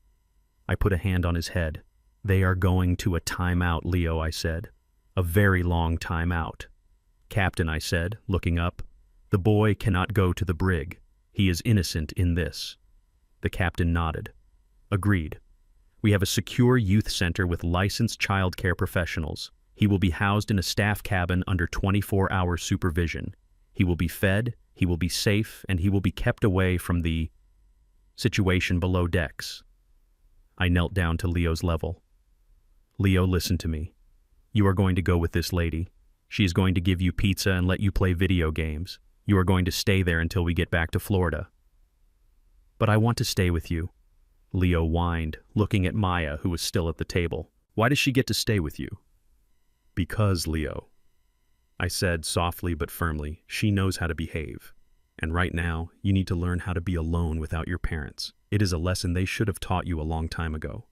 I put a hand on his head. "They are going to a timeout, Leo," I said. "A very long timeout." "Captain," I said, looking up, "the boy cannot go to the brig. He is innocent in this." The captain nodded. "Agreed. We have a secure youth center with licensed child care professionals. He will be housed in a staff cabin under 24-hour supervision. He will be fed, he will be safe, and he will be kept away from the situation below decks." I knelt down to Leo's level. "Leo, listen to me. You are going to go with this lady. She is going to give you pizza and let you play video games. You are going to stay there until we get back to Florida." "But I want to stay with you," Leo whined, looking at Maya, who was still at the table. "Why does she get to stay with you?" "Because, Leo," I said softly but firmly, "she knows how to behave. And right now, you need to learn how to be alone without your parents. It is a lesson they should have taught you a long time ago."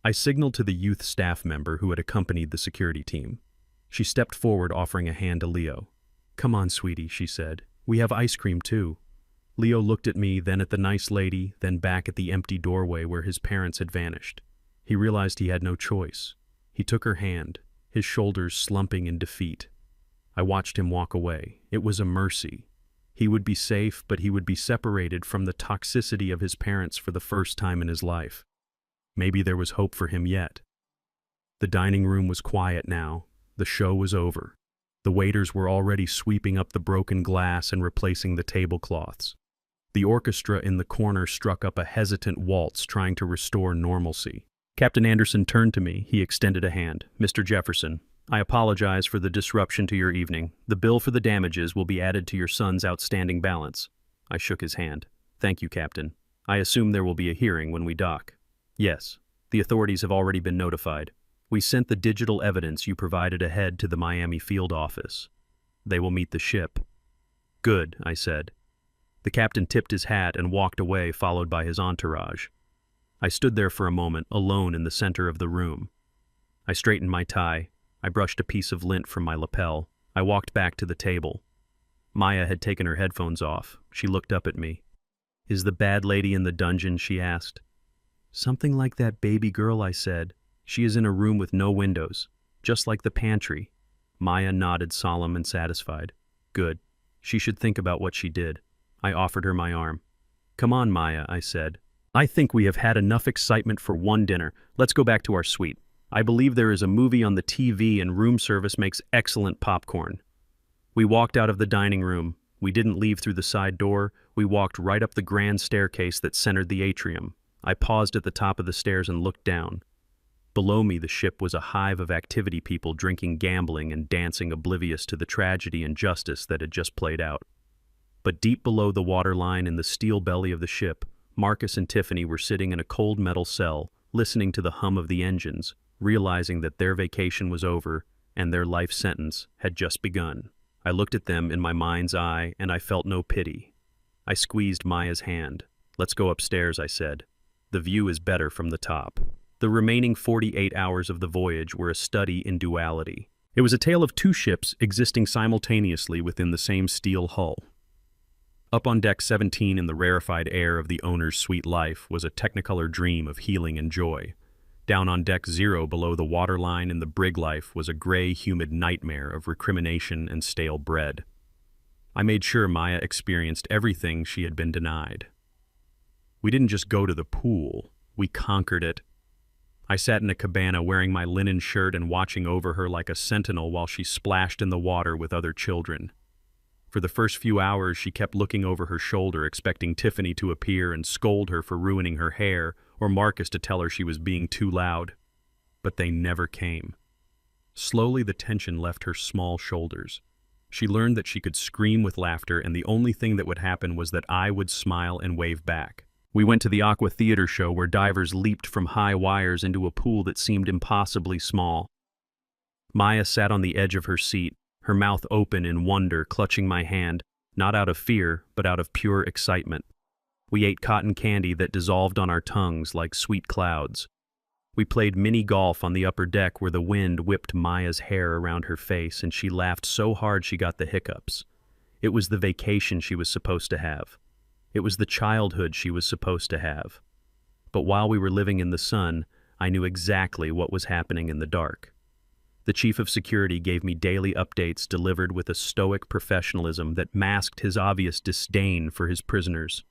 I signaled to the youth staff member who had accompanied the security team. She stepped forward, offering a hand to Leo. "Come on, sweetie," she said. "We have ice cream, too." Leo looked at me, then at the nice lady, then back at the empty doorway where his parents had vanished. He realized he had no choice. He took her hand, his shoulders slumping in defeat. I watched him walk away. It was a mercy. He would be safe, but he would be separated from the toxicity of his parents for the first time in his life. Maybe there was hope for him yet. The dining room was quiet now. The show was over. The waiters were already sweeping up the broken glass and replacing the tablecloths. The orchestra in the corner struck up a hesitant waltz, trying to restore normalcy. Captain Anderson turned to me. He extended a hand. "Mr. Jefferson, I apologize for the disruption to your evening. The bill for the damages will be added to your son's outstanding balance." I shook his hand. "Thank you, Captain. I assume there will be a hearing when we dock." "Yes. The authorities have already been notified. We sent the digital evidence you provided ahead to the Miami field office. They will meet the ship." "Good," I said. The captain tipped his hat and walked away, followed by his entourage. I stood there for a moment, alone in the center of the room. I straightened my tie. I brushed a piece of lint from my lapel. I walked back to the table. Maya had taken her headphones off. She looked up at me. "Is the bad lady in the dungeon?" she asked. "Something like that baby girl," I said. "She is in a room with no windows, just like the pantry." Maya nodded, solemn and satisfied. "Good. She should think about what she did." I offered her my arm. "Come on, Maya," I said. "I think we have had enough excitement for one dinner. Let's go back to our suite. I believe there is a movie on the TV and room service makes excellent popcorn." We walked out of the dining room. We didn't leave through the side door, we walked right up the grand staircase that centered the atrium. I paused at the top of the stairs and looked down. Below me, the ship was a hive of activity people drinking, gambling, and dancing, oblivious to the tragedy and justice that had just played out. But deep below the waterline in the steel belly of the ship, Marcus and Tiffany were sitting in a cold metal cell, listening to the hum of the engines, realizing that their vacation was over and their life sentence had just begun. I looked at them in my mind's eye, and I felt no pity. I squeezed Maya's hand. "Let's go upstairs," I said. "The view is better from the top." The remaining 48 hours of the voyage were a study in duality. It was a tale of two ships existing simultaneously within the same steel hull. Up on deck 17 in the rarefied air of the owner's sweet life was a technicolor dream of healing and joy. Down on deck 0 below the waterline in the brig life was a gray, humid nightmare of recrimination and stale bread. I made sure Maya experienced everything she had been denied. We didn't just go to the pool, we conquered it. I sat in a cabana wearing my linen shirt and watching over her like a sentinel while she splashed in the water with other children. For the first few hours, she kept looking over her shoulder, expecting Tiffany to appear and scold her for ruining her hair, or Marcus to tell her she was being too loud. But they never came. Slowly, the tension left her small shoulders. She learned that she could scream with laughter, and the only thing that would happen was that I would smile and wave back. We went to the Aqua Theater show where divers leaped from high wires into a pool that seemed impossibly small. Maya sat on the edge of her seat, her mouth open in wonder, clutching my hand, not out of fear, but out of pure excitement. We ate cotton candy that dissolved on our tongues like sweet clouds. We played mini golf on the upper deck where the wind whipped Maya's hair around her face, and she laughed so hard she got the hiccups. It was the vacation she was supposed to have. It was the childhood she was supposed to have. But while we were living in the sun, I knew exactly what was happening in the dark. The chief of security gave me daily updates delivered with a stoic professionalism that masked his obvious disdain for his prisoners.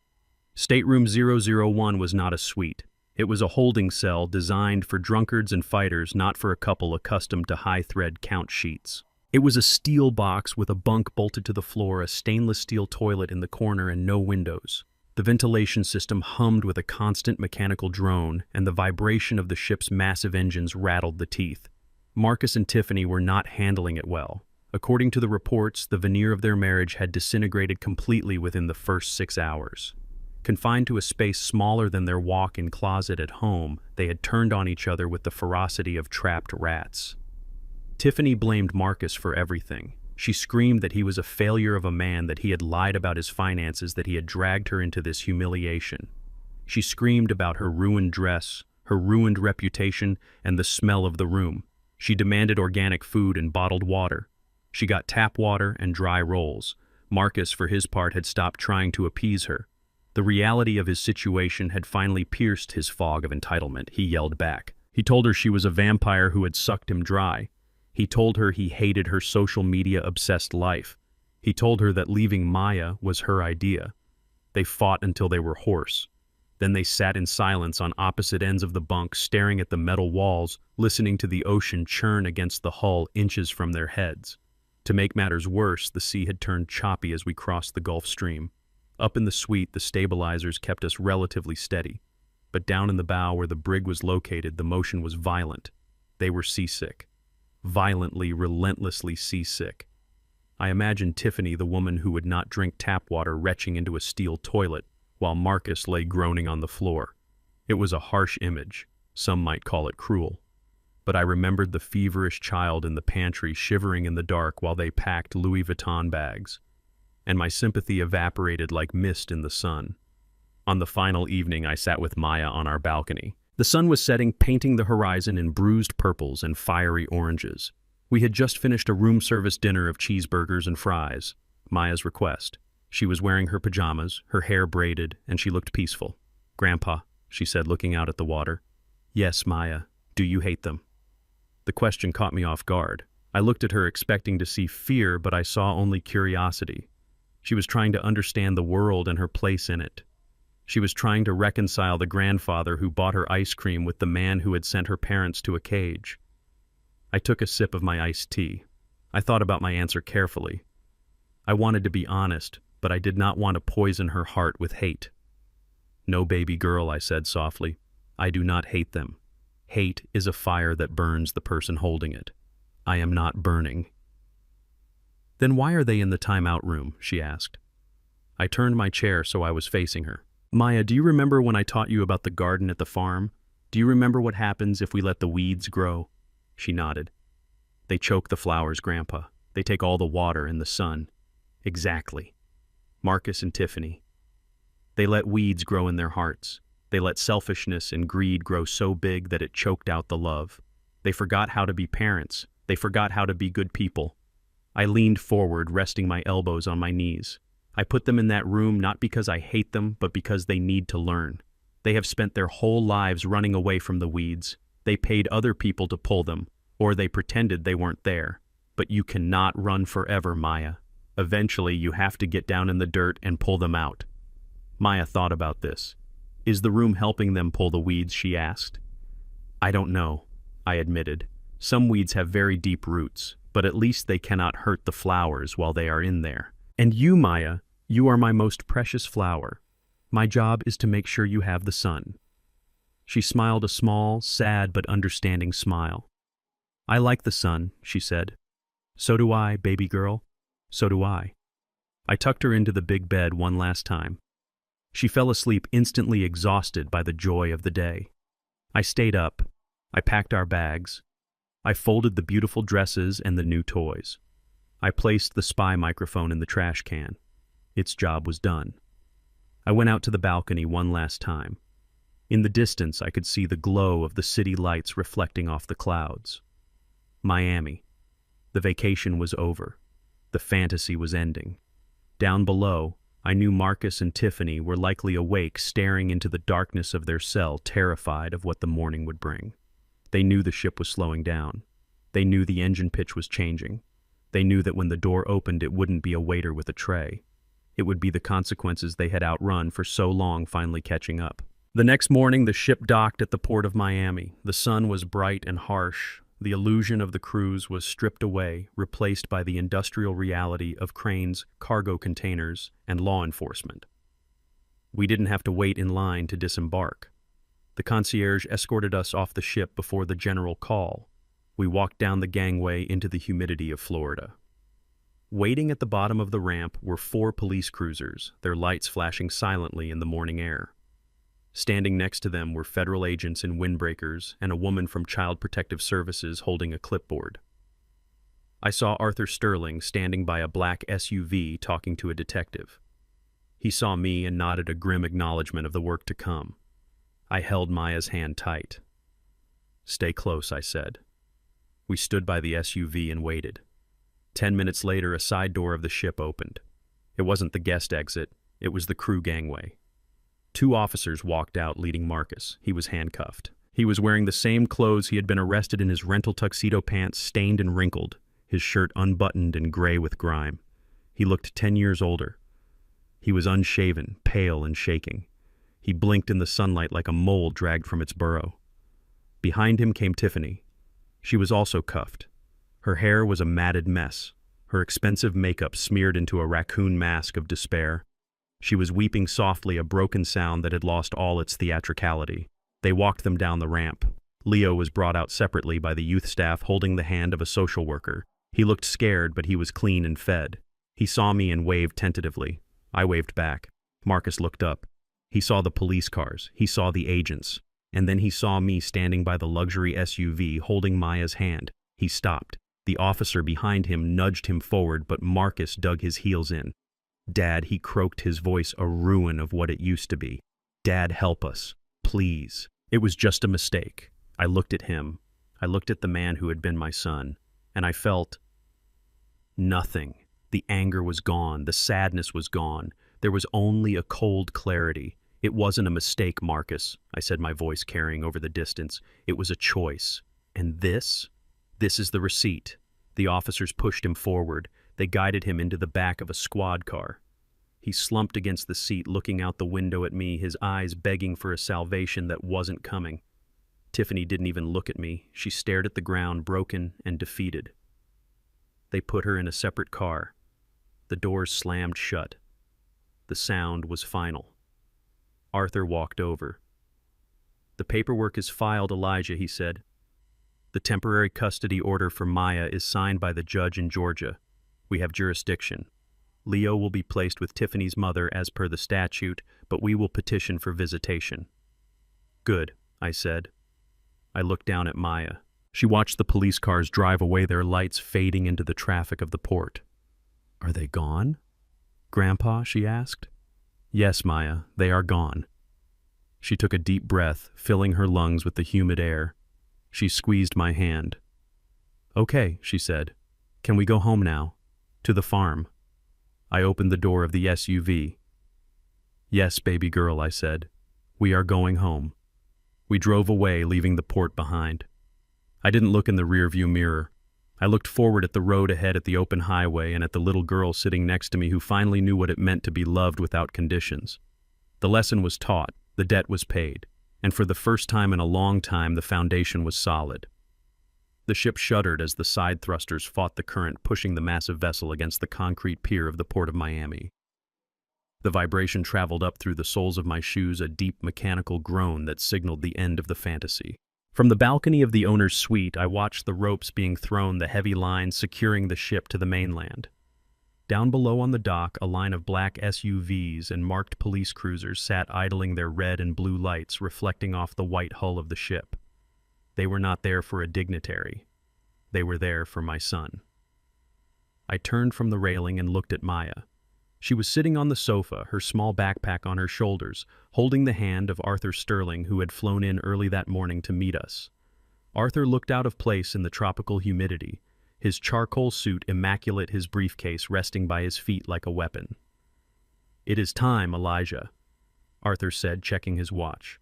Stateroom 001 was not a suite. It was a holding cell designed for drunkards and fighters, not for a couple accustomed to high-thread count sheets. It was a steel box with a bunk bolted to the floor, a stainless steel toilet in the corner, and no windows. The ventilation system hummed with a constant mechanical drone, and the vibration of the ship's massive engines rattled the teeth. Marcus and Tiffany were not handling it well. According to the reports, the veneer of their marriage had disintegrated completely within the first 6 hours. Confined to a space smaller than their walk-in closet at home, they had turned on each other with the ferocity of trapped rats. Tiffany blamed Marcus for everything. She screamed that he was a failure of a man, that he had lied about his finances, that he had dragged her into this humiliation. She screamed about her ruined dress, her ruined reputation, and the smell of the room. She demanded organic food and bottled water. She got tap water and dry rolls. Marcus, for his part, had stopped trying to appease her. The reality of his situation had finally pierced his fog of entitlement. He yelled back. He told her she was a vampire who had sucked him dry. He told her he hated her social media-obsessed life. He told her that leaving Maya was her idea. They fought until they were hoarse. Then they sat in silence on opposite ends of the bunk, staring at the metal walls, listening to the ocean churn against the hull inches from their heads. To make matters worse, the sea had turned choppy as we crossed the Gulf Stream. Up in the suite, the stabilizers kept us relatively steady. But down in the bow where the brig was located, the motion was violent. They were seasick. Violently, relentlessly seasick. I imagined Tiffany, the woman who would not drink tap water, retching into a steel toilet, while Marcus lay groaning on the floor. It was a harsh image. Some might call it cruel. But I remembered the feverish child in the pantry shivering in the dark while they packed Louis Vuitton bags. And my sympathy evaporated like mist in the sun. On the final evening, I sat with Maya on our balcony. The sun was setting, painting the horizon in bruised purples and fiery oranges. We had just finished a room-service dinner of cheeseburgers and fries, Maya's request. She was wearing her pajamas, her hair braided, and she looked peaceful. "Grandpa," she said, looking out at the water. "Yes, Maya. Do you hate them?" The question caught me off guard. I looked at her expecting to see fear, but I saw only curiosity. She was trying to understand the world and her place in it. She was trying to reconcile the grandfather who bought her ice cream with the man who had sent her parents to a cage. I took a sip of my iced tea. I thought about my answer carefully. I wanted to be honest, but I did not want to poison her heart with hate. "No, baby girl," I said softly. "I do not hate them. Hate is a fire that burns the person holding it. I am not burning." "Then why are they in the timeout room?" she asked. I turned my chair so I was facing her. "Maya, do you remember when I taught you about the garden at the farm? Do you remember what happens if we let the weeds grow?" She nodded. "They choke the flowers, Grandpa. They take all the water and the sun." "Exactly. Marcus and Tiffany. They let weeds grow in their hearts. They let selfishness and greed grow so big that it choked out the love. They forgot how to be parents. They forgot how to be good people." I leaned forward, resting my elbows on my knees. "I put them in that room not because I hate them, but because they need to learn. They have spent their whole lives running away from the weeds. They paid other people to pull them, or they pretended they weren't there. But you cannot run forever, Maya. Eventually, you have to get down in the dirt and pull them out." Maya thought about this. "Is the room helping them pull the weeds?" she asked. "I don't know," I admitted. "Some weeds have very deep roots, but at least they cannot hurt the flowers while they are in there. And you, Maya, you are my most precious flower. My job is to make sure you have the sun." She smiled a small, sad but understanding smile. "I like the sun," she said. "So do I, baby girl. So do I." I tucked her into the big bed one last time. She fell asleep instantly exhausted by the joy of the day. I stayed up. I packed our bags. I folded the beautiful dresses and the new toys. I placed the spy microphone in the trash can. Its job was done. I went out to the balcony one last time. In the distance, I could see the glow of the city lights reflecting off the clouds. Miami. The vacation was over. The fantasy was ending. Down below, I knew Marcus and Tiffany were likely awake, staring into the darkness of their cell, terrified of what the morning would bring. They knew the ship was slowing down. They knew the engine pitch was changing. They knew that when the door opened, it wouldn't be a waiter with a tray. It would be the consequences they had outrun for so long finally catching up. The next morning, the ship docked at the port of Miami. The sun was bright and harsh. The illusion of the cruise was stripped away, replaced by the industrial reality of cranes, cargo containers, and law enforcement. We didn't have to wait in line to disembark. The concierge escorted us off the ship before the general call. We walked down the gangway into the humidity of Florida. Waiting at the bottom of the ramp were 4 police cruisers, their lights flashing silently in the morning air. Standing next to them were federal agents in windbreakers and a woman from Child Protective Services holding a clipboard. I saw Arthur Sterling standing by a black SUV talking to a detective. He saw me and nodded a grim acknowledgement of the work to come. I held Maya's hand tight. "Stay close," I said. We stood by the SUV and waited. 10 minutes later, a side door of the ship opened. It wasn't the guest exit, it was the crew gangway. 2 officers walked out leading Marcus. He was handcuffed. He was wearing the same clothes he had been arrested in, his rental tuxedo pants stained and wrinkled, his shirt unbuttoned and gray with grime. He looked 10 years older. He was unshaven, pale and shaking. He blinked in the sunlight like a mole dragged from its burrow. Behind him came Tiffany. She was also cuffed. Her hair was a matted mess, her expensive makeup smeared into a raccoon mask of despair. She was weeping softly, a broken sound that had lost all its theatricality. They walked them down the ramp. Leo was brought out separately by the youth staff holding the hand of a social worker. He looked scared, but he was clean and fed. He saw me and waved tentatively. I waved back. Marcus looked up. He saw the police cars. He saw the agents. And then he saw me standing by the luxury SUV holding Maya's hand. He stopped. The officer behind him nudged him forward, but Marcus dug his heels in. "Dad," he croaked, his voice a ruin of what it used to be. "Dad, help us. Please." It was just a mistake. I looked at him. I looked at the man who had been my son, and I felt nothing. The anger was gone. The sadness was gone. There was only a cold clarity. "It wasn't a mistake, Marcus," I said, my voice carrying over the distance. "It was a choice. And this is the receipt." The officers pushed him forward. They guided him into the back of a squad car. He slumped against the seat, looking out the window at me, his eyes begging for a salvation that wasn't coming. Tiffany didn't even look at me. She stared at the ground, broken and defeated. They put her in a separate car. The doors slammed shut. The sound was final. Arthur walked over. "The paperwork is filed, Elijah," he said. "The temporary custody order for Maya is signed by the judge in Georgia. We have jurisdiction. Leo will be placed with Tiffany's mother as per the statute, but we will petition for visitation." "Good," I said. I looked down at Maya. She watched the police cars drive away, their lights fading into the traffic of the port. "Are they gone, Grandpa?" she asked. "Yes, Maya, they are gone." She took a deep breath, filling her lungs with the humid air. She squeezed my hand. "Okay," she said. "Can we go home now? To the farm?" I opened the door of the SUV. "Yes, baby girl," I said. "We are going home." We drove away, leaving the port behind. I didn't look in the rearview mirror. I looked forward at the road ahead, at the open highway, and at the little girl sitting next to me who finally knew what it meant to be loved without conditions. The lesson was taught, the debt was paid, and for the first time in a long time the foundation was solid. The ship shuddered as the side thrusters fought the current, pushing the massive vessel against the concrete pier of the port of Miami. The vibration traveled up through the soles of my shoes, a deep mechanical groan that signaled the end of the fantasy. From the balcony of the owner's suite, I watched the ropes being thrown, the heavy lines securing the ship to the mainland. Down below on the dock, a line of black SUVs and marked police cruisers sat idling, their red and blue lights reflecting off the white hull of the ship. They were not there for a dignitary. They were there for my son. I turned from the railing and looked at Maya. She was sitting on the sofa, her small backpack on her shoulders, holding the hand of Arthur Sterling, who had flown in early that morning to meet us. Arthur looked out of place in the tropical humidity, his charcoal suit immaculate, his briefcase resting by his feet like a weapon. "It is time, Elijah," Arthur said, checking his watch.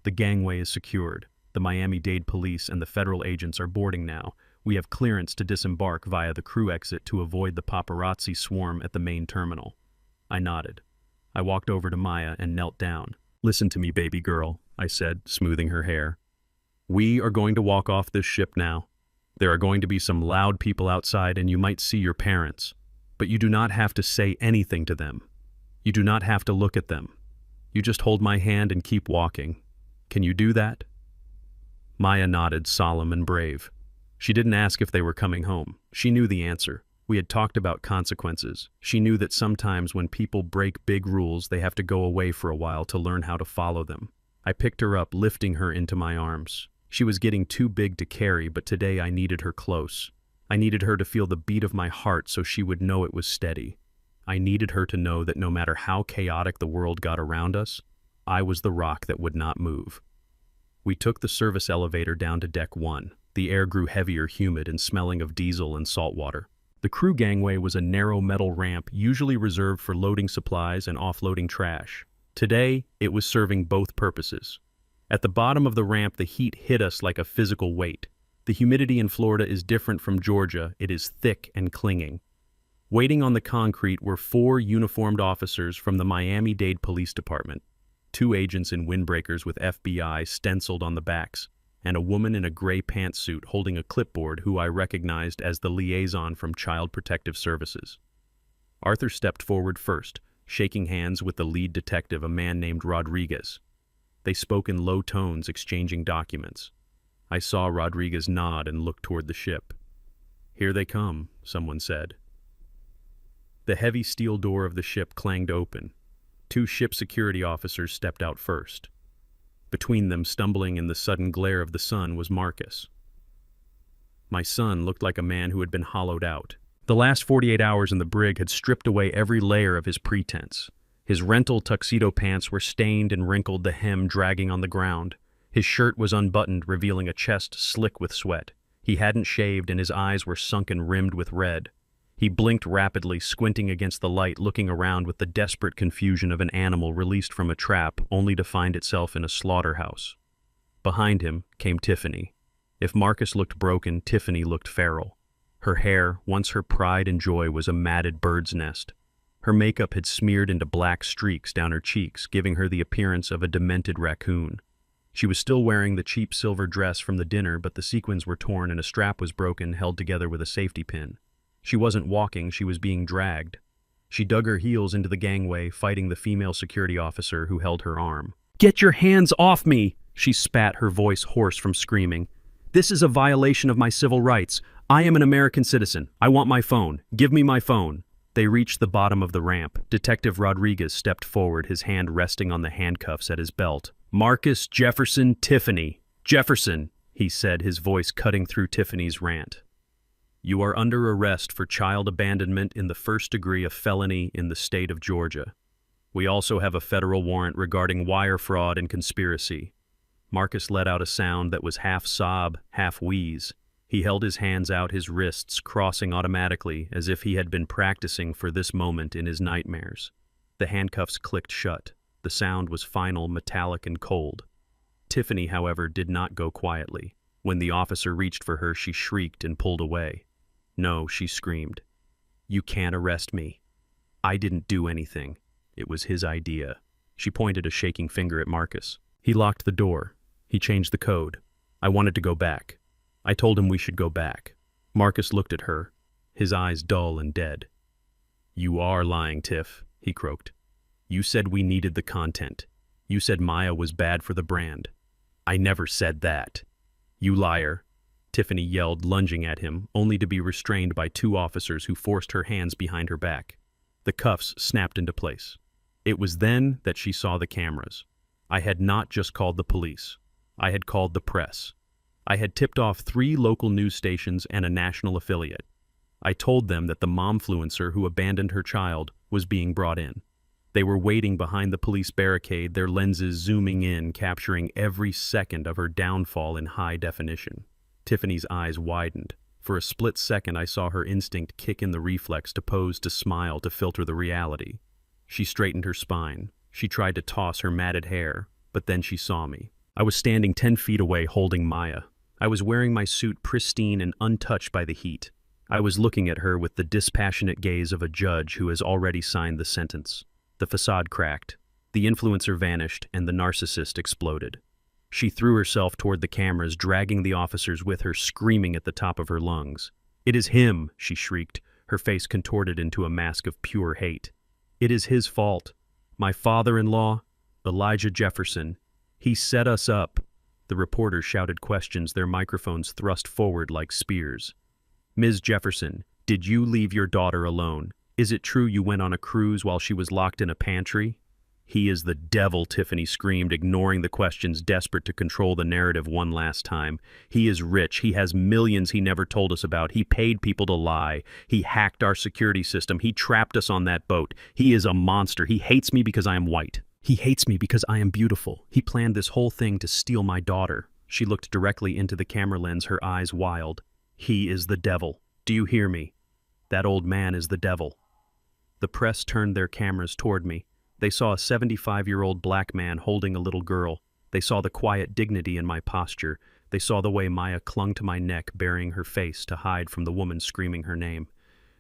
"The gangway is secured. The Miami-Dade police and the federal agents are boarding now. We have clearance to disembark via the crew exit to avoid the paparazzi swarm at the main terminal." I nodded. I walked over to Maya and knelt down. "Listen to me, baby girl," I said, smoothing her hair. "We are going to walk off this ship now. There are going to be some loud people outside, and you might see your parents. But you do not have to say anything to them. You do not have to look at them. You just hold my hand and keep walking. Can you do that?" Maya nodded, solemn and brave. She didn't ask if they were coming home. She knew the answer. We had talked about consequences. She knew that sometimes when people break big rules, they have to go away for a while to learn how to follow them. I picked her up, lifting her into my arms. She was getting too big to carry, but today I needed her close. I needed her to feel the beat of my heart so she would know it was steady. I needed her to know that no matter how chaotic the world got around us, I was the rock that would not move. We took the service elevator down to Deck 1. The air grew heavier, humid, and smelling of diesel and salt water. The crew gangway was a narrow metal ramp usually reserved for loading supplies and offloading trash. Today, it was serving both purposes. At the bottom of the ramp, the heat hit us like a physical weight. The humidity in Florida is different from Georgia. It is thick and clinging. Waiting on the concrete were 4 uniformed officers from the Miami-Dade Police Department, 2 agents in windbreakers with FBI stenciled on the backs, and a woman in a gray pantsuit holding a clipboard who I recognized as the liaison from Child Protective Services. Arthur stepped forward first, shaking hands with the lead detective, a man named Rodriguez. They spoke in low tones, exchanging documents. I saw Rodriguez nod and look toward the ship. "Here they come," someone said. The heavy steel door of the ship clanged open. 2 ship security officers stepped out first. Between them, stumbling in the sudden glare of the sun, was Marcus. My son looked like a man who had been hollowed out. The last 48 hours in the brig had stripped away every layer of his pretense. His rental tuxedo pants were stained and wrinkled, the hem dragging on the ground. His shirt was unbuttoned, revealing a chest slick with sweat. He hadn't shaved, and his eyes were sunken, rimmed with red. He blinked rapidly, squinting against the light, looking around with the desperate confusion of an animal released from a trap, only to find itself in a slaughterhouse. Behind him came Tiffany. If Marcus looked broken, Tiffany looked feral. Her hair, once her pride and joy, was a matted bird's nest. Her makeup had smeared into black streaks down her cheeks, giving her the appearance of a demented raccoon. She was still wearing the cheap silver dress from the dinner, but the sequins were torn and a strap was broken, held together with a safety pin. She wasn't walking, she was being dragged. She dug her heels into the gangway, fighting the female security officer who held her arm. "Get your hands off me!" she spat, her voice hoarse from screaming. "This is a violation of my civil rights. I am an American citizen. I want my phone. Give me my phone." They reached the bottom of the ramp. Detective Rodriguez stepped forward, his hand resting on the handcuffs at his belt. "Marcus Jefferson Tiffany. Jefferson," he said, his voice cutting through Tiffany's rant. "You are under arrest for child abandonment in the first degree of felony in the state of Georgia. We also have a federal warrant regarding wire fraud and conspiracy." Marcus let out a sound that was half sob, half wheeze. He held his hands out, his wrists crossing automatically as if he had been practicing for this moment in his nightmares. The handcuffs clicked shut. The sound was final, metallic, and cold. Tiffany, however, did not go quietly. When the officer reached for her, she shrieked and pulled away. "No," she screamed. "You can't arrest me. I didn't do anything. It was his idea." She pointed a shaking finger at Marcus. "He locked the door. He changed the code. I wanted to go back. I told him we should go back." Marcus looked at her, his eyes dull and dead. "You are lying, Tiff," he croaked. "You said we needed the content. You said Maya was bad for the brand. I never said that. You liar," Tiffany yelled, lunging at him, only to be restrained by two officers who forced her hands behind her back. The cuffs snapped into place. It was then that she saw the cameras. I had not just called the police. I had called the press. I had tipped off 3 local news stations and a national affiliate. I told them that the momfluencer who abandoned her child was being brought in. They were waiting behind the police barricade, their lenses zooming in, capturing every second of her downfall in high definition. Tiffany's eyes widened. For a split second, I saw her instinct kick in the reflex to pose, to smile, to filter the reality. She straightened her spine. She tried to toss her matted hair, but then she saw me. I was standing 10 feet away, holding Maya. I was wearing my suit pristine and untouched by the heat. I was looking at her with the dispassionate gaze of a judge who has already signed the sentence. The facade cracked. The influencer vanished, and the narcissist exploded. She threw herself toward the cameras, dragging the officers with her, screaming at the top of her lungs. "It is him," she shrieked, her face contorted into a mask of pure hate. "It is his fault. My father-in-law, Elijah Jefferson. He set us up." The reporters shouted questions, their microphones thrust forward like spears. "Ms. Jefferson, did you leave your daughter alone? Is it true you went on a cruise while she was locked in a pantry?" "He is the devil," Tiffany screamed, ignoring the questions, desperate to control the narrative one last time. "He is rich. He has millions he never told us about. He paid people to lie. He hacked our security system. He trapped us on that boat. He is a monster. He hates me because I am white. He hates me because I am beautiful. He planned this whole thing to steal my daughter." She looked directly into the camera lens, her eyes wild. "He is the devil. Do you hear me? That old man is the devil." The press turned their cameras toward me. They saw a 75-year-old black man holding a little girl. They saw the quiet dignity in my posture. They saw the way Maya clung to my neck, burying her face to hide from the woman screaming her name.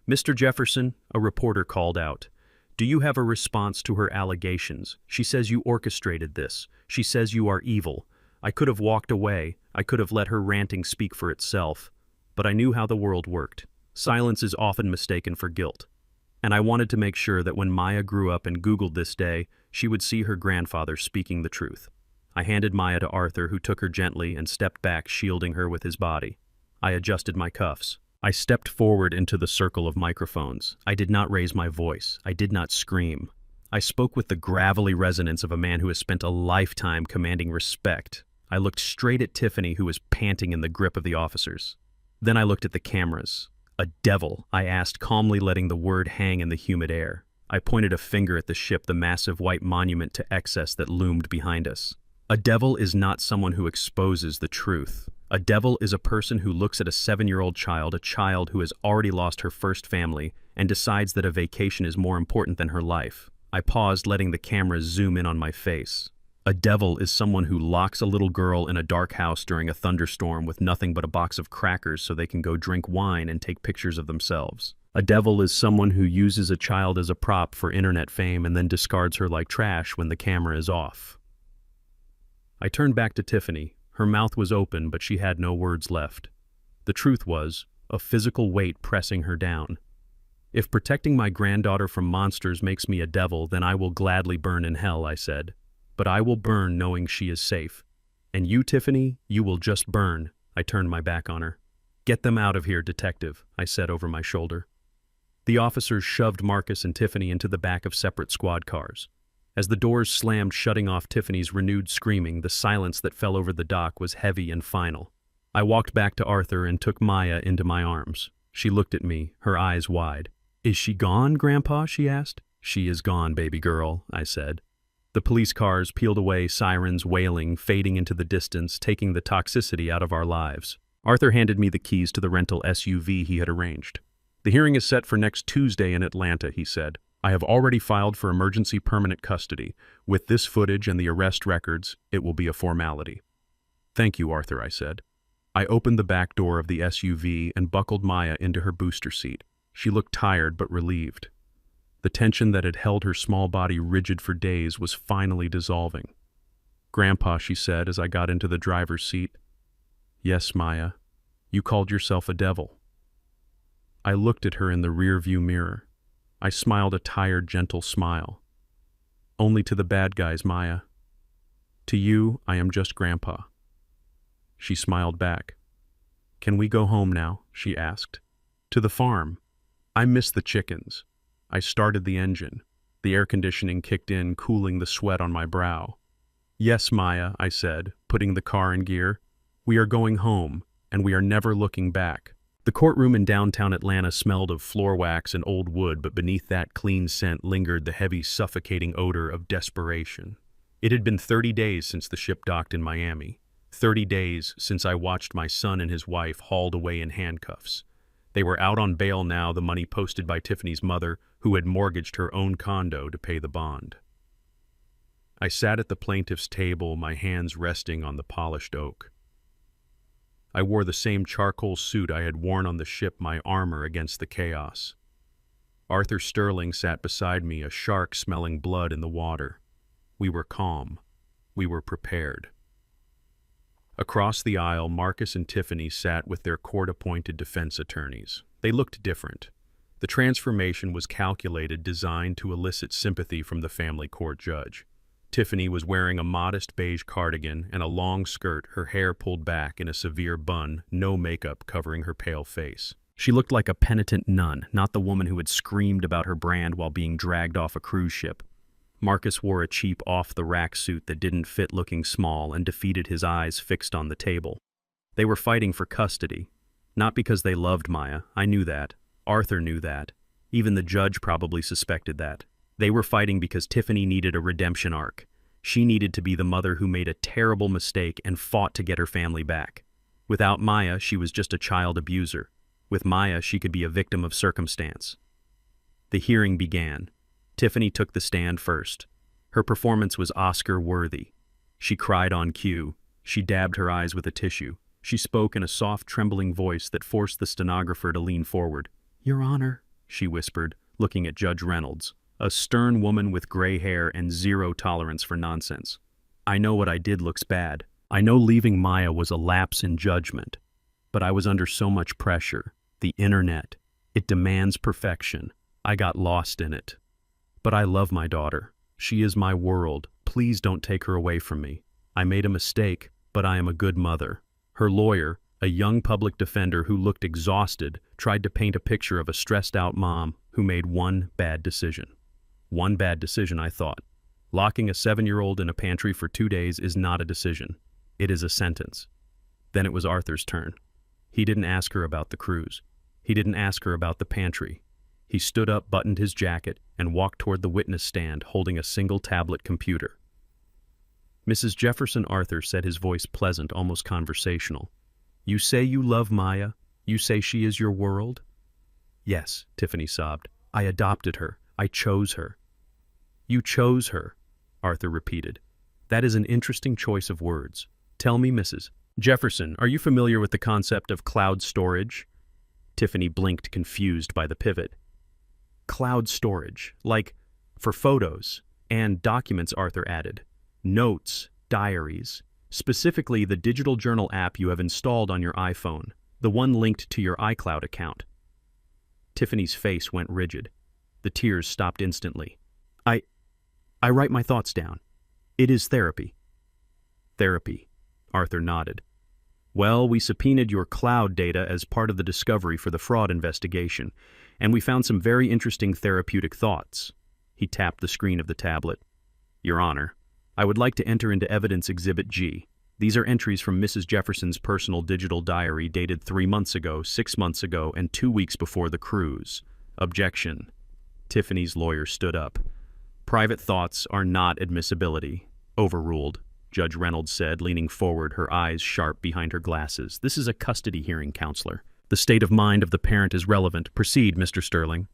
"Mr. Jefferson," a reporter called out, "do you have a response to her allegations? She says you orchestrated this. She says you are evil. I could have walked away. I could have let her ranting speak for itself. But I knew how the world worked. Silence is often mistaken for guilt. And I wanted to make sure that when Maya grew up and Googled this day, she would see her grandfather speaking the truth." I handed Maya to Arthur, who took her gently and stepped back, shielding her with his body. I adjusted my cuffs. I stepped forward into the circle of microphones. I did not raise my voice. I did not scream. I spoke with the gravelly resonance of a man who has spent a lifetime commanding respect. I looked straight at Tiffany, who was panting in the grip of the officers. Then I looked at the cameras. "A devil," I asked, calmly letting the word hang in the humid air. I pointed a finger at the ship, the massive white monument to excess that loomed behind us. "A devil is not someone who exposes the truth. A devil is a person who looks at a 7-year-old child, a child who has already lost her first family, and decides that a vacation is more important than her life." I paused, letting the cameras zoom in on my face. "A devil is someone who locks a little girl in a dark house during a thunderstorm with nothing but a box of crackers so they can go drink wine and take pictures of themselves. A devil is someone who uses a child as a prop for internet fame and then discards her like trash when the camera is off." I turned back to Tiffany. Her mouth was open, but she had no words left. The truth was, a physical weight pressing her down. If protecting my granddaughter from monsters makes me a devil, then I will gladly burn in hell, I said. But I will burn knowing she is safe. And you, Tiffany, you will just burn. I turned my back on her. Get them out of here, detective, I said over my shoulder. The officers shoved Marcus and Tiffany into the back of separate squad cars. As the doors slammed, shutting off Tiffany's renewed screaming, the silence that fell over the dock was heavy and final. I walked back to Arthur and took Maya into my arms. She looked at me, her eyes wide. Is she gone, Grandpa? She asked. She is gone, baby girl, I said. The police cars peeled away, sirens wailing, fading into the distance, taking the toxicity out of our lives. Arthur handed me the keys to the rental SUV he had arranged. The hearing is set for next Tuesday in Atlanta, he said. I have already filed for emergency permanent custody. With this footage and the arrest records, it will be a formality. Thank you, Arthur, I said. I opened the back door of the SUV and buckled Maya into her booster seat. She looked tired but relieved. The tension that had held her small body rigid for days was finally dissolving. Grandpa, she said as I got into the driver's seat. Yes, Maya, you called yourself a devil. I looked at her in the rear-view mirror. I smiled a tired, gentle smile. Only to the bad guys, Maya. To you, I am just Grandpa. She smiled back. Can we go home now? She asked. To the farm. I miss the chickens. I started the engine. The air conditioning kicked in, cooling the sweat on my brow. Yes, Maya, I said, putting the car in gear. We are going home, and we are never looking back. The courtroom in downtown Atlanta smelled of floor wax and old wood, but beneath that clean scent lingered the heavy, suffocating odor of desperation. It had been 30 days since the ship docked in Miami. 30 days since I watched my son and his wife hauled away in handcuffs. They were out on bail now, the money posted by Tiffany's mother, who had mortgaged her own condo to pay the bond. I sat at the plaintiff's table, my hands resting on the polished oak. I wore the same charcoal suit I had worn on the ship, my armor against the chaos. Arthur Sterling sat beside me, a shark smelling blood in the water. We were calm. We were prepared. Across the aisle, Marcus and Tiffany sat with their court-appointed defense attorneys. They looked different. The transformation was calculated, designed to elicit sympathy from the family court judge. Tiffany was wearing a modest beige cardigan and a long skirt, her hair pulled back in a severe bun, no makeup covering her pale face. She looked like a penitent nun, not the woman who had screamed about her brand while being dragged off a cruise ship. Marcus wore a cheap, off-the-rack suit that didn't fit, looking small and defeated, his eyes fixed on the table. They were fighting for custody. Not because they loved Maya, I knew that. Arthur knew that. Even the judge probably suspected that. They were fighting because Tiffany needed a redemption arc. She needed to be the mother who made a terrible mistake and fought to get her family back. Without Maya, she was just a child abuser. With Maya, she could be a victim of circumstance. The hearing began. Tiffany took the stand first. Her performance was Oscar-worthy. She cried on cue. She dabbed her eyes with a tissue. She spoke in a soft, trembling voice that forced the stenographer to lean forward. Your Honor, she whispered, looking at Judge Reynolds, a stern woman with gray hair and zero tolerance for nonsense. I know what I did looks bad. I know leaving Maya was a lapse in judgment. But I was under so much pressure. The internet. It demands perfection. I got lost in it. But I love my daughter. She is my world. Please don't take her away from me. I made a mistake, but I am a good mother. Her lawyer, a young public defender who looked exhausted, tried to paint a picture of a stressed-out mom who made one bad decision. One bad decision, I thought. Locking a 7-year-old in a pantry for 2 days is not a decision. It is a sentence. Then it was Arthur's turn. He didn't ask her about the cruise. He didn't ask her about the pantry. He stood up, buttoned his jacket, and walked toward the witness stand, holding a single tablet computer. Mrs. Jefferson Arthur said, his voice pleasant, almost conversational. You say you love Maya? You say she is your world? Yes, Tiffany sobbed. I adopted her. I chose her. You chose her, Arthur repeated. That is an interesting choice of words. Tell me, Mrs. Jefferson, are you familiar with the concept of cloud storage? Tiffany blinked, confused by the pivot. Cloud storage, like for photos and documents, Arthur added. Notes, diaries, specifically the digital journal app you have installed on your iPhone, the one linked to your iCloud account. Tiffany's face went rigid. The tears stopped instantly. I write my thoughts down. It is therapy. Therapy. Arthur nodded. Well, we subpoenaed your cloud data as part of the discovery for the fraud investigation, and we found some very interesting therapeutic thoughts. He tapped the screen of the tablet. Your Honor, I would like to enter into Evidence Exhibit G. These are entries from Mrs. Jefferson's personal digital diary dated 3 months ago, 6 months ago, and 2 weeks before the cruise. Objection. Tiffany's lawyer stood up. Private thoughts are not admissibility. Overruled, Judge Reynolds said, leaning forward, her eyes sharp behind her glasses. This is a custody hearing, counselor. The state of mind of the parent is relevant. Proceed, Mr. Sterling.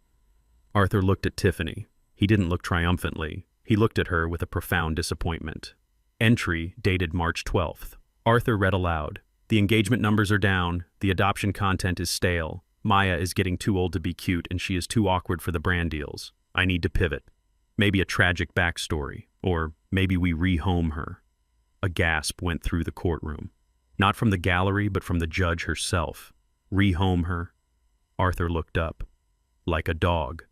Arthur looked at Tiffany. He didn't look triumphantly. He looked at her with a profound disappointment. Entry dated March 12th. Arthur read aloud. The engagement numbers are down. The adoption content is stale. Maya is getting too old to be cute, and she is too awkward for the brand deals. I need to pivot. Maybe a tragic backstory. Or maybe we rehome her. A gasp went through the courtroom. Not from the gallery, but from the judge herself. Rehome her. Arthur looked up. Like a dog.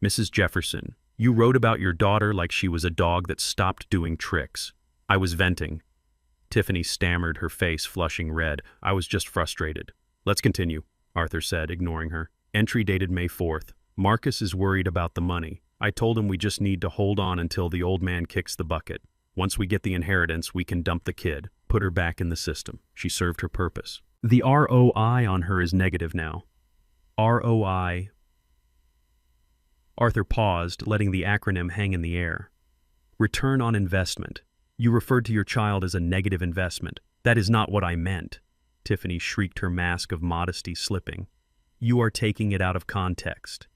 Mrs. Jefferson, you wrote about your daughter like she was a dog that stopped doing tricks. I was venting. Tiffany stammered, her face flushing red. I was just frustrated. Let's continue, Arthur said, ignoring her. Entry dated May 4th. Marcus is worried about the money. I told him we just need to hold on until the old man kicks the bucket. Once we get the inheritance, we can dump the kid, put her back in the system. She served her purpose. The ROI on her is negative now. ROI. Arthur paused, letting the acronym hang in the air. Return on investment. You referred to your child as a negative investment. That is not what I meant. Tiffany shrieked, her mask of modesty slipping. You are taking it out of context.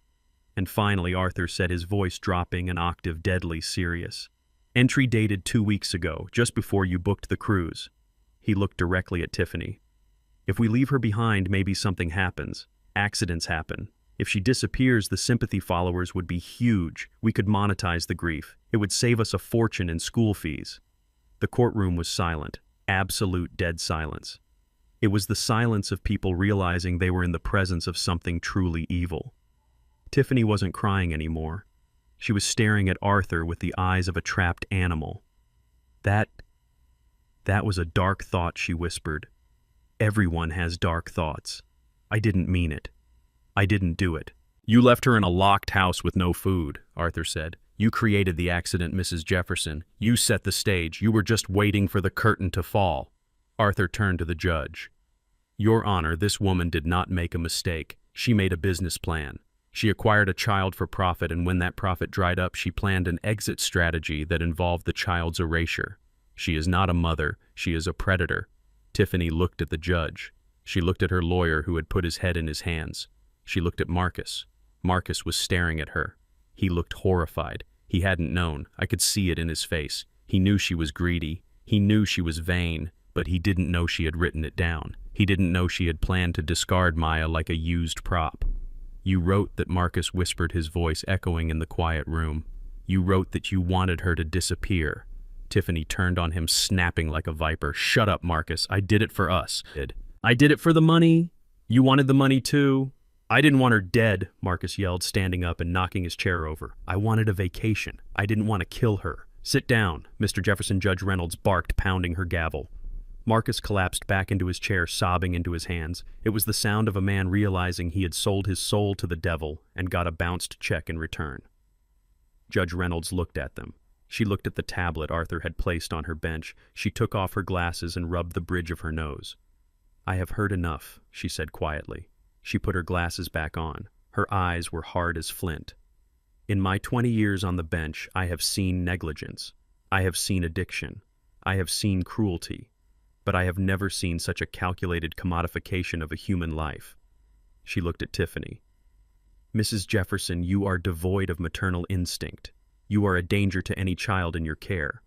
And finally, Arthur said, his voice dropping an octave, deadly serious. Entry dated 2 weeks ago, just before you booked the cruise. He looked directly at Tiffany. If we leave her behind, maybe something happens. Accidents happen. If she disappears, the sympathy followers would be huge. We could monetize the grief. It would save us a fortune in school fees. The courtroom was silent. Absolute dead silence. It was the silence of people realizing they were in the presence of something truly evil. Tiffany wasn't crying anymore. She was staring at Arthur with the eyes of a trapped animal. That was a dark thought, she whispered. Everyone has dark thoughts. I didn't mean it. I didn't do it. You left her in a locked house with no food, Arthur said. You created the accident, Mrs. Jefferson. You set the stage. You were just waiting for the curtain to fall. Arthur turned to the judge. Your Honor, this woman did not make a mistake. She made a business plan. She acquired a child for profit, and when that profit dried up, she planned an exit strategy that involved the child's erasure. She is not a mother. She is a predator. Tiffany looked at the judge. She looked at her lawyer, who had put his head in his hands. She looked at Marcus. Marcus was staring at her. He looked horrified. He hadn't known. I could see it in his face. He knew she was greedy. He knew she was vain, but he didn't know she had written it down. He didn't know she had planned to discard Maya like a used prop. You wrote that, Marcus whispered, his voice echoing in the quiet room. You wrote that you wanted her to disappear. Tiffany turned on him, snapping like a viper. Shut up, Marcus. I did it for us. I did it for the money. You wanted the money too. I didn't want her dead, Marcus yelled, standing up and knocking his chair over. I wanted a vacation. I didn't want to kill her. Sit down, Mr. Jefferson. Judge Reynolds barked, pounding her gavel. Marcus collapsed back into his chair, sobbing into his hands. It was the sound of a man realizing he had sold his soul to the devil and got a bounced check in return. Judge Reynolds looked at them. She looked at the tablet Arthur had placed on her bench. She took off her glasses and rubbed the bridge of her nose. I have heard enough, she said quietly. She put her glasses back on. Her eyes were hard as flint. In my 20 years on the bench, I have seen negligence. I have seen addiction. I have seen cruelty. But I have never seen such a calculated commodification of a human life. She looked at Tiffany. Mrs. Jefferson, you are devoid of maternal instinct. You are a danger to any child in your care.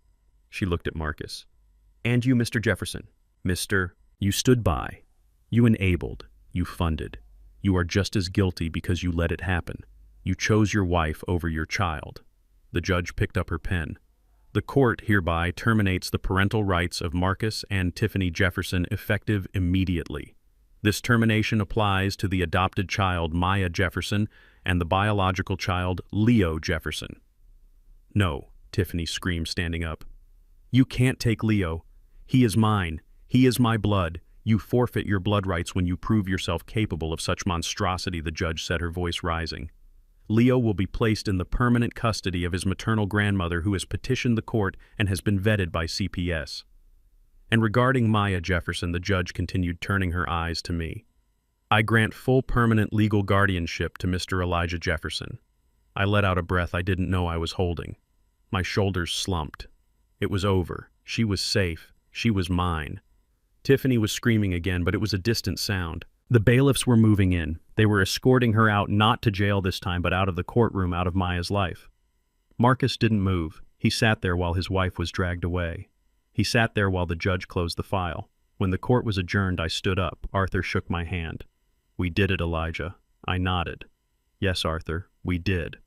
She looked at Marcus. And you, Mr. Jefferson. You stood by. You enabled. You funded. You are just as guilty because you let it happen. You chose your wife over your child. The judge picked up her pen. The court hereby terminates the parental rights of Marcus and Tiffany Jefferson effective immediately. This termination applies to the adopted child Maya Jefferson and the biological child Leo Jefferson." "No," Tiffany screamed, standing up. "You can't take Leo. He is mine. He is my blood. You forfeit your blood rights when you prove yourself capable of such monstrosity," the judge said, her voice rising. "Leo will be placed in the permanent custody of his maternal grandmother, who has petitioned the court and has been vetted by CPS." And regarding Maya Jefferson, the judge continued, turning her eyes to me. "I grant full permanent legal guardianship to Mr. Elijah Jefferson." I let out a breath I didn't know I was holding. My shoulders slumped. It was over. She was safe. She was mine. Tiffany was screaming again, but it was a distant sound. The bailiffs were moving in. They were escorting her out, not to jail this time, but out of the courtroom, out of Maya's life. Marcus didn't move. He sat there while his wife was dragged away. He sat there while the judge closed the file. When the court was adjourned, I stood up. Arthur shook my hand. "We did it, Elijah." I nodded. "Yes, Arthur, we did."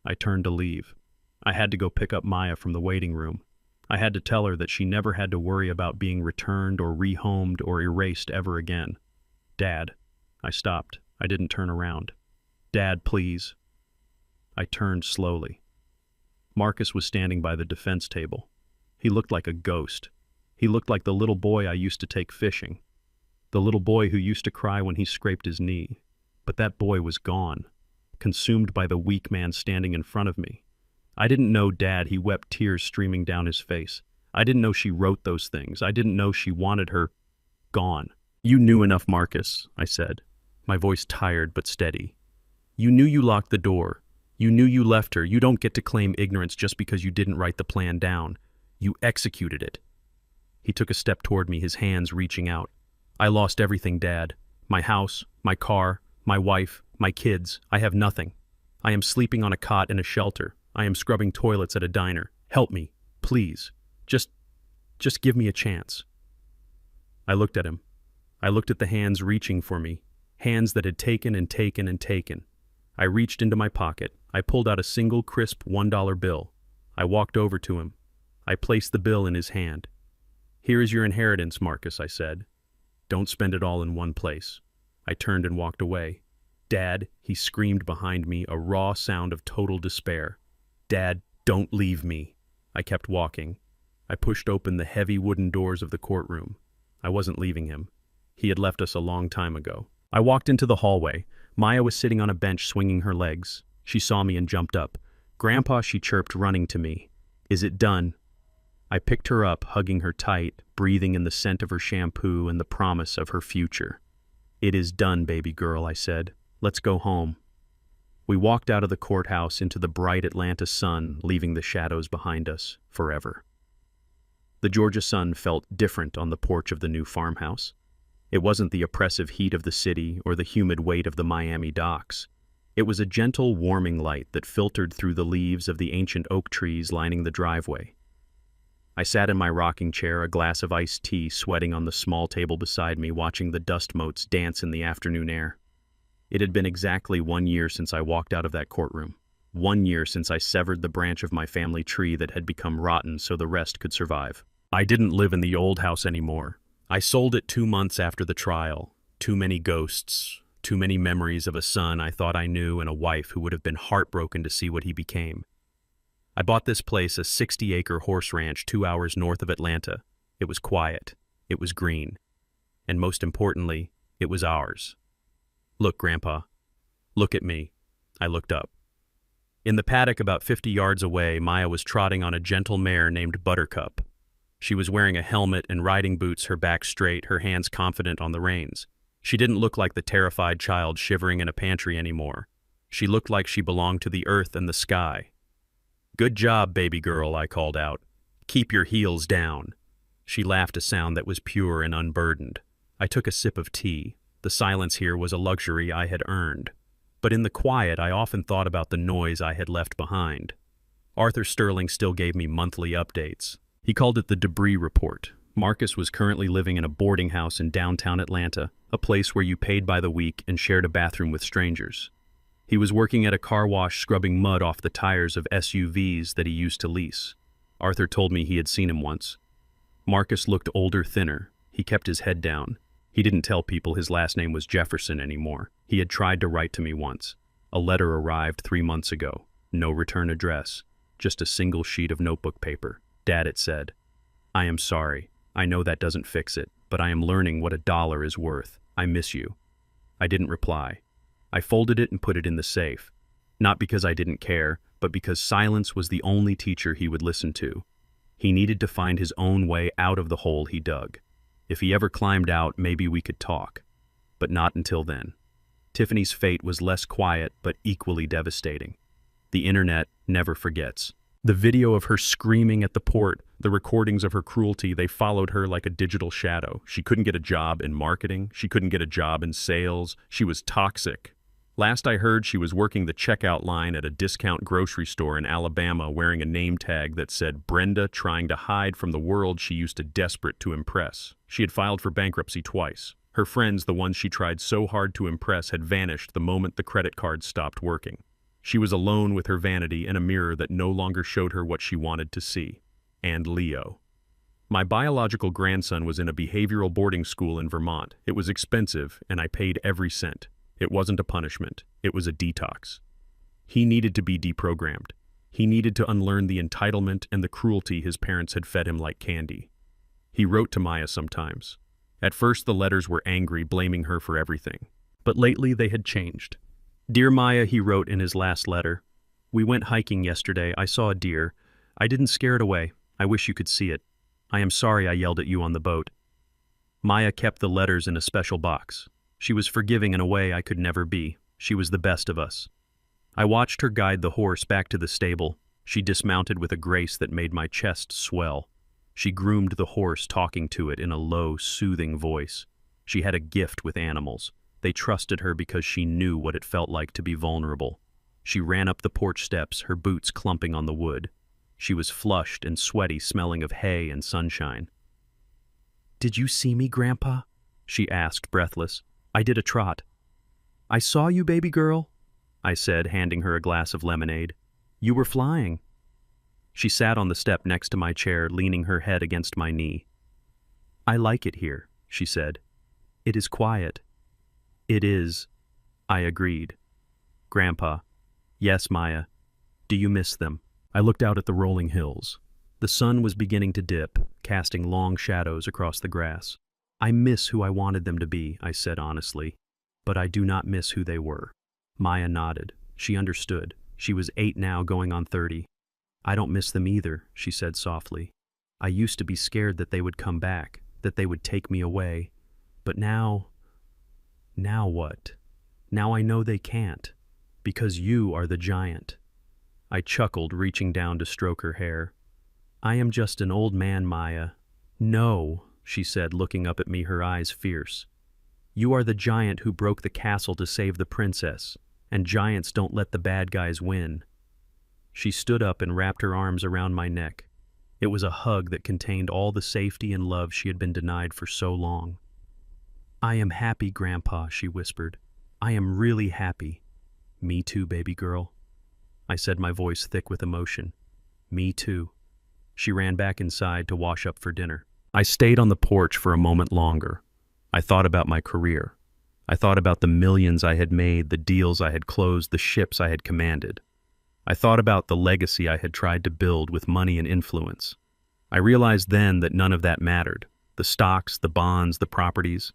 I turned to leave. I had to go pick up Maya from the waiting room. I had to tell her that she never had to worry about being returned or rehomed or erased ever again. "Dad." I stopped. I didn't turn around. "Dad, please." I turned slowly. Marcus was standing by the defense table. He looked like a ghost. He looked like the little boy I used to take fishing. The little boy who used to cry when he scraped his knee. But that boy was gone, consumed by the weak man standing in front of me. I didn't know Dad. He wept, tears streaming down his face. I didn't know she wrote those things. I didn't know she wanted her gone. "You knew enough, Marcus," I said, my voice tired but steady. "You knew you locked the door. You knew you left her. You don't get to claim ignorance just because you didn't write the plan down. You executed it." He took a step toward me, his hands reaching out. "I lost everything, Dad. My house, my car, my wife, my kids. I have nothing. I am sleeping on a cot in a shelter. I am scrubbing toilets at a diner. Help me, please. Just give me a chance." I looked at him. I looked at the hands reaching for me, hands that had taken and taken and taken. I reached into my pocket. I pulled out a single crisp $1 bill. I walked over to him. I placed the bill in his hand. "Here is your inheritance, Marcus," I said. "Don't spend it all in one place." I turned and walked away. "Dad," he screamed behind me, a raw sound of total despair. "Dad, don't leave me." I kept walking. I pushed open the heavy wooden doors of the courtroom. I wasn't leaving him. He had left us a long time ago. I walked into the hallway. Maya was sitting on a bench swinging her legs. She saw me and jumped up. "Grandpa," she chirped, running to me. "Is it done?" I picked her up, hugging her tight, breathing in the scent of her shampoo and the promise of her future. "It is done, baby girl," I said. "Let's go home." We walked out of the courthouse into the bright Atlanta sun, leaving the shadows behind us forever. The Georgia sun felt different on the porch of the new farmhouse. It wasn't the oppressive heat of the city or the humid weight of the Miami docks. It was a gentle, warming light that filtered through the leaves of the ancient oak trees lining the driveway. I sat in my rocking chair, a glass of iced tea sweating on the small table beside me, watching the dust motes dance in the afternoon air. It had been exactly 1 year since I walked out of that courtroom. 1 year since I severed the branch of my family tree that had become rotten so the rest could survive. I didn't live in the old house anymore. I sold it 2 months after the trial. Too many ghosts, too many memories of a son I thought I knew and a wife who would have been heartbroken to see what he became. I bought this place, a 60-acre horse ranch 2 hours north of Atlanta. It was quiet. It was green. And most importantly, it was ours. "Look, Grandpa. Look at me." I looked up. In the paddock about 50 yards away, Maya was trotting on a gentle mare named Buttercup. She was wearing a helmet and riding boots, her back straight, her hands confident on the reins. She didn't look like the terrified child shivering in a pantry anymore. She looked like she belonged to the earth and the sky. "Good job, baby girl," I called out. "Keep your heels down." She laughed, a sound that was pure and unburdened. I took a sip of tea. The silence here was a luxury I had earned. But in the quiet, I often thought about the noise I had left behind. Arthur Sterling still gave me monthly updates. He called it the debris report. Marcus was currently living in a boarding house in downtown Atlanta, a place where you paid by the week and shared a bathroom with strangers. He was working at a car wash scrubbing mud off the tires of SUVs that he used to lease. Arthur told me he had seen him once. Marcus looked older, thinner. He kept his head down. He didn't tell people his last name was Jefferson anymore. He had tried to write to me once. A letter arrived 3 months ago. No return address. Just a single sheet of notebook paper. Dad, it said, "I am sorry. I know that doesn't fix it, but I am learning what $1 is worth. I miss you." I didn't reply. I folded it and put it in the safe. Not because I didn't care, but because silence was the only teacher he would listen to. He needed to find his own way out of the hole he dug. If he ever climbed out, maybe we could talk. But not until then. Tiffany's fate was less quiet, but equally devastating. The internet never forgets. The video of her screaming at the port, the recordings of her cruelty, they followed her like a digital shadow. She couldn't get a job in marketing. She couldn't get a job in sales. She was toxic. Last I heard, she was working the checkout line at a discount grocery store in Alabama wearing a name tag that said Brenda, trying to hide from the world she used to desperate to impress. She had filed for bankruptcy twice. Her friends, the ones she tried so hard to impress, had vanished the moment the credit card stopped working. She was alone with her vanity and a mirror that no longer showed her what she wanted to see. And Leo. My biological grandson was in a behavioral boarding school in Vermont. It was expensive, and I paid every cent. It wasn't a punishment. It was a detox. He needed to be deprogrammed. He needed to unlearn the entitlement and the cruelty his parents had fed him like candy. He wrote to Maya sometimes. At first, the letters were angry, blaming her for everything. But lately, they had changed. "Dear Maya," he wrote in his last letter, "we went hiking yesterday. I saw a deer. I didn't scare it away. I wish you could see it. I am sorry I yelled at you on the boat." Maya kept the letters in a special box. She was forgiving in a way I could never be. She was the best of us. I watched her guide the horse back to the stable. She dismounted with a grace that made my chest swell. She groomed the horse, talking to it in a low, soothing voice. She had a gift with animals. They trusted her because she knew what it felt like to be vulnerable. She ran up the porch steps, her boots clumping on the wood. She was flushed and sweaty, smelling of hay and sunshine. "Did you see me, Grandpa?" she asked, breathless. I did a trot. "I saw you, baby girl," I said, handing her a glass of lemonade. "You were flying." She sat on the step next to my chair, leaning her head against my knee. "I like it here," she said. "It is quiet." "It is," I agreed. "Grandpa." "Yes, Maya. Do you miss them?" I looked out at the rolling hills. The sun was beginning to dip, casting long shadows across the grass. "I miss who I wanted them to be," I said honestly, "but I do not miss who they were." Maya nodded. She understood. She was 8 now, going on 30. "I don't miss them either," she said softly. "I used to be scared that they would come back, that they would take me away. But now what? Now I know they can't, because you are the giant." I chuckled, reaching down to stroke her hair. "I am just an old man, Maya." "No," she said, looking up at me, her eyes fierce. "You are the giant who broke the castle to save the princess, and giants don't let the bad guys win." She stood up and wrapped her arms around my neck. It was a hug that contained all the safety and love she had been denied for so long. "I am happy, Grandpa," she whispered. "I am really happy." "Me too, baby girl," I said, my voice thick with emotion. "Me too." She ran back inside to wash up for dinner. I stayed on the porch for a moment longer. I thought about my career. I thought about the millions I had made, the deals I had closed, the ships I had commanded. I thought about the legacy I had tried to build with money and influence. I realized then that none of that mattered. The stocks, the bonds, the properties,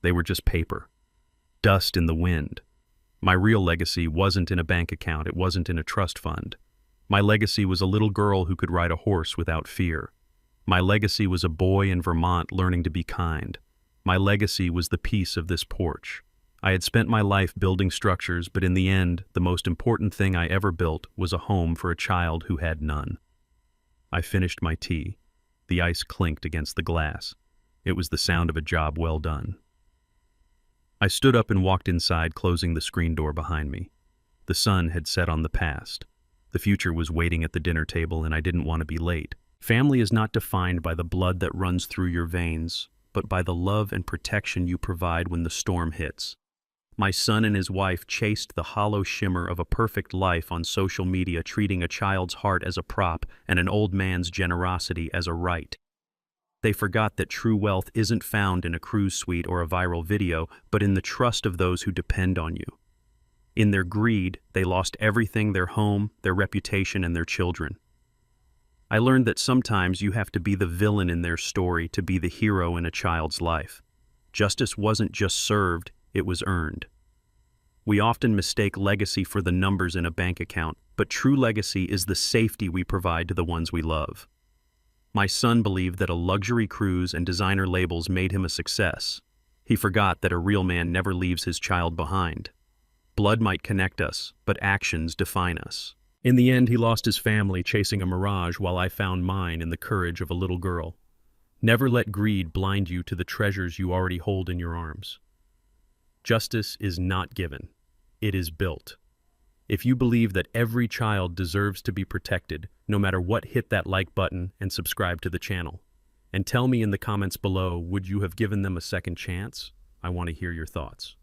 they were just paper. Dust in the wind. My real legacy wasn't in a bank account. It wasn't in a trust fund. My legacy was a little girl who could ride a horse without fear. My legacy was a boy in Vermont learning to be kind. My legacy was the peace of this porch. I had spent my life building structures, but in the end, the most important thing I ever built was a home for a child who had none. I finished my tea. The ice clinked against the glass. It was the sound of a job well done. I stood up and walked inside, closing the screen door behind me. The sun had set on the past. The future was waiting at the dinner table, and I didn't want to be late. Family is not defined by the blood that runs through your veins, but by the love and protection you provide when the storm hits. My son and his wife chased the hollow shimmer of a perfect life on social media, treating a child's heart as a prop and an old man's generosity as a right. They forgot that true wealth isn't found in a cruise suite or a viral video, but in the trust of those who depend on you. In their greed, they lost everything: their home, their reputation, and their children. I learned that sometimes you have to be the villain in their story to be the hero in a child's life. Justice wasn't just served, it was earned. We often mistake legacy for the numbers in a bank account, but true legacy is the safety we provide to the ones we love. My son believed that a luxury cruise and designer labels made him a success. He forgot that a real man never leaves his child behind. Blood might connect us, but actions define us. In the end, he lost his family chasing a mirage, while I found mine in the courage of a little girl. Never let greed blind you to the treasures you already hold in your arms. Justice is not given, it is built. If you believe that every child deserves to be protected, no matter what, hit that like button and subscribe to the channel. And tell me in the comments below, would you have given them a second chance? I want to hear your thoughts.